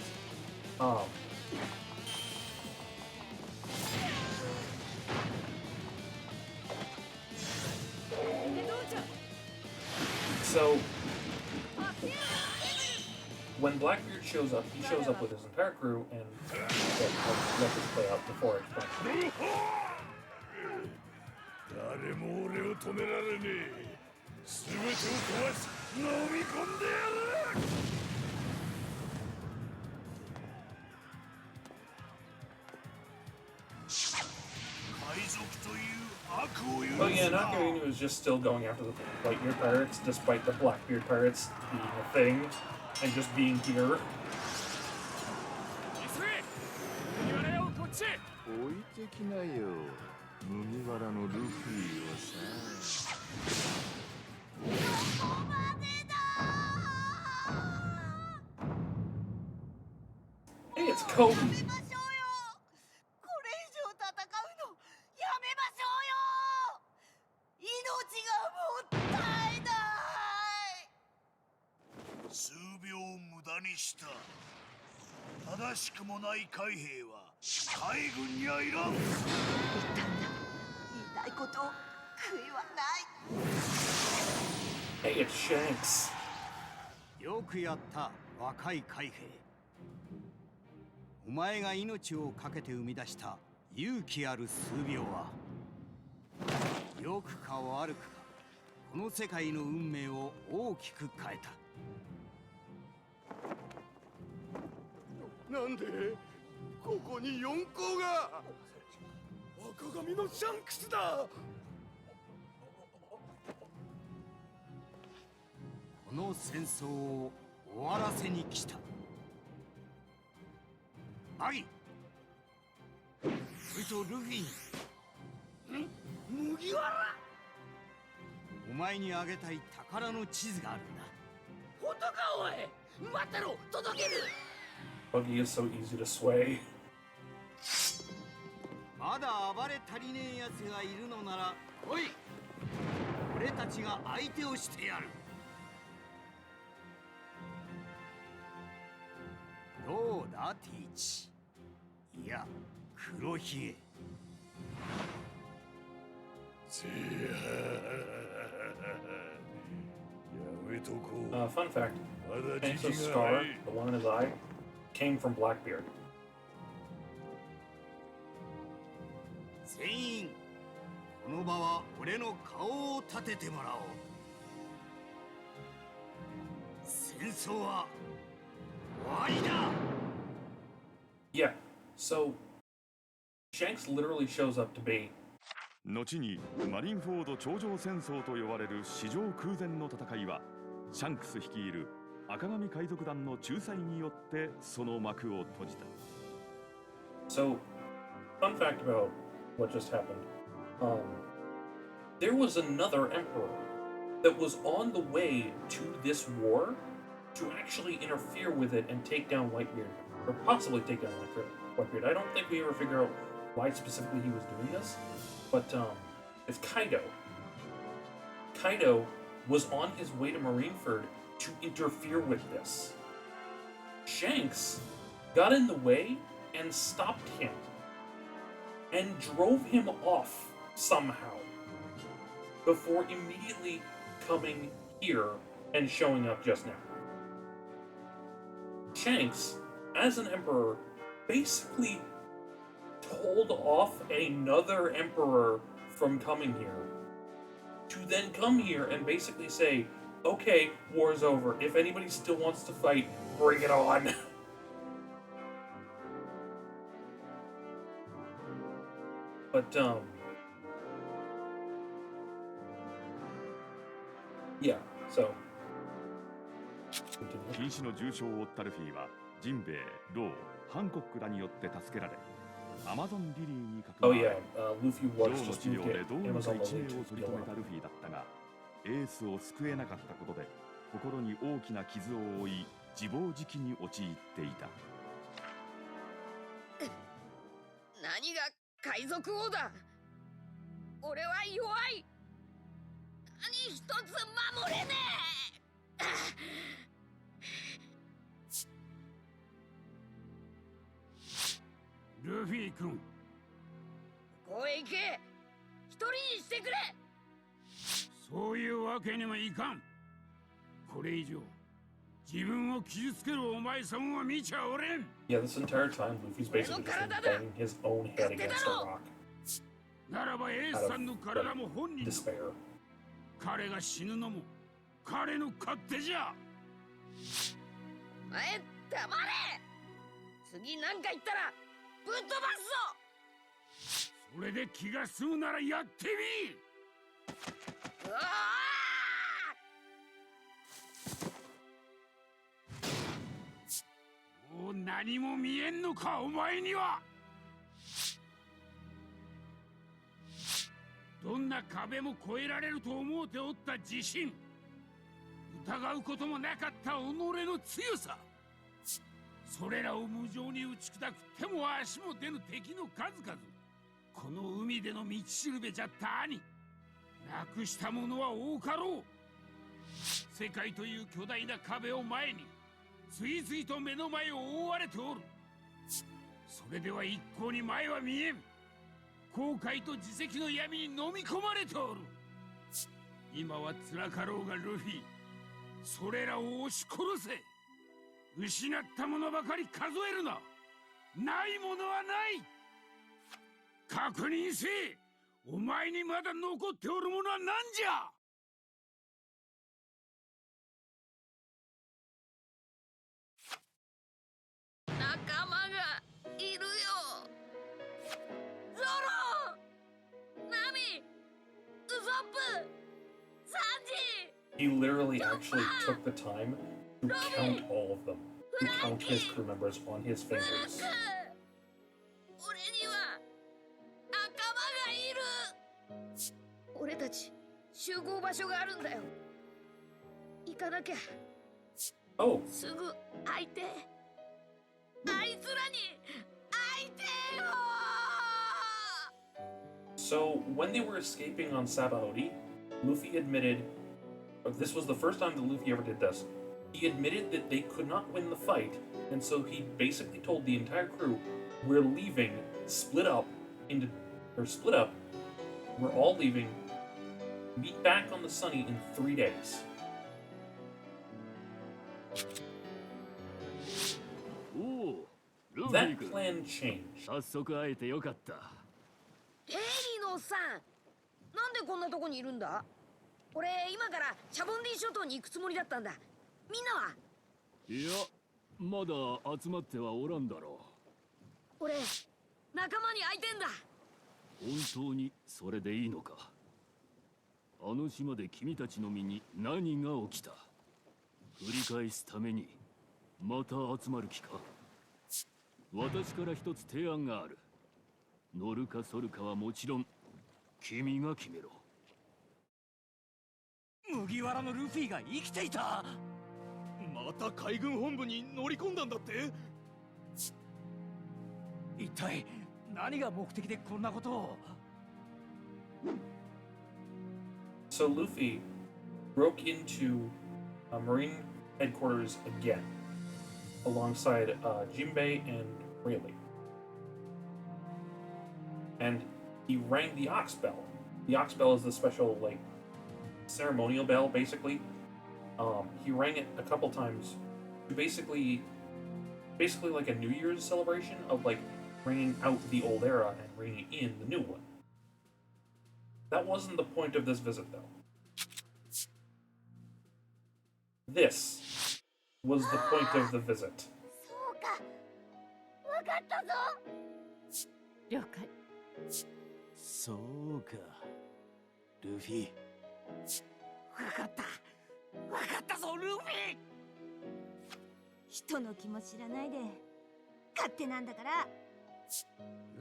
So, when Blackbeard shows up, he shows up with his entire crew, and I'll let this play out before I explain. Oh yeah, Akainu is just still going after the Whitebeard pirates, despite the Blackbeard pirates being a thing, and just being here. Hey, it's Kobe! Hey, it's Shanks. よくやった若い海兵。お前が命を懸けて生み出した勇気ある数秒は、良くか悪くかこの世界の運命を大きく変えた。なんでここに四皇が。赤髪のシャンクスだ。この戦争を終わらせに来た。バギー、それとルフィに。麦わら。お前にあげたい宝の地図があるんだ。本当かおい。待ってろ、届ける。Buggy is so easy to sway. まだ暴れ足りねえ奴がいるのなら来い。俺たちが相手をしてやる。どうだティーチ。いや黒ひげ。Fun fact, Shanks' scar, the one in his eye, came from Blackbeard. 全員、この場は俺の顔を立ててもらおう。戦争は終わりだ。Yeah, so Shanks literally shows up to be 後にマリンフォード頂上戦争と呼ばれる史上空前の戦いは、シャンクス率いる赤髪海賊団の仲裁によってその幕を閉じた。So, fun fact about what just happened. There was another emperor that was on the way to this war to actually interfere with it and take down Whitebeard, or possibly take down Whitebeard. I don't think we ever figure out why specifically he was doing this, but it's Kaido. Kaido was on his way to Marineford to interfere with this. Shanks got in the way and stopped him and drove him off somehow before immediately coming here and showing up just now. Shanks, as an emperor, basically told off another emperor from coming here to then come here and basically say, okay, war's over. If anybody still wants to fight, bring it on. But, yeah, so. 瀕死の重傷を負ったルフィはジンベエ、ロー、ハンコックらによって助けられ、アマゾンリリーにかくまわれ、ローの治療でどうにか一命を取り留めたルフィだったが、エースを救えなかったことで心に大きな傷を負い、自暴自棄に陥っていた。何が海賊王だ。俺は弱い。何一つ守れねえ。ルフィ君、ここへ行け。一人にしてくれ。そういうわけにもいかん。これ以上自分を傷つけるお前さんは見ちゃおれん。 Yeah, this entire time, Luffy's basically just banging his own head against a rock. ならばエースさんの体も本人の。Despair. 彼が死ぬのも彼の勝手じゃ。お前黙れ。次なんか言ったらぶっ飛ばすぞ。それで気が済むならやってみ。うわー！もう何も見えんのかお前には。どんな壁も越えられると思うておった自信、疑うこともなかった己の強さ、それらを無情に打ち砕く手も足も出ぬ敵の数々、この海での道しるべじゃった兄、なくしたものは多かろう。世界という巨大な壁を前に次々と目の前を覆われておる。それでは一向に前は見えん。後悔と自責の闇に飲み込まれておる。今は辛かろうがルフィ、それらを押し殺せ。失ったものばかり数えるな。ないものはない。確認せえ。お前にまだ残っておるものは何じゃ。仲間がいるよ。ゾロ、ナミ、ウソップ、サンジ。He literally actually took the time to count all of them, to count his crew members on his fingers. 俺には仲間がいる。俺たち集合場所があるんだよ。行かなきゃ。Oh. すぐ会いて。あいつらに会いてよ。So, when they were escaping on Sabaody, Luffy admitted, or this was the first time that Luffy ever did this, he admitted that they could not win the fight, and so he basically told the entire crew, we're leaving, split up, we're all leaving, meet back on the Sunny in 3 days. ルフ That ィ君、 plan changed. 早速会えてよかった。ヘイリーのおっさん、なんでこんなとこにいるんだ。俺今からシャボンディ諸島に行くつもりだったんだ。みんなは。いや、まだ集まってはおらんだろう。俺仲間に会いてんだ。本当にそれでいいのか。あの島で君たちの身に何が起きた。繰り返すためにまた集まる気か。私から一つ提案がある。乗るか反るかはもちろん君が決めろ。麦わらのルフィが生きていた。また海軍本部に乗り込んだんだって。一体何が目的でこんなことを。 So Luffy broke into Marine headquarters again, alongside Jinbei and Rayleigh. And he rang the ox bell. The ox bell is the special, like, ceremonial bell, basically. He rang it a couple times to basically like a New Year's celebration of, like, ringing out the old era and ringing in the new one. That wasn't the point of this visit, though. This was the point of the visit. そうか。わかったぞ。了解。そうか、ルフィ。わかった。わかったぞ、ルフィ。人の気も知らないで勝手なんだから。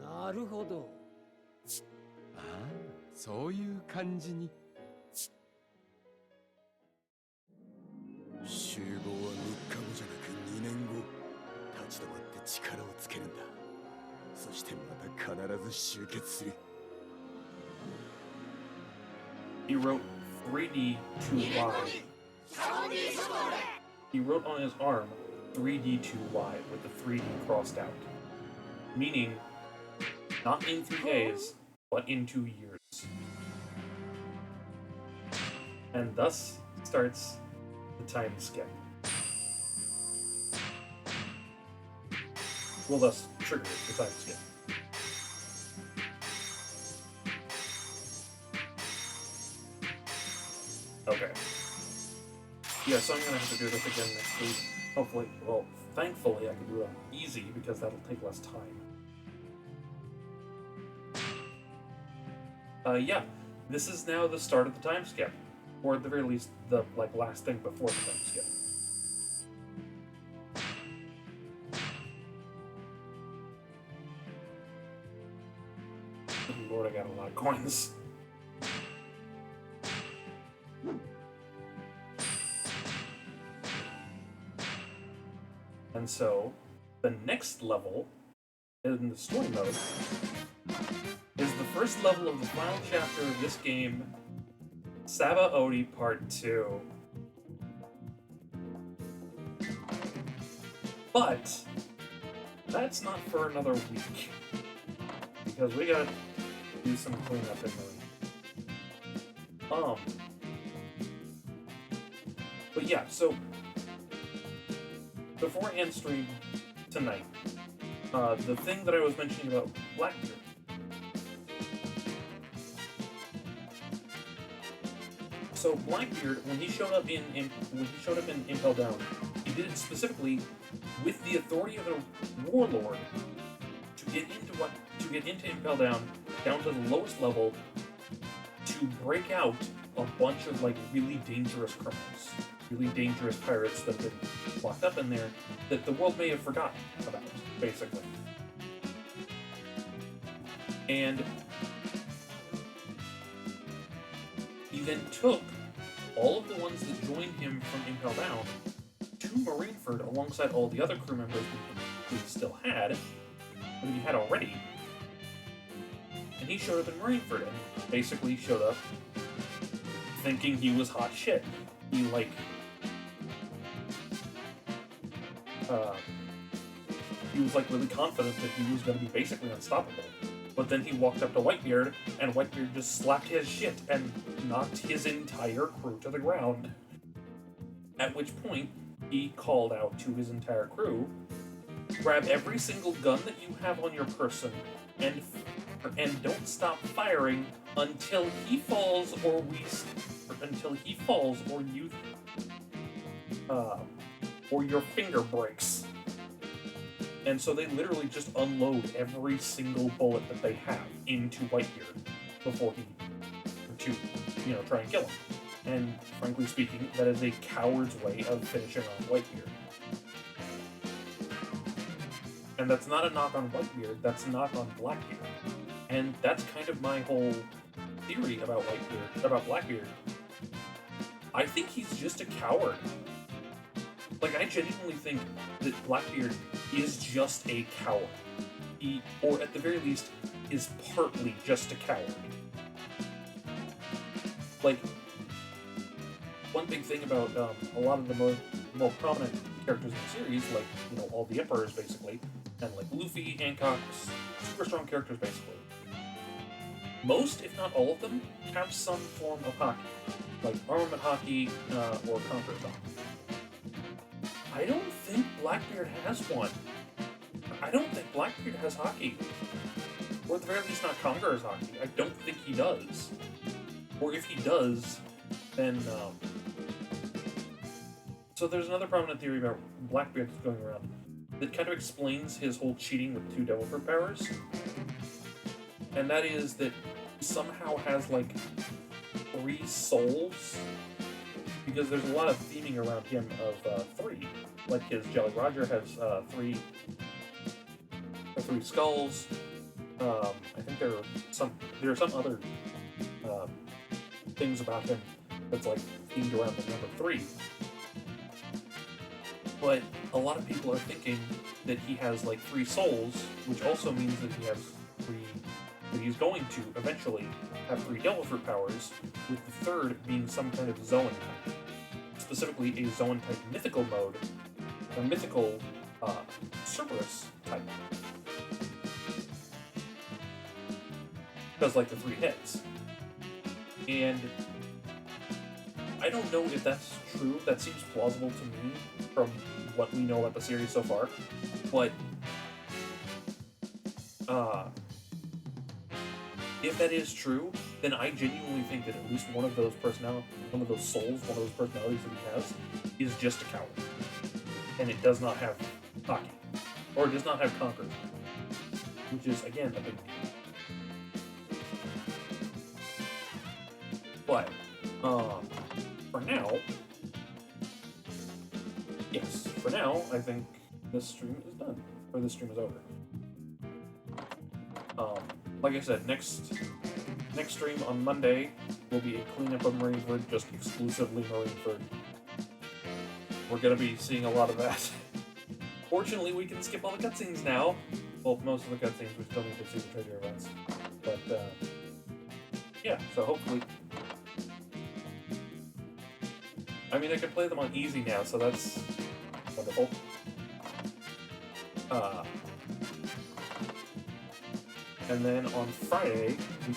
なるほど。ああ、そういう感じに。集合は3日後じゃなく2年後。立ち止まって力をつけるんだ。そしてまた必ず集結する。He wrote 3D to Y. He wrote on his arm 3D to Y with the 3D crossed out. Meaning, not in 3 days, but in 2 years. And thus starts the time skip. Will thus trigger the time skip. Okay. Yeah, so I'm gonna have to do this again next week. Hopefully, well, thankfully I can do it easy because that'll take less time. Yeah, this is now the start of the time skip. Or at the very least, the, like, last thing before the time skip. Good Lord, I got a lot of coins. And so, the next level in the story mode is the first level of the final chapter of this game, Saba Odi Part 2. But that's not for another week, because we gotta do some cleanup in Marine. But yeah, so before I end stream tonight, the thing that I was mentioning about Blackbeard. So Blackbeard, when he showed up in Impel Down, he did it specifically with the authority of a warlord to get into Impel Down to the lowest level to break out a bunch of, like, really dangerous criminals, really dangerous pirates that have been locked up in there that the world may have forgotten about, basically. And he then took all of the ones that joined him from Impel Down to Marineford alongside all the other crew members we still had, that he had already. And he showed up in Marineford and basically showed up thinking he was hot shit. He, like, he was, like, really confident that he was going to be basically unstoppable. But then he walked up to Whitebeard, and Whitebeard just slapped his shit and knocked his entire crew to the ground. At which point, he called out to his entire crew, grab every single gun that you have on your person, and don't stop firing until he falls or or your finger breaks. And so they literally just unload every single bullet that they have into Whitebeard before to try and kill him. And frankly speaking, that is a coward's way of finishing off Whitebeard. And that's not a knock on Whitebeard, that's a knock on Blackbeard. And that's kind of my whole theory about Blackbeard. I think he's just a coward. Like, I genuinely think that Blackbeard is just a coward. He, or at the very least, is partly just a coward. Like, one big thing about a lot of the more prominent characters in the series, like, you know, all the Emperors, basically, and, like, Luffy, Hancock, super strong characters, basically. Most, if not all of them, have some form of hockey. Like armament hockey, or conqueror's hockey. I don't think Blackbeard has one. I don't think Blackbeard has hockey. Or at the very least not conqueror's hockey. I don't think he does. Or if he does, then, So there's another prominent theory about Blackbeard that's going around that kind of explains his whole cheating with 2 devil fruit powers. And that is that he somehow has, like, 3 souls, because there's a lot of theming around him of 3. Like his Jolly Roger has 3 skulls. I think there are some other things about him that's like themed around the number 3. But a lot of people are thinking that he has like 3 souls, which also means that he has 3. That he's going to eventually have 3 devil fruit powers, with the 3rd being some kind of Zoan type. Specifically a Zoan type mythical mode, a mythical Cerberus type. Does like the 3 hits. And I don't know if that's true. That seems plausible to me from what we know about the series so far. But if that is true, then I genuinely think that at least one of those souls, one of those personalities that he has, is just a coward. And it does not have hockey. Or it does not have conqueror. Which is, again, a big deal. But, for now, yes, for now, I think this stream is done. Or this stream is over. Like I said, next stream on Monday will be a cleanup of Marineford, just exclusively Marineford. We're gonna be seeing a lot of that. Fortunately, we can skip all the cutscenes now. Well, most of the cutscenes, we still need to see the treasure events. But, yeah, so hopefully... I mean, I can play them on easy now, so that's wonderful. And then on Friday, we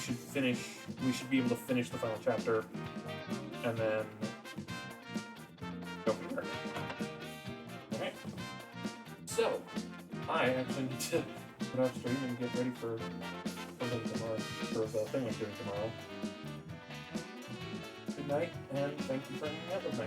should be able to finish the final chapter, and then go from there. Alright. So, I actually need to put off stream and get ready for something tomorrow, for the thing I'm doing tomorrow. Good night, and thank you for hanging out with me.